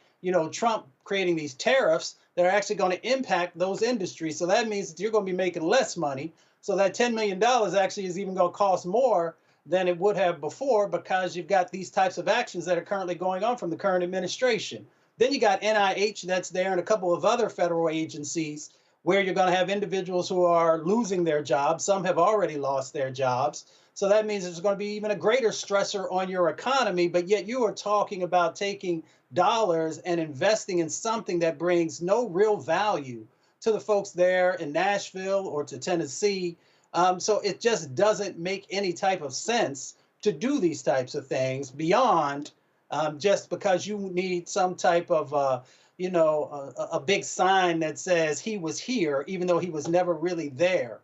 Trump creating these tariffs that are actually going to impact those industries. So that means that you're going to be making less money. So that $10 million actually is even going to cost more than it would have before because you've got these types of actions that are currently going on from the current administration. Then you got NIH that's there and a couple of other federal agencies where you're going to have individuals who are losing their jobs. Some have already lost their jobs. So that means there's going to be even a greater stressor on your economy, but yet you are talking about taking dollars and investing in something that brings no real value to the folks there in Nashville or to Tennessee. So it just doesn't make any type of sense to do these types of things beyond just because you need some type of, a big sign that says he was here, even though he was never really there.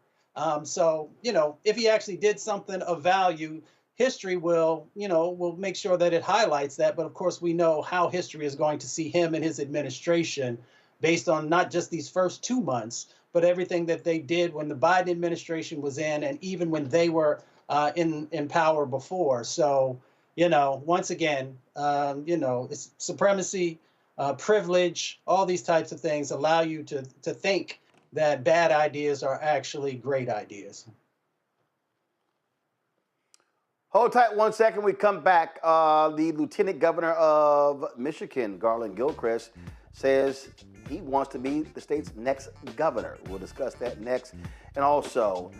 So, if he actually did something of value, history will make sure that it highlights that. But of course, we know how history is going to see him and his administration based on not just these first 2 months, but everything that they did when the Biden administration was in and even when they were in power before. So, once again, it's supremacy, privilege, all these types of things allow you to think that bad ideas are actually great ideas. Hold tight 1 second. We come back. The Lieutenant Governor of Michigan, Garlin Gilchrist, says he wants to be the state's next governor. We'll discuss that next. And also,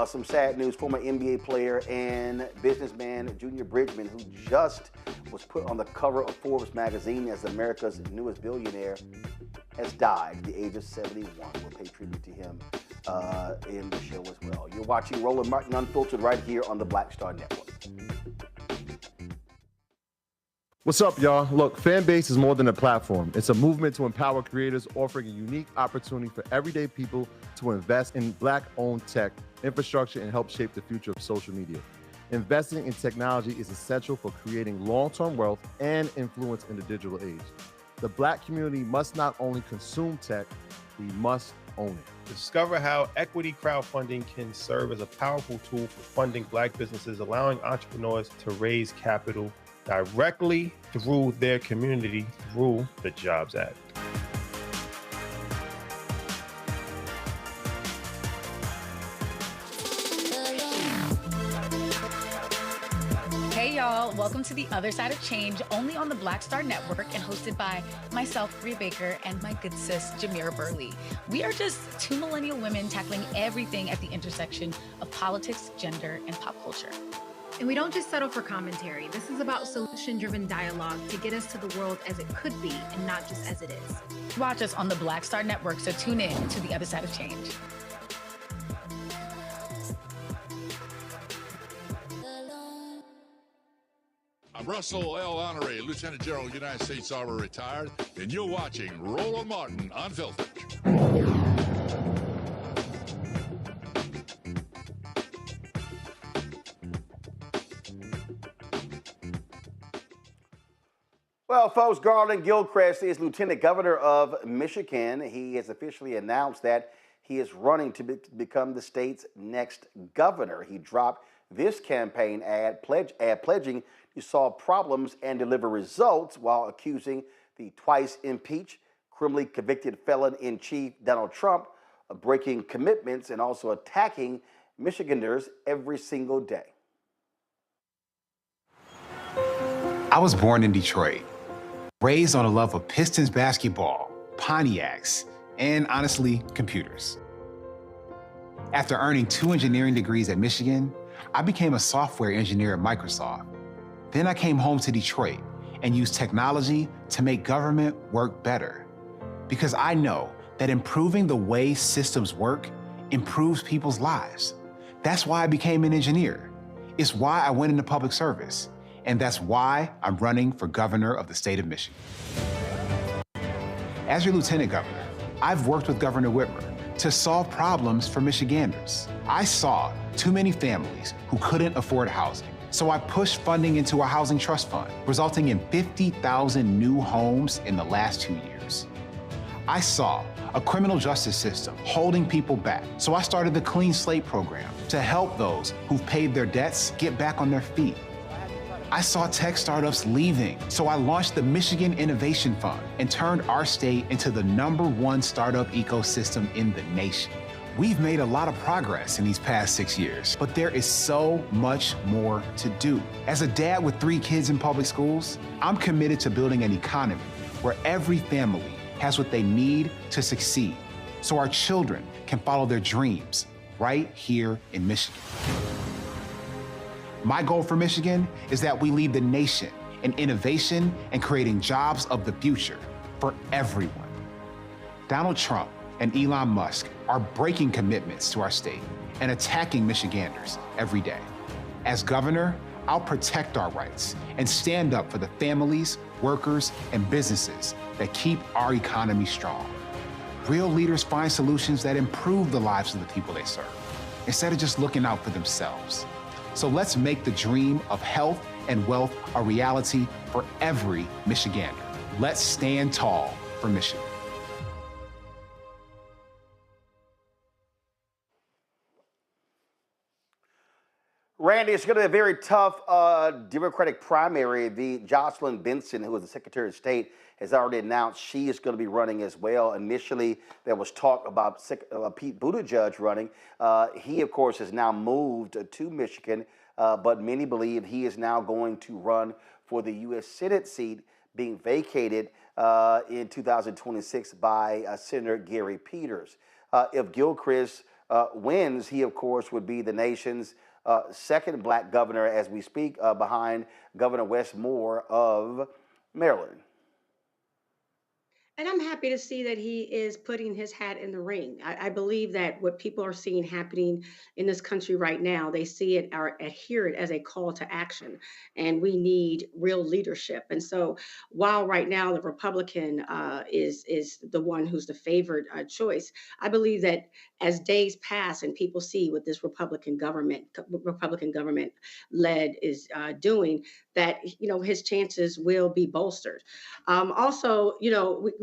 some sad news. Former NBA player and businessman Junior Bridgman, who just was put on the cover of Forbes magazine as America's newest billionaire, has died at the age of 71. We'll pay tribute to him in the show as well. You're watching Roland Martin Unfiltered right here on the Black Star Network. What's up, y'all? Look, Fanbase is more than a platform. It's a movement to empower creators, offering a unique opportunity for everyday people to invest in Black-owned tech, infrastructure, and help shape the future of social media. Investing in technology is essential for creating long-term wealth and influence in the digital age. The Black community must not only consume tech, we must own it. Discover how equity crowdfunding can serve as a powerful tool for funding Black businesses, allowing entrepreneurs to raise capital directly through their community through the Jobs Act. y'all. Welcome to The Other Side of Change, only on the Black Star Network and hosted by myself, Rhea Baker, and my good sis, Jamira Burley. We are just two millennial women tackling everything at the intersection of politics, gender, and pop culture. And we don't just settle for commentary. This is about solution-driven dialogue to get us to the world as it could be and not just as it is. Watch us on the Black Star Network, so tune in to The Other Side of Change. I'm Russell L. Honoré, Lieutenant General, United States Army, retired, and you're watching Roland Martin Unfiltered. Well, folks, Garlin Gilchrist is Lieutenant Governor of Michigan. He has officially announced that he is running to become the state's next governor. He dropped this campaign ad pledging to solve problems and deliver results while accusing the twice impeached, criminally convicted felon-in-chief Donald Trump of breaking commitments and also attacking Michiganders every single day. I was born in Detroit, raised on a love of Pistons basketball, Pontiacs, and honestly, computers. After earning 2 engineering degrees at Michigan, I became a software engineer at Microsoft. Then I came home to Detroit and used technology to make government work better. Because I know that improving the way systems work improves people's lives. That's why I became an engineer. It's why I went into public service. And that's why I'm running for governor of the state of Michigan. As your lieutenant governor, I've worked with Governor Whitmer to solve problems for Michiganders. I saw too many families who couldn't afford housing. So I pushed funding into a housing trust fund, resulting in 50,000 new homes in the last 2 years. I saw a criminal justice system holding people back. So I started the Clean Slate program to help those who've paid their debts get back on their feet. I saw tech startups leaving, so I launched the Michigan Innovation Fund and turned our state into the #1 startup ecosystem in the nation. We've made a lot of progress in these past 6 years, but there is so much more to do. As a dad with 3 kids in public schools, I'm committed to building an economy where every family has what they need to succeed, so our children can follow their dreams right here in Michigan. My goal for Michigan is that we lead the nation in innovation and creating jobs of the future for everyone. Donald Trump and Elon Musk are breaking commitments to our state and attacking Michiganders every day. As governor, I'll protect our rights and stand up for the families, workers, and businesses that keep our economy strong. Real leaders find solutions that improve the lives of the people they serve, instead of just looking out for themselves. So let's make the dream of health and wealth a reality for every Michigander. Let's stand tall for Michigan. Randy, it's going to be a very tough Democratic primary. The Jocelyn Benson, who is the Secretary of State, has already announced she is going to be running as well. Initially, there was talk about Pete Buttigieg running. He, of course, has now moved to Michigan, but many believe he is now going to run for the U.S. Senate seat being vacated in 2026 by Senator Gary Peters. If Gilchrist wins, he, of course, would be the nation's second black governor as we speak, behind Governor Wes Moore of Maryland. And I'm happy to see that he is putting his hat in the ring. I believe that what people are seeing happening in this country right now, they see it or adhere it as a call to action. And we need real leadership. And so while right now the Republican is the one who's the favored choice, I believe that as days pass and people see what this Republican government led is doing, that his chances will be bolstered. Also,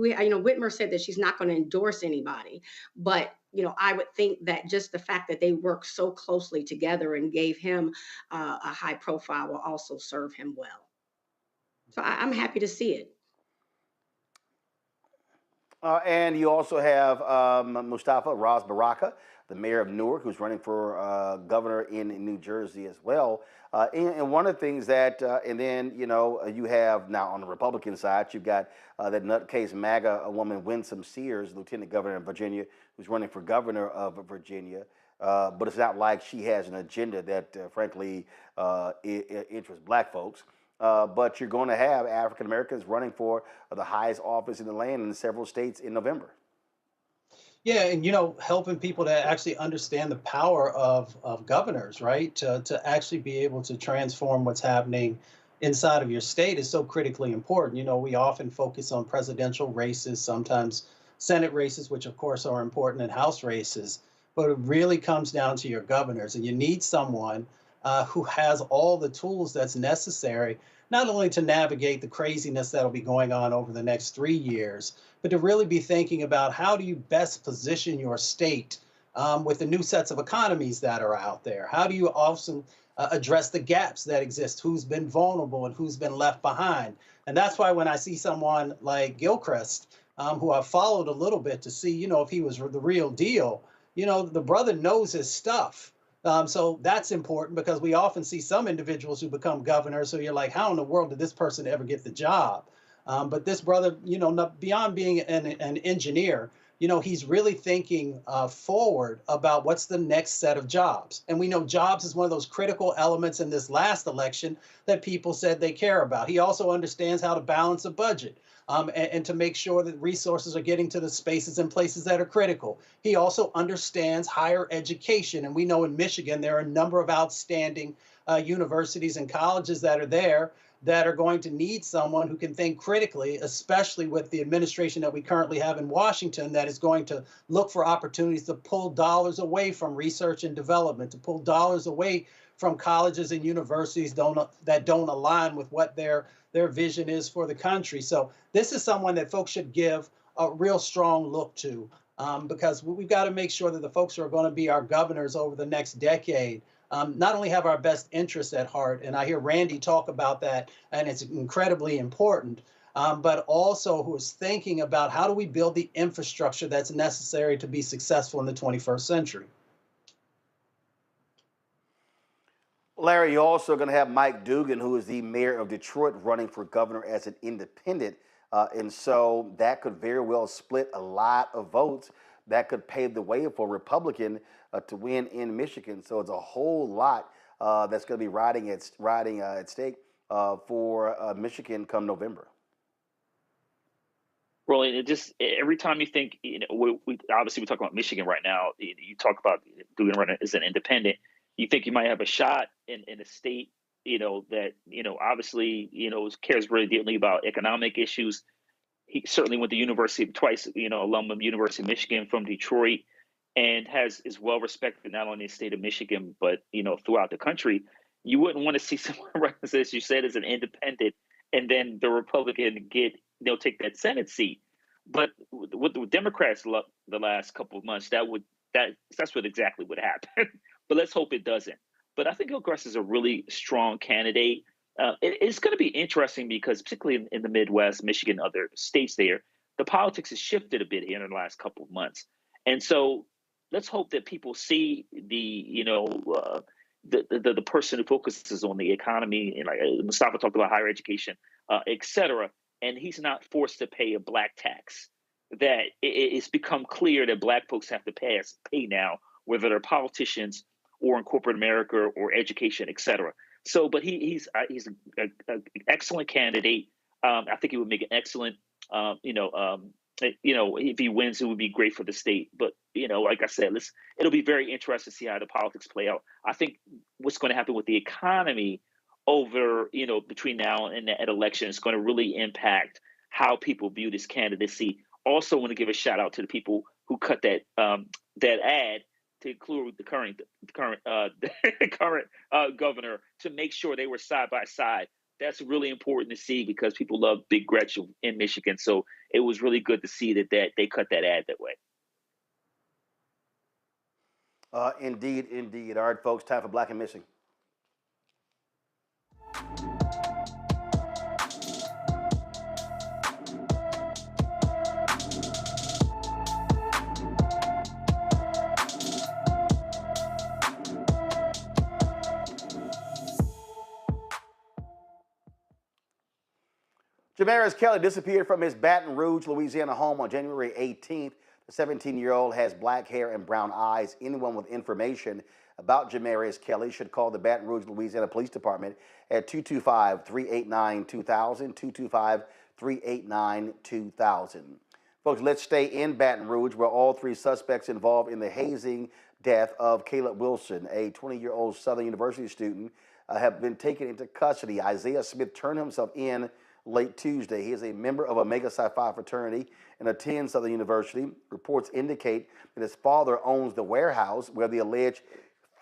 Whitmer said that she's not going to endorse anybody, but I would think that just the fact that they work so closely together and gave him a high profile will also serve him well. So I'm happy to see it. And you also have Mustafa Ras Baraka, the mayor of Newark, who's running for governor in New Jersey as well. And one of the things that, and then, you have now on the Republican side, you've got that nutcase MAGA woman, Winsome Sears, Lieutenant Governor of Virginia, who's running for governor of Virginia. But it's not like she has an agenda that, frankly, interests black folks. But you're going to have African Americans running for the highest office in the land in several states in November. Yeah, and helping people to actually understand the power of governors, right? To actually be able to transform what's happening inside of your state is so critically important. We often focus on presidential races, sometimes Senate races, which of course are important, and House races, but it really comes down to your governors, and you need someone who has all the tools that's necessary, not only to navigate the craziness that'll be going on over the next 3 years, but to really be thinking about how do you best position your state with the new sets of economies that are out there? How do you also address the gaps that exist? Who's been vulnerable and who's been left behind? And that's why when I see someone like Gilchrist, who I've followed a little bit to see, if he was the real deal, the brother knows his stuff. So that's important because we often see some individuals who become governors. So you're like, how in the world did this person ever get the job? But this brother, beyond being an engineer, he's really thinking forward about what's the next set of jobs. And we know jobs is one of those critical elements in this last election that people said they care about. He also understands how to balance a budget. And to make sure that resources are getting to the spaces and places that are critical. He also understands higher education. And we know in Michigan, there are a number of outstanding universities and colleges that are there that are going to need someone who can think critically, especially with the administration that we currently have in Washington that is going to look for opportunities to pull dollars away from research and development, to pull dollars away from colleges and universities that don't align with what their vision is for the country. So this is someone that folks should give a real strong look to because we've got to make sure that the folks who are going to be our governors over the next decade not only have our best interests at heart, and I hear Randy talk about that, and it's incredibly important, but also who is thinking about how do we build the infrastructure that's necessary to be successful in the 21st century. Larry, you're also going to have Mike Dugan, who is the mayor of Detroit, running for governor as an independent. And so that could very well split a lot of votes. That could pave the way for a Republican to win in Michigan. So it's a whole lot that's going to be riding at stake for Michigan come November. Roland, it just every time you think, we obviously we talk about Michigan right now. You talk about Dugan running as an independent. You think you might have a shot in a state, that, obviously, cares very deeply about economic issues. He certainly went to university twice, alum of University of Michigan from Detroit, and is well respected not only in the state of Michigan, but, throughout the country. You wouldn't want to see someone run, as you said, as an independent, and then the Republican take that Senate seat. But with the Democrats the last couple of months, that's what exactly would happen. But let's hope it doesn't. But I think Gilchrist is a really strong candidate. It's going to be interesting because particularly in the Midwest, Michigan, other states there, the politics has shifted a bit here in the last couple of months. And so let's hope that people see the person who focuses on the economy, and like Mustafa talked about higher education, et cetera, and he's not forced to pay a black tax. That it's become clear that black folks have to pay now, whether they're politicians or in corporate America or education, et cetera. So, but he's an excellent candidate. I think he would make an excellent, if he wins, it would be great for the state. But, like I said, it'll be very interesting to see how the politics play out. I think what's going to happen with the economy over, between now and that election is going to really impact how people view this candidacy. Also want to give a shout out to the people who cut that ad to include the current governor to make sure they were side by side. That's really important to see because people love Big Gretchen in Michigan. So it was really good to see that they cut that ad that way. Indeed. All right, folks, time for Black and Missing. Jamarius Kelly disappeared from his Baton Rouge, Louisiana home on January 18th. The 17-year-old has black hair and brown eyes. Anyone with information about Jamarius Kelly should call the Baton Rouge, Louisiana Police Department at 225-389-2000, 225-389-2000. Folks, let's stay in Baton Rouge, where all three suspects involved in the hazing death of Caleb Wilson, a 20-year-old Southern University student, have been taken into custody. Isaiah Smith turned himself in late Tuesday. He is a member of a MAGA Psi fraternity and attends Southern University. Reports indicate that his father owns the warehouse where the alleged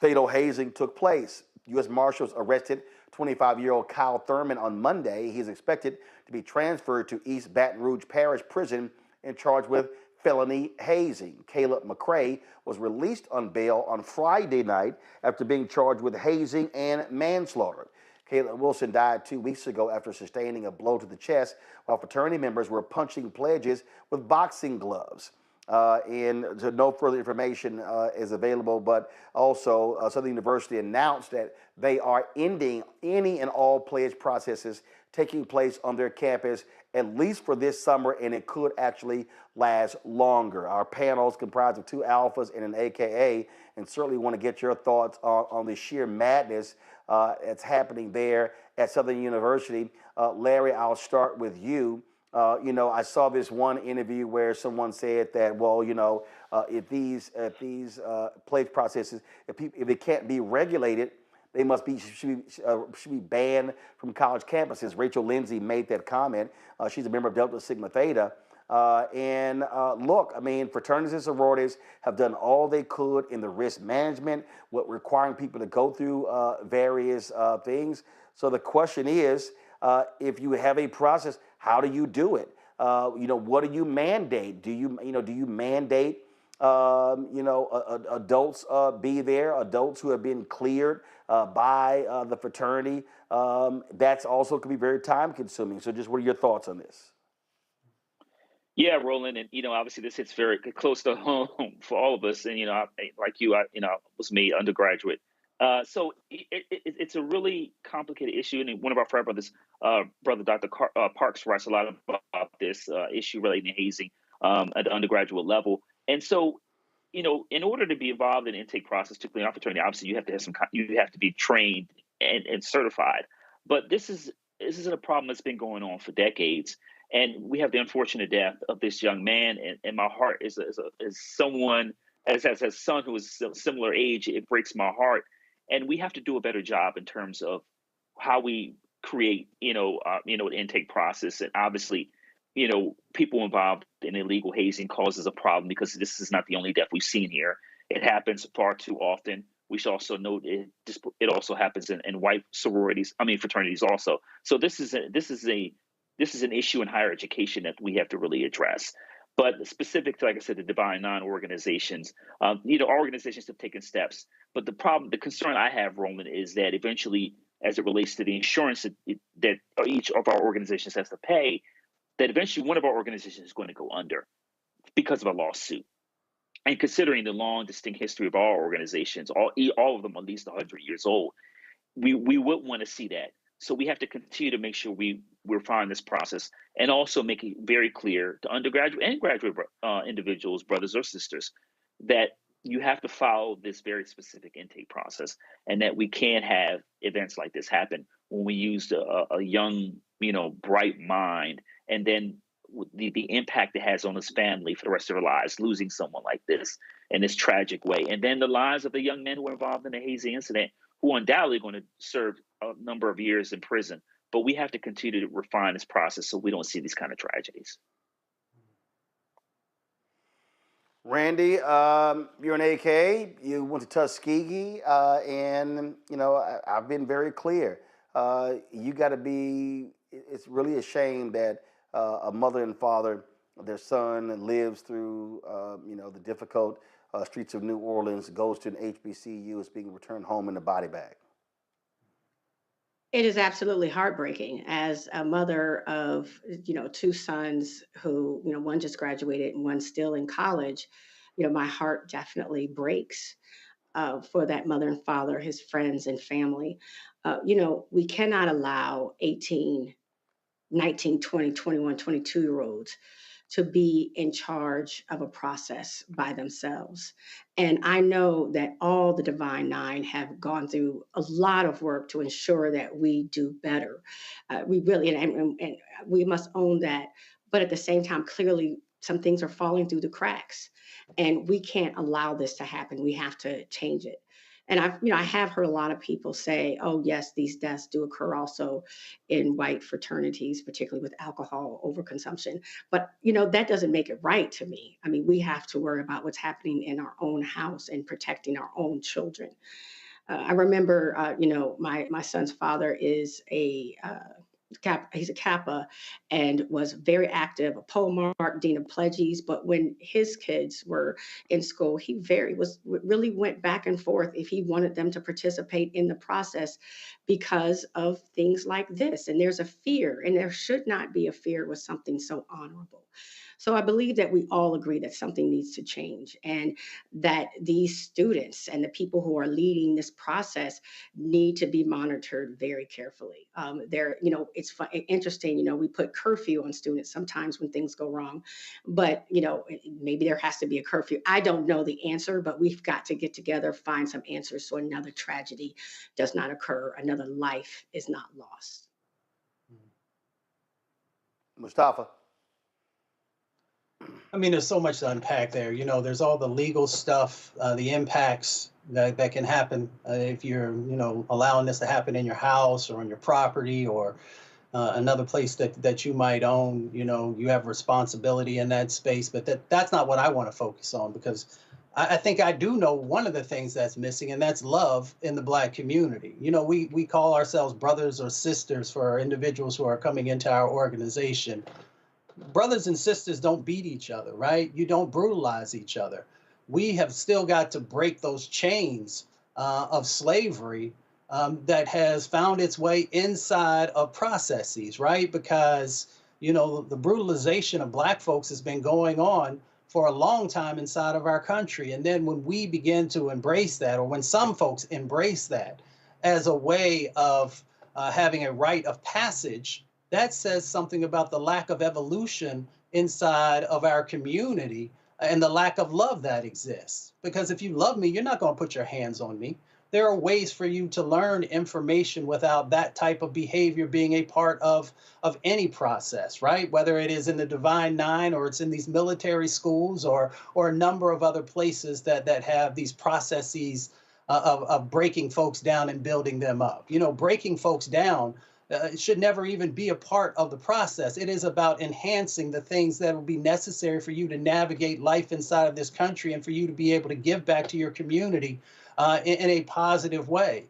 fatal hazing took place. U.S. Marshals arrested 25-year-old Kyle Thurman on Monday. He is expected to be transferred to East Baton Rouge Parish Prison and charged with felony hazing. Caleb McCray was released on bail on Friday night after being charged with hazing and manslaughter. Caleb Wilson died 2 weeks ago after sustaining a blow to the chest while fraternity members were punching pledges with boxing gloves. And so no further information is available, but also Southern University announced that they are ending any and all pledge processes taking place on their campus, at least for this summer, and it could actually last longer. Our panel is comprised of two alphas and an AKA, and certainly want to get your thoughts on the sheer madness that's happening there at Southern University. Larry, I'll start with you. I saw this one interview where someone said that, well, if these pledge processes, if they can't be regulated, they should be banned from college campuses. Rachel Lindsay made that comment. She's a member of Delta Sigma Theta. Look, I mean, fraternities and sororities have done all they could in the risk management, requiring people to go through various things. So the question is, if you have a process, how do you do it? What do you mandate? Do you mandate, adults be there, adults who have been cleared by the fraternity? That's also could be very time consuming. So just what are your thoughts on this? Yeah, Roland, and obviously this hits very close to home for all of us. And like you, I was made undergraduate, so it's a really complicated issue. And one of our frat brothers, brother Dr. Parks, writes a lot about this issue relating to hazing at the undergraduate level. And so, in order to be involved in the intake process, particularly in our fraternity, obviously you have to have you have to be trained and certified. But this isn't a problem that's been going on for decades. And we have the unfortunate death of this young man, and my heart is someone as a son who is similar age. It breaks my heart, and we have to do a better job in terms of how we create, an intake process. And obviously, people involved in illegal hazing causes a problem because this is not the only death we've seen here. It happens far too often. We should also note it also happens in white fraternities also. So this is an issue in higher education that we have to really address. But specific to, like I said, the Divine Nine organizations, our organizations have taken steps. But the concern I have, Roland, is that eventually, as it relates to the insurance that each of our organizations has to pay, that eventually one of our organizations is going to go under because of a lawsuit. And considering the long, distinct history of our organizations, all of them at least 100 years old, we would want to see that. So we have to continue to make sure we refine this process and also make it very clear to undergraduate and graduate individuals, brothers or sisters, that you have to follow this very specific intake process, and that we can't have events like this happen when we use a young, bright mind, and then the impact it has on his family for the rest of their lives, losing someone like this in this tragic way. And then the lives of the young men who were involved in the hazing incident, who are undoubtedly going to serve a number of years in prison. But we have to continue to refine this process so we don't see these kind of tragedies. Randy, you're an AK. You went to Tuskegee, and I've been very clear. You got to be. It's really a shame that a mother and father, their son lives through, the difficult streets of New Orleans, goes to an HBCU, is being returned home in a body bag. It is absolutely heartbreaking. As a mother of, two sons who, one just graduated and one's still in college, my heart definitely breaks for that mother and father, his friends and family. We cannot allow 18 19, 20, 21, 22-year-olds to be in charge of a process by themselves. And I know that all the Divine Nine have gone through a lot of work to ensure that we do better. We really, and we must own that. But at the same time, clearly, some things are falling through the cracks, and we can't allow this to happen. We have to change it. And I have heard a lot of people say, oh, yes, these deaths do occur also in white fraternities, particularly with alcohol overconsumption. But, that doesn't make it right to me. I mean, we have to worry about what's happening in our own house and protecting our own children. I remember, my son's father is he's a Kappa and was very active, a pole mark, dean of pledges. But when his kids were in school, he really went back and forth if he wanted them to participate in the process because of things like this. And there's a fear, and there should not be a fear with something so honorable. So I believe that we all agree that something needs to change, and that these students and the people who are leading this process need to be monitored very carefully. It's interesting, we put curfew on students sometimes when things go wrong, but, maybe there has to be a curfew. I don't know the answer, but we've got to get together, find some answers so another tragedy does not occur, another life is not lost. Mustafa. I mean, there's so much to unpack there. There's all the legal stuff, the impacts that can happen if you're, allowing this to happen in your house or on your property or another place that you might own. You have responsibility in that space, but that's not what I want to focus on, because I think I do know one of the things that's missing, and that's love in the Black community. We call ourselves brothers or sisters for our individuals who are coming into our organization. Brothers and sisters don't beat each other, right? You don't brutalize each other. We have still got to break those chains of slavery that has found its way inside of processes, right? Because, the brutalization of Black folks has been going on for a long time inside of our country. And then when we begin to embrace that, or when some folks embrace that as a way of having a rite of passage, that says something about the lack of evolution inside of our community and the lack of love that exists. Because if you love me, you're not going to put your hands on me. There are ways for you to learn information without that type of behavior being a part of any process, right? Whether it is in the Divine Nine, or it's in these military schools, or a number of other places that have these processes of breaking folks down and building them up. Breaking folks down it should never even be a part of the process. It is about enhancing the things that will be necessary for you to navigate life inside of this country and for you to be able to give back to your community in a positive way.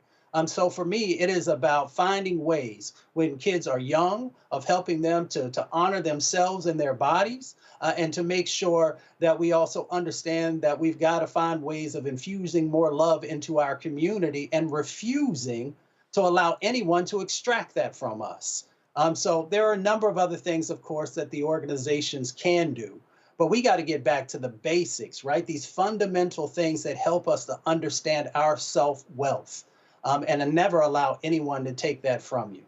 So for me, it is about finding ways when kids are young of helping them to honor themselves and their bodies, and to make sure that we also understand that we've got to find ways of infusing more love into our community and refusing to allow anyone to extract that from us. So there are a number of other things, of course, that the organizations can do. But we got to get back to the basics, right? These fundamental things that help us to understand our self-wealth, and to never allow anyone to take that from you.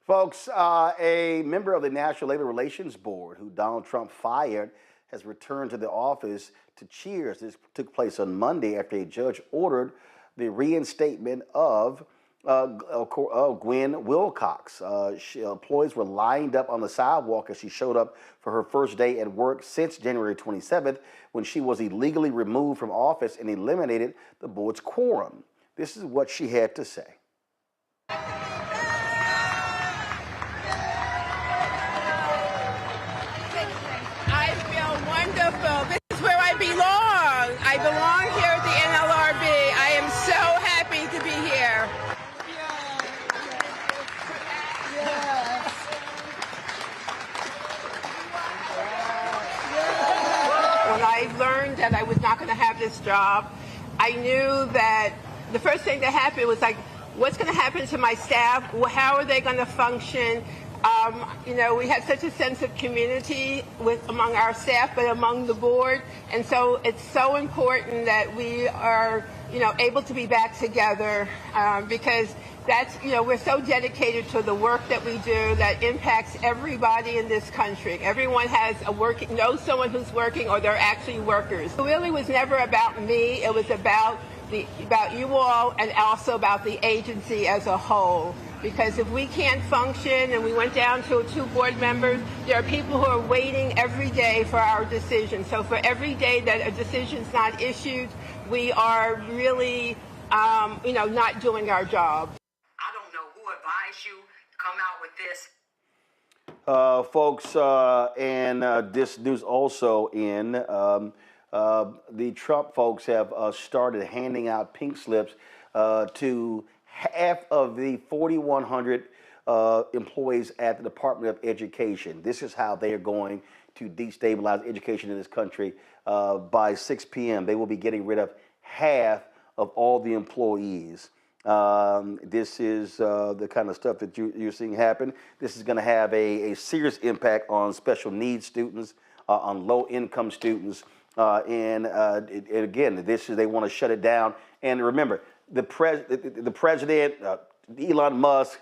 Folks, a member of the National Labor Relations Board who Donald Trump fired has returned to the office to cheers. This took place on Monday after a judge ordered the reinstatement of Gwen Wilcox. Employees were lined up on the sidewalk as she showed up for her first day at work since January 27th, when she was illegally removed from office and eliminated the board's quorum. This is what she had to say. This is where I belong. I belong here at the NLRB. I am so happy to be here. When I learned that I was not going to have this job, I knew that the first thing that happened was like, what's going to happen to my staff? How are they going to function? We have such a sense of community among our staff, but among the board. And so it's so important that we are, able to be back together, because That's, we're so dedicated to the work that we do that impacts everybody in this country. Everyone knows someone who's working or they're actually workers. It really was never about me. It was about you all and also about the agency as a whole. Because if we can't function and we went down to 2 board members, there are people who are waiting every day for our decision. So for every day that a decision's not issued, we are really, not doing our job. I don't know who advised you to come out with this. Folks, and this news also in the Trump folks have started handing out pink slips to half of the 4,100 employees at the Department of Education. This is how they are going to destabilize education in this country. By 6 p.m., they will be getting rid of half of all the employees. This is the kind of stuff that you're seeing happen. This is going to have a serious impact on special needs students, on low-income students, and again, they want to shut it down. And remember, the president, Elon Musk,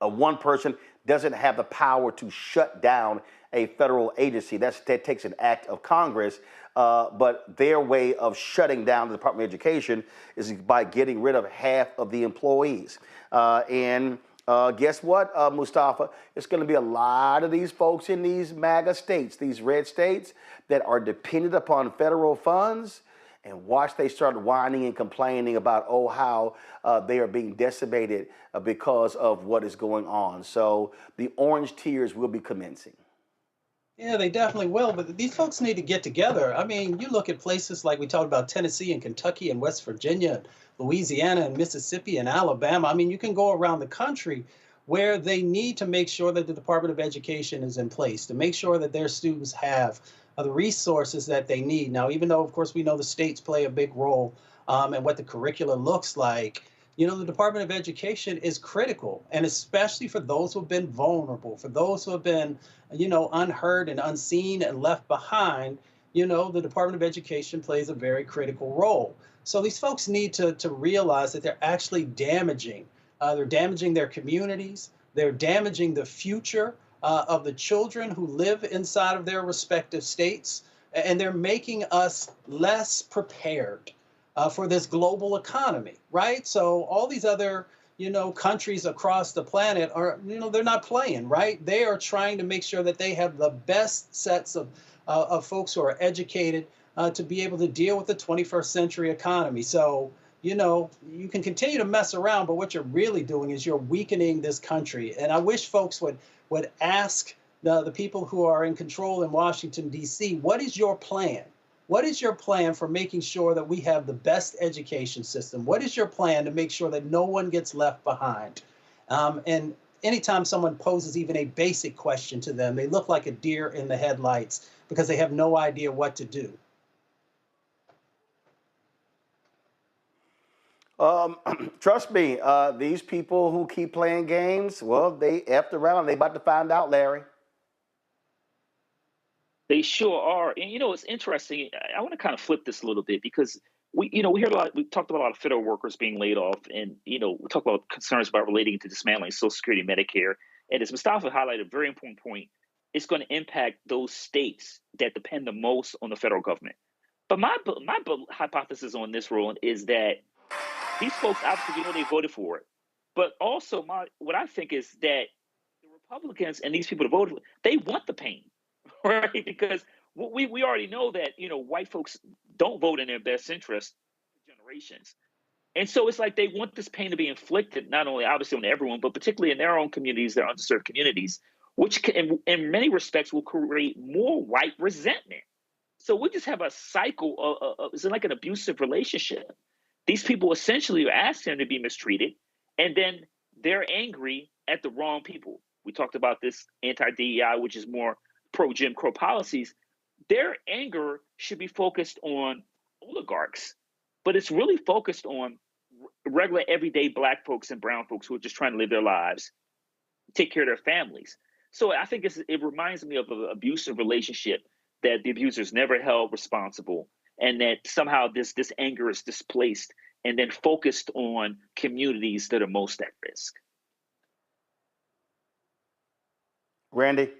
one person doesn't have the power to shut down a federal agency. That takes an act of Congress. But their way of shutting down the Department of Education is by getting rid of half of the employees. And guess what, Mustafa? It's going to be a lot of these folks in these MAGA states, these red states, that are dependent upon federal funds. And watch they start whining and complaining about, how they are being decimated because of what is going on. So the orange tears will be commencing. Yeah, they definitely will. But these folks need to get together. I mean, you look at places like we talked about Tennessee and Kentucky and West Virginia, Louisiana and Mississippi and Alabama. I mean, you can go around the country where they need to make sure that the Department of Education is in place, to make sure that their students have the resources that they need. Now, even though, of course, we know the states play a big role in what the curricula looks like, the Department of Education is critical, and especially for those who have been vulnerable, for those who have been, unheard and unseen and left behind, the Department of Education plays a very critical role. So these folks need to realize that they're actually damaging. They're damaging their communities. They're damaging the future of the children who live inside of their respective states, and they're making us less prepared for this global economy, right? So all these other, countries across the planet are, they're not playing, right? They are trying to make sure that they have the best sets of folks who are educated to be able to deal with the 21st century economy. So, you can continue to mess around, but what you're really doing is you're weakening this country. And I wish folks would ask the people who are in control in Washington, D.C., what is your plan? What is your plan for making sure that we have the best education system? What is your plan to make sure that no one gets left behind? And anytime someone poses even a basic question to them, they look like a deer in the headlights because they have no idea what to do. Trust me, these people who keep playing games, well, they effed around. They about to find out, Larry. They sure are. And, it's interesting. I want to kind of flip this a little bit because we heard we talked about a lot of federal workers being laid off, and, we talked about concerns about relating to dismantling Social Security and Medicare. And as Mustafa highlighted, a very important point, it's going to impact those states that depend the most on the federal government. But my hypothesis on this, Roland, is that these folks, obviously, they voted for it. But also, what I think is that the Republicans and these people that voted, they want the pain, right? Because we already know that, white folks don't vote in their best interest for generations. And so it's like they want this pain to be inflicted, not only obviously on everyone, but particularly in their own communities, their underserved communities, which can, in many respects will create more white resentment. So we just have a cycle of it's like an abusive relationship. These people essentially are asking them to be mistreated, and then they're angry at the wrong people. We talked about this anti-DEI, which is more pro-Jim Crow policies. Their anger should be focused on oligarchs, but it's really focused on regular, everyday Black folks and brown folks who are just trying to live their lives, take care of their families. So I think it reminds me of an abusive relationship that the abuser is never held responsible, and that somehow this anger is displaced and then focused on communities that are most at risk. Randy?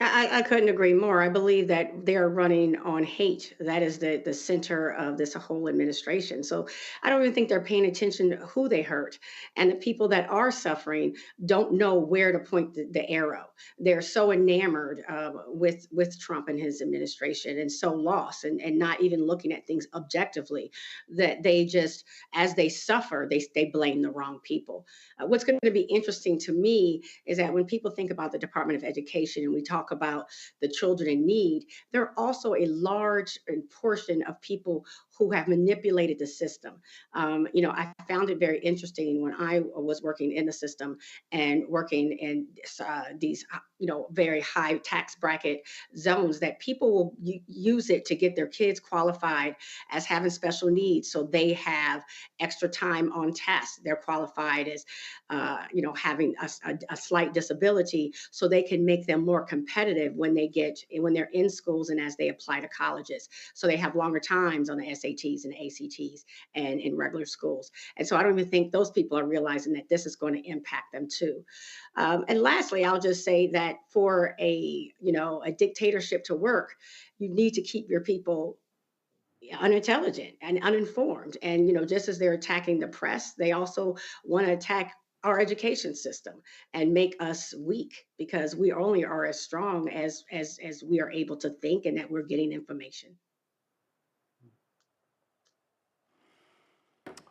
I couldn't agree more. I believe that they're running on hate. That is the center of this whole administration. So I don't even think they're paying attention to who they hurt. And the people that are suffering don't know where to point the arrow. They're so enamored with Trump and his administration and so lost and not even looking at things objectively that they just, as they suffer, they blame the wrong people. What's going to be interesting to me is that when people think about the Department of Education and we talk about the children in need, there are also a large portion of people who have manipulated the system. I found it very interesting when I was working in the system and working in these, very high tax bracket zones, that people will use it to get their kids qualified as having special needs. So they have extra time on task. They're qualified as, having a slight disability, so they can make them more competitive when they're in schools and as they apply to colleges. So they have longer times on the SATs and ACTs and in regular schools. And so I don't even think those people are realizing that this is going to impact them too. And lastly, I'll just say that for a dictatorship to work, you need to keep your people unintelligent and uninformed. And, just as they're attacking the press, they also want to attack our education system and make us weak, because we only are as strong as we are able to think and that we're getting information.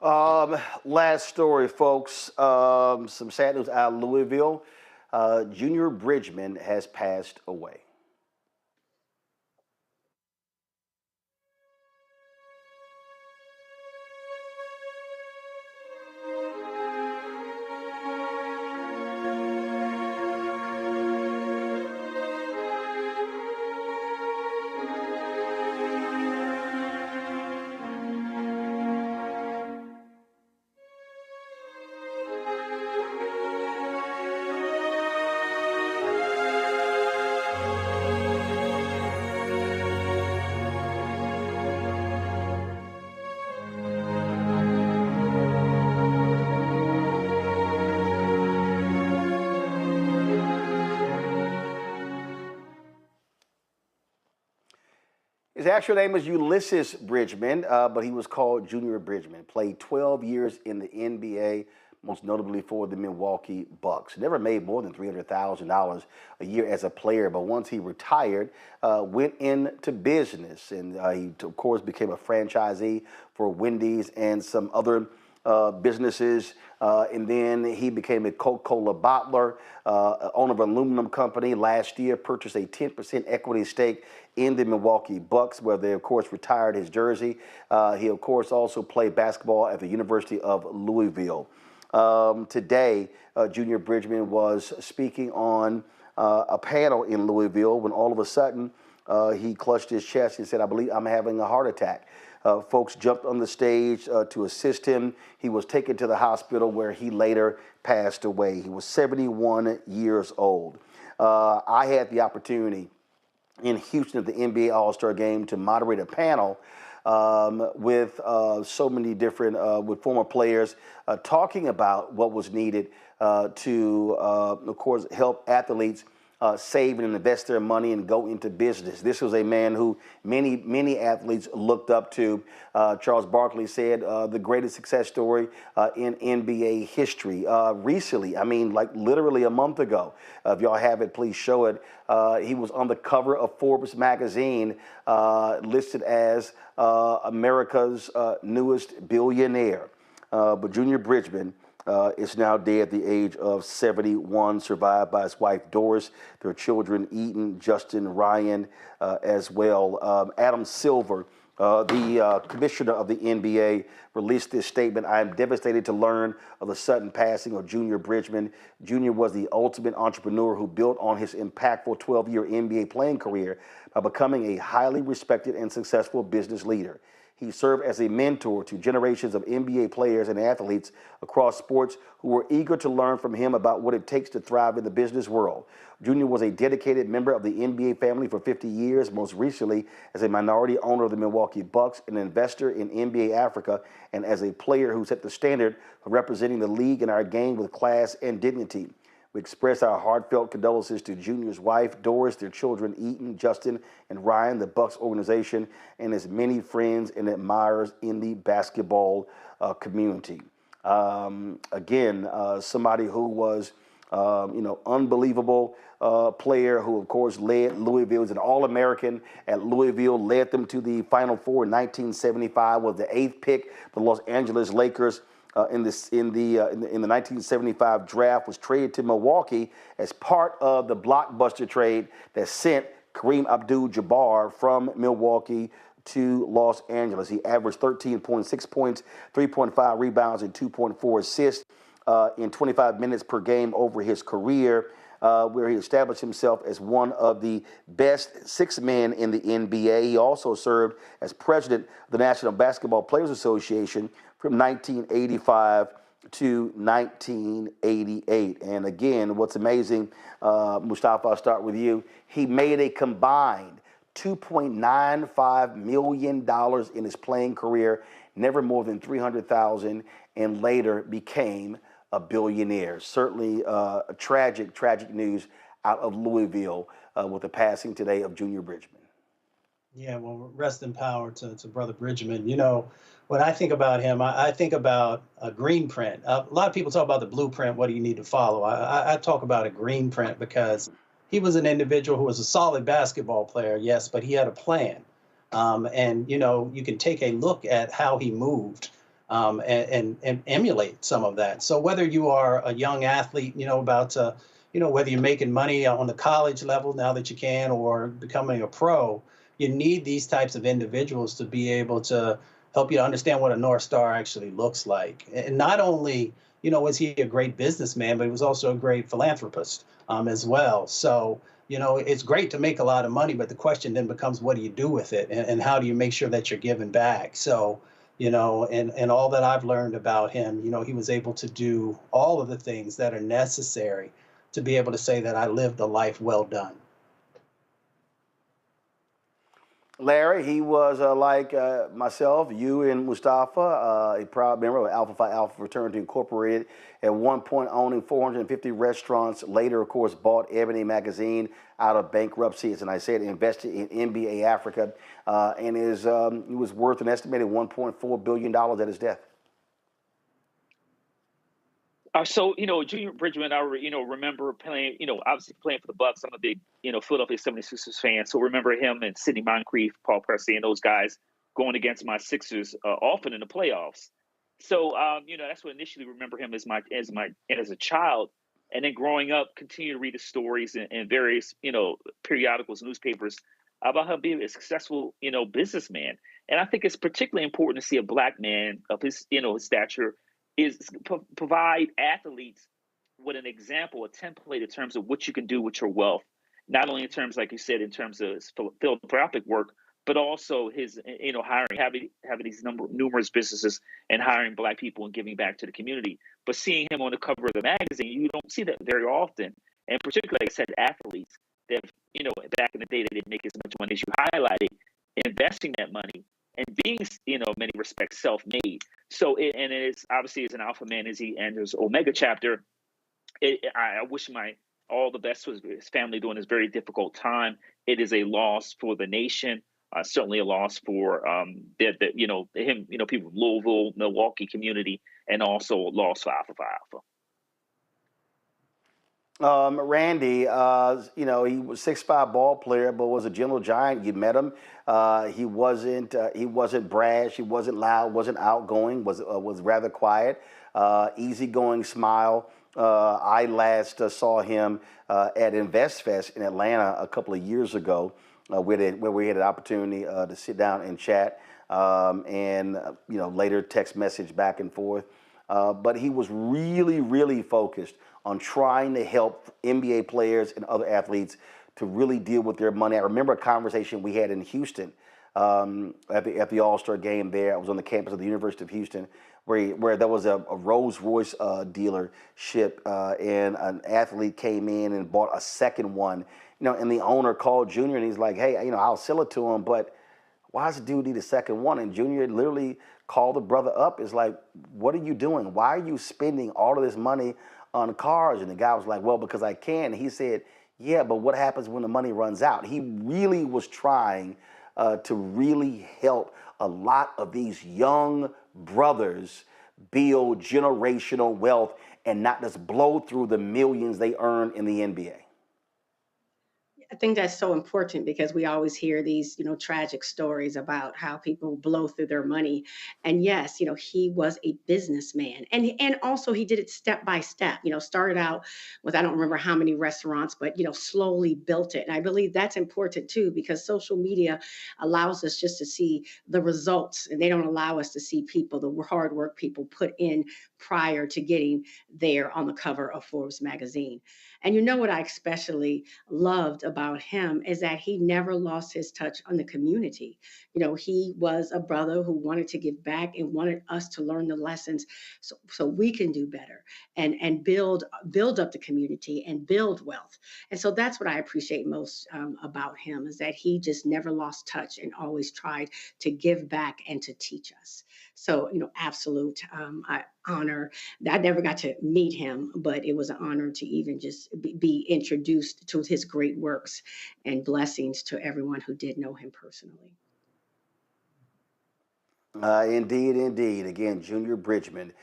Last story, folks. Some sad news out of Louisville. Junior Bridgman has passed away. His actual name was Ulysses Bridgman, but he was called Junior Bridgman. Played 12 years in the NBA, most notably for the Milwaukee Bucks. Never made more than $300,000 a year as a player, but once he retired, went into business. And he, of course, became a franchisee for Wendy's and some other businesses. And then he became a Coca-Cola bottler, owner of an aluminum company. Last year, purchased a 10% equity stake in the Milwaukee Bucks, where they, of course, retired his jersey. He, of course, also played basketball at the University of Louisville. Today, Junior Bridgman was speaking on a panel in Louisville when all of a sudden he clutched his chest and said, "I believe I'm having a heart attack." Folks jumped on the stage to assist him. He was taken to the hospital where he later passed away. He was 71 years old. I had the opportunity in Houston at the NBA All-Star Game to moderate a panel with so many different, with former players talking about what was needed to, of course, help athletes save and invest their money and go into business. This was a man who many athletes looked up to. Charles Barkley said the greatest success story in NBA history. Recently, I mean, like literally a month ago, if y'all have it, please show it. He was on the cover of Forbes magazine, listed as America's newest billionaire. But Junior Bridgman is now dead at the age of 71, survived by his wife Doris, their children Eden, Justin, Ryan as well. Adam Silver, the commissioner of the NBA, released this statement. "I am devastated to learn of the sudden passing of Junior Bridgman. Junior was the ultimate entrepreneur who built on his impactful 12-year NBA playing career by becoming a highly respected and successful business leader. He served as a mentor to generations of NBA players and athletes across sports who were eager to learn from him about what it takes to thrive in the business world. Junior was a dedicated member of the NBA family for 50 years, most recently as a minority owner of the Milwaukee Bucks, an investor in NBA Africa, and as a player who set the standard for representing the league and our game with class and dignity. We express our heartfelt condolences to Junior's wife, Doris, their children, Eaton, Justin, and Ryan, the Bucks organization, and his many friends and admirers in the basketball community. Somebody who was, unbelievable player who, of course, led Louisville, was an All-American at Louisville, led them to the Final Four in 1975, was the 8th pick for the Los Angeles Lakers. In the 1975 draft, was traded to Milwaukee as part of the blockbuster trade that sent Kareem Abdul-Jabbar from Milwaukee to Los Angeles. He averaged 13.6 points, 3.5 rebounds, and 2.4 assists in 25 minutes per game over his career, where he established himself as one of the best 6 men in the NBA. He also served as president of the National Basketball Players Association from 1985 to 1988. And again, what's amazing, Mustafa, I'll start with you. He made a combined $2.95 million in his playing career, never more than $300,000, and later became a billionaire. Certainly tragic news out of Louisville with the passing today of Junior Bridgman. Yeah, well, rest in power to Brother Bridgman. You know, when I think about him, I think about a green print. A lot of people talk about the blueprint, what do you need to follow? I talk about a green print because he was an individual who was a solid basketball player, yes, but he had a plan. And, you can take a look at how he moved and emulate some of that. So whether you are a young athlete, about to, whether you're making money on the college level now that you can, or becoming a pro, you need these types of individuals to be able to help you understand what a North Star actually looks like. And not only, was he a great businessman, but he was also a great philanthropist as well. So, it's great to make a lot of money, but the question then becomes, what do you do with it? And how do you make sure that you're giving back? So, and all that I've learned about him, he was able to do all of the things that are necessary to be able to say that I lived a life well done. Larry, he was like myself, you and Mustafa, a proud member of Alpha Phi Alpha Fraternity Incorporated, at one point owning 450 restaurants, later, of course, bought Ebony Magazine out of bankruptcy, as I said, invested in NBA Africa, and he was worth an estimated $1.4 billion at his death. So, Junior Bridgman, I remember playing, obviously playing for the Bucks. I'm a big, Philadelphia 76ers fan. So remember him and Sidney Moncrief, Paul Pressey, and those guys going against my Sixers often in the playoffs. So, that's what initially remember him as a child. And then growing up, continue to read the stories in various, periodicals, newspapers about him being a successful, businessman. And I think it's particularly important to see a black man of his, his stature is provide athletes with an example, a template in terms of what you can do with your wealth, not only in terms, like you said, in terms of his philanthropic work, but also his, hiring, having these numerous businesses and hiring black people and giving back to the community. But seeing him on the cover of the magazine, you don't see that very often. And particularly, like I said, athletes that, back in the day, they didn't make as much money as you highlighted, investing that money and being, in many respects, self-made. So, it is obviously as an alpha man as he enters Omega chapter, I wish all the best to his family during this very difficult time. It is a loss for the nation, certainly a loss for him, people from Louisville, Milwaukee community, and also a loss for Alpha Phi Alpha. Randy, he was 6'5" ball player, but was a gentle giant. You met him. He wasn't brash. He wasn't loud. Wasn't outgoing. Was rather quiet. Easygoing smile. I last saw him at InvestFest in Atlanta a couple of years ago, where we had an opportunity to sit down and chat, and later text message back and forth. But he was really, really focused on trying to help NBA players and other athletes to really deal with their money. I remember a conversation we had in Houston at the All-Star game there. I was on the campus of the University of Houston, where there was a Rolls-Royce dealership, and an athlete came in and bought a second one. And the owner called Junior, and he's like, "Hey, I'll sell it to him, but why does the dude need a second one?" And Junior literally called the brother up. It's like, "What are you doing? Why are you spending all of this money on cars?" And the guy was like, "Well, because I can." And he said, "Yeah, but what happens when the money runs out?" He really was trying to really help a lot of these young brothers build generational wealth and not just blow through the millions they earn in the NBA. I think that's so important because we always hear these, tragic stories about how people blow through their money. And yes, he was a businessman, and also he did it step by step. Started out with I don't remember how many restaurants, but slowly built it. And I believe that's important too because social media allows us just to see the results, and they don't allow us to see people, the hard work people put in prior to getting there on the cover of Forbes magazine. And what I especially loved about him is that he never lost his touch on the community. He was a brother who wanted to give back and wanted us to learn the lessons so we can do better and build up the community and build wealth. And so that's what I appreciate most about him is that he just never lost touch and always tried to give back and to teach us. So, absolute honor. I never got to meet him, but it was an honor to even just be introduced to his great works, and blessings to everyone who did know him personally. Indeed, indeed. Again, Junior Bridgman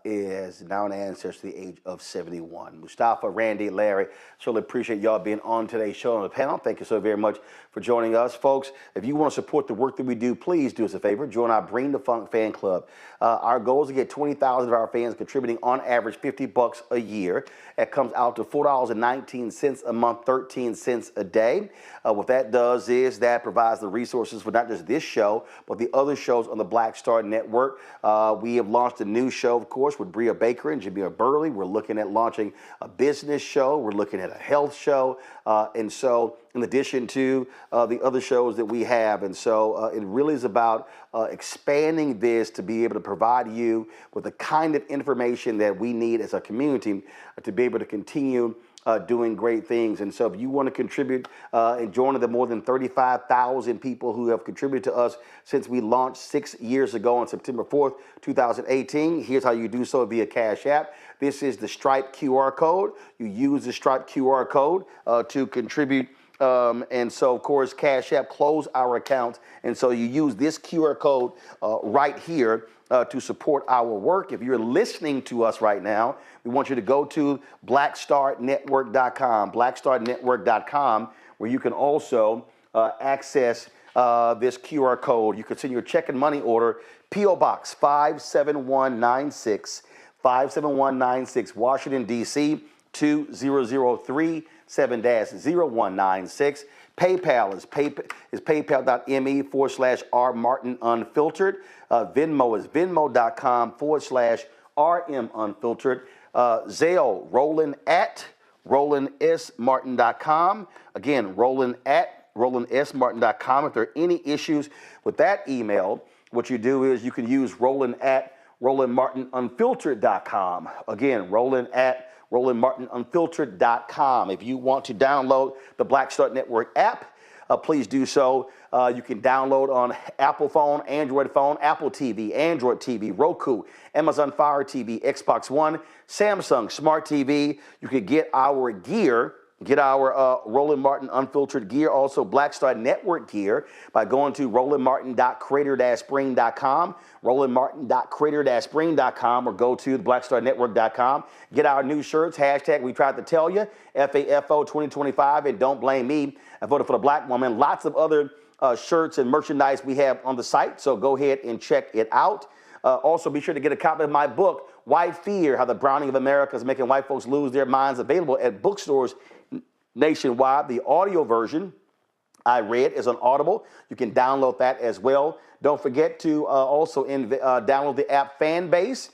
is now an ancestor to the age of 71. Mustafa, Randy, Larry, surely appreciate y'all being on today's show on the panel. Thank you so very much for joining us. Folks, if you want to support the work that we do, please do us a favor. Join our Bring the Funk fan club. Our goal is to get 20,000 of our fans contributing on average $50 a year. That comes out to $4.19 a month, 13 cents a day. What that does is that provides the resources for not just this show, but the other shows on the Black Star Network. We have launched a new show, of course, with Bria Baker and Jamila Burley. We're looking at launching a business show. We're looking at a health show. And so in addition to the other shows that we have. And so it really is about expanding this to be able to provide you with the kind of information that we need as a community to be able to continue doing great things. And so if you want to contribute and join the more than 35,000 people who have contributed to us since we launched 6 years ago on September 4th, 2018, here's how you do so via Cash App. This is the Stripe QR code. You use the Stripe QR code to contribute. And so, of course, Cash App closed our account. And so you use this QR code right here to support our work. If you're listening to us right now, we want you to go to blackstarnetwork.com, blackstarnetwork.com, where you can also access this QR code. You can send your check and money order, P.O. Box 57196, 57196, Washington, D.C., 20037-0196. PayPal is paypal.me/rmartinunfiltered. Venmo is venmo.com/rmunfiltered. Zelle, Roland@RolandSMartin.com. Again, Roland@RolandSMartin.com. If there are any issues with that email, what you do is you can use Roland@RolandMartinUnfiltered.com. Again, Roland@RolandMartinUnfiltered.com. If you want to download the Black Star Network app, please do so. You can download on Apple phone, Android phone, Apple TV, Android TV, Roku, Amazon Fire TV, Xbox One, Samsung Smart TV. You can get our gear, get our Roland Martin Unfiltered gear, also Black Star Network gear by going to rolandmartin.creator-spring.com, rolandmartin.creator-spring.com, or go to blackstarnetwork.com. Get our new shirts, hashtag we tried to tell you, FAFO 2025, and don't blame me, I voted for the black woman. Lots of other shirts and merchandise we have on the site, so go ahead and check it out. Also, be sure to get a copy of my book, White Fear, How the Browning of America is Making White Folks Lose Their Minds, available at bookstores nationwide. The audio version I read is on Audible. You can download that as well. Don't forget to also download the app Fanbase.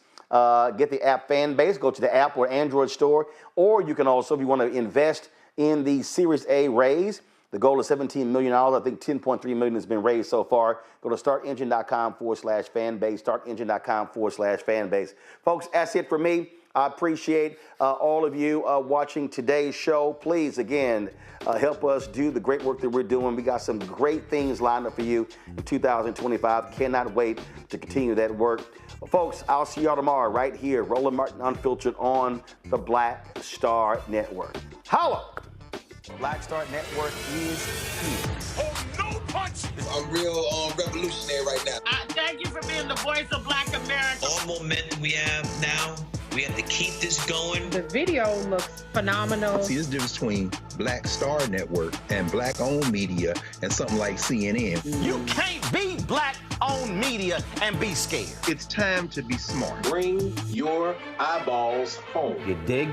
Get the app Fanbase. Go to the app or Android store. Or you can also, if you want to invest in the Series A raise, The goal is $17 million. I think $10.3 million has been raised so far. Go to startengine.com/fanbase, startengine.com/fanbase. Folks, that's it for me. I appreciate all of you watching today's show. Please, again, help us do the great work that we're doing. We got some great things lined up for you in 2025. Cannot wait to continue that work. Well, folks, I'll see y'all tomorrow right here, Roland Martin Unfiltered on the Black Star Network. Holla! Black Star Network is here. Oh, no punch! I'm real revolutionary right now. Thank you for being the voice of Black America. All momentum we have now, we have to keep this going. The video looks phenomenal. See, this difference between Black Star Network and black-owned media and something like CNN. You can't be black-owned media and be scared. It's time to be smart. Bring your eyeballs home. You dig?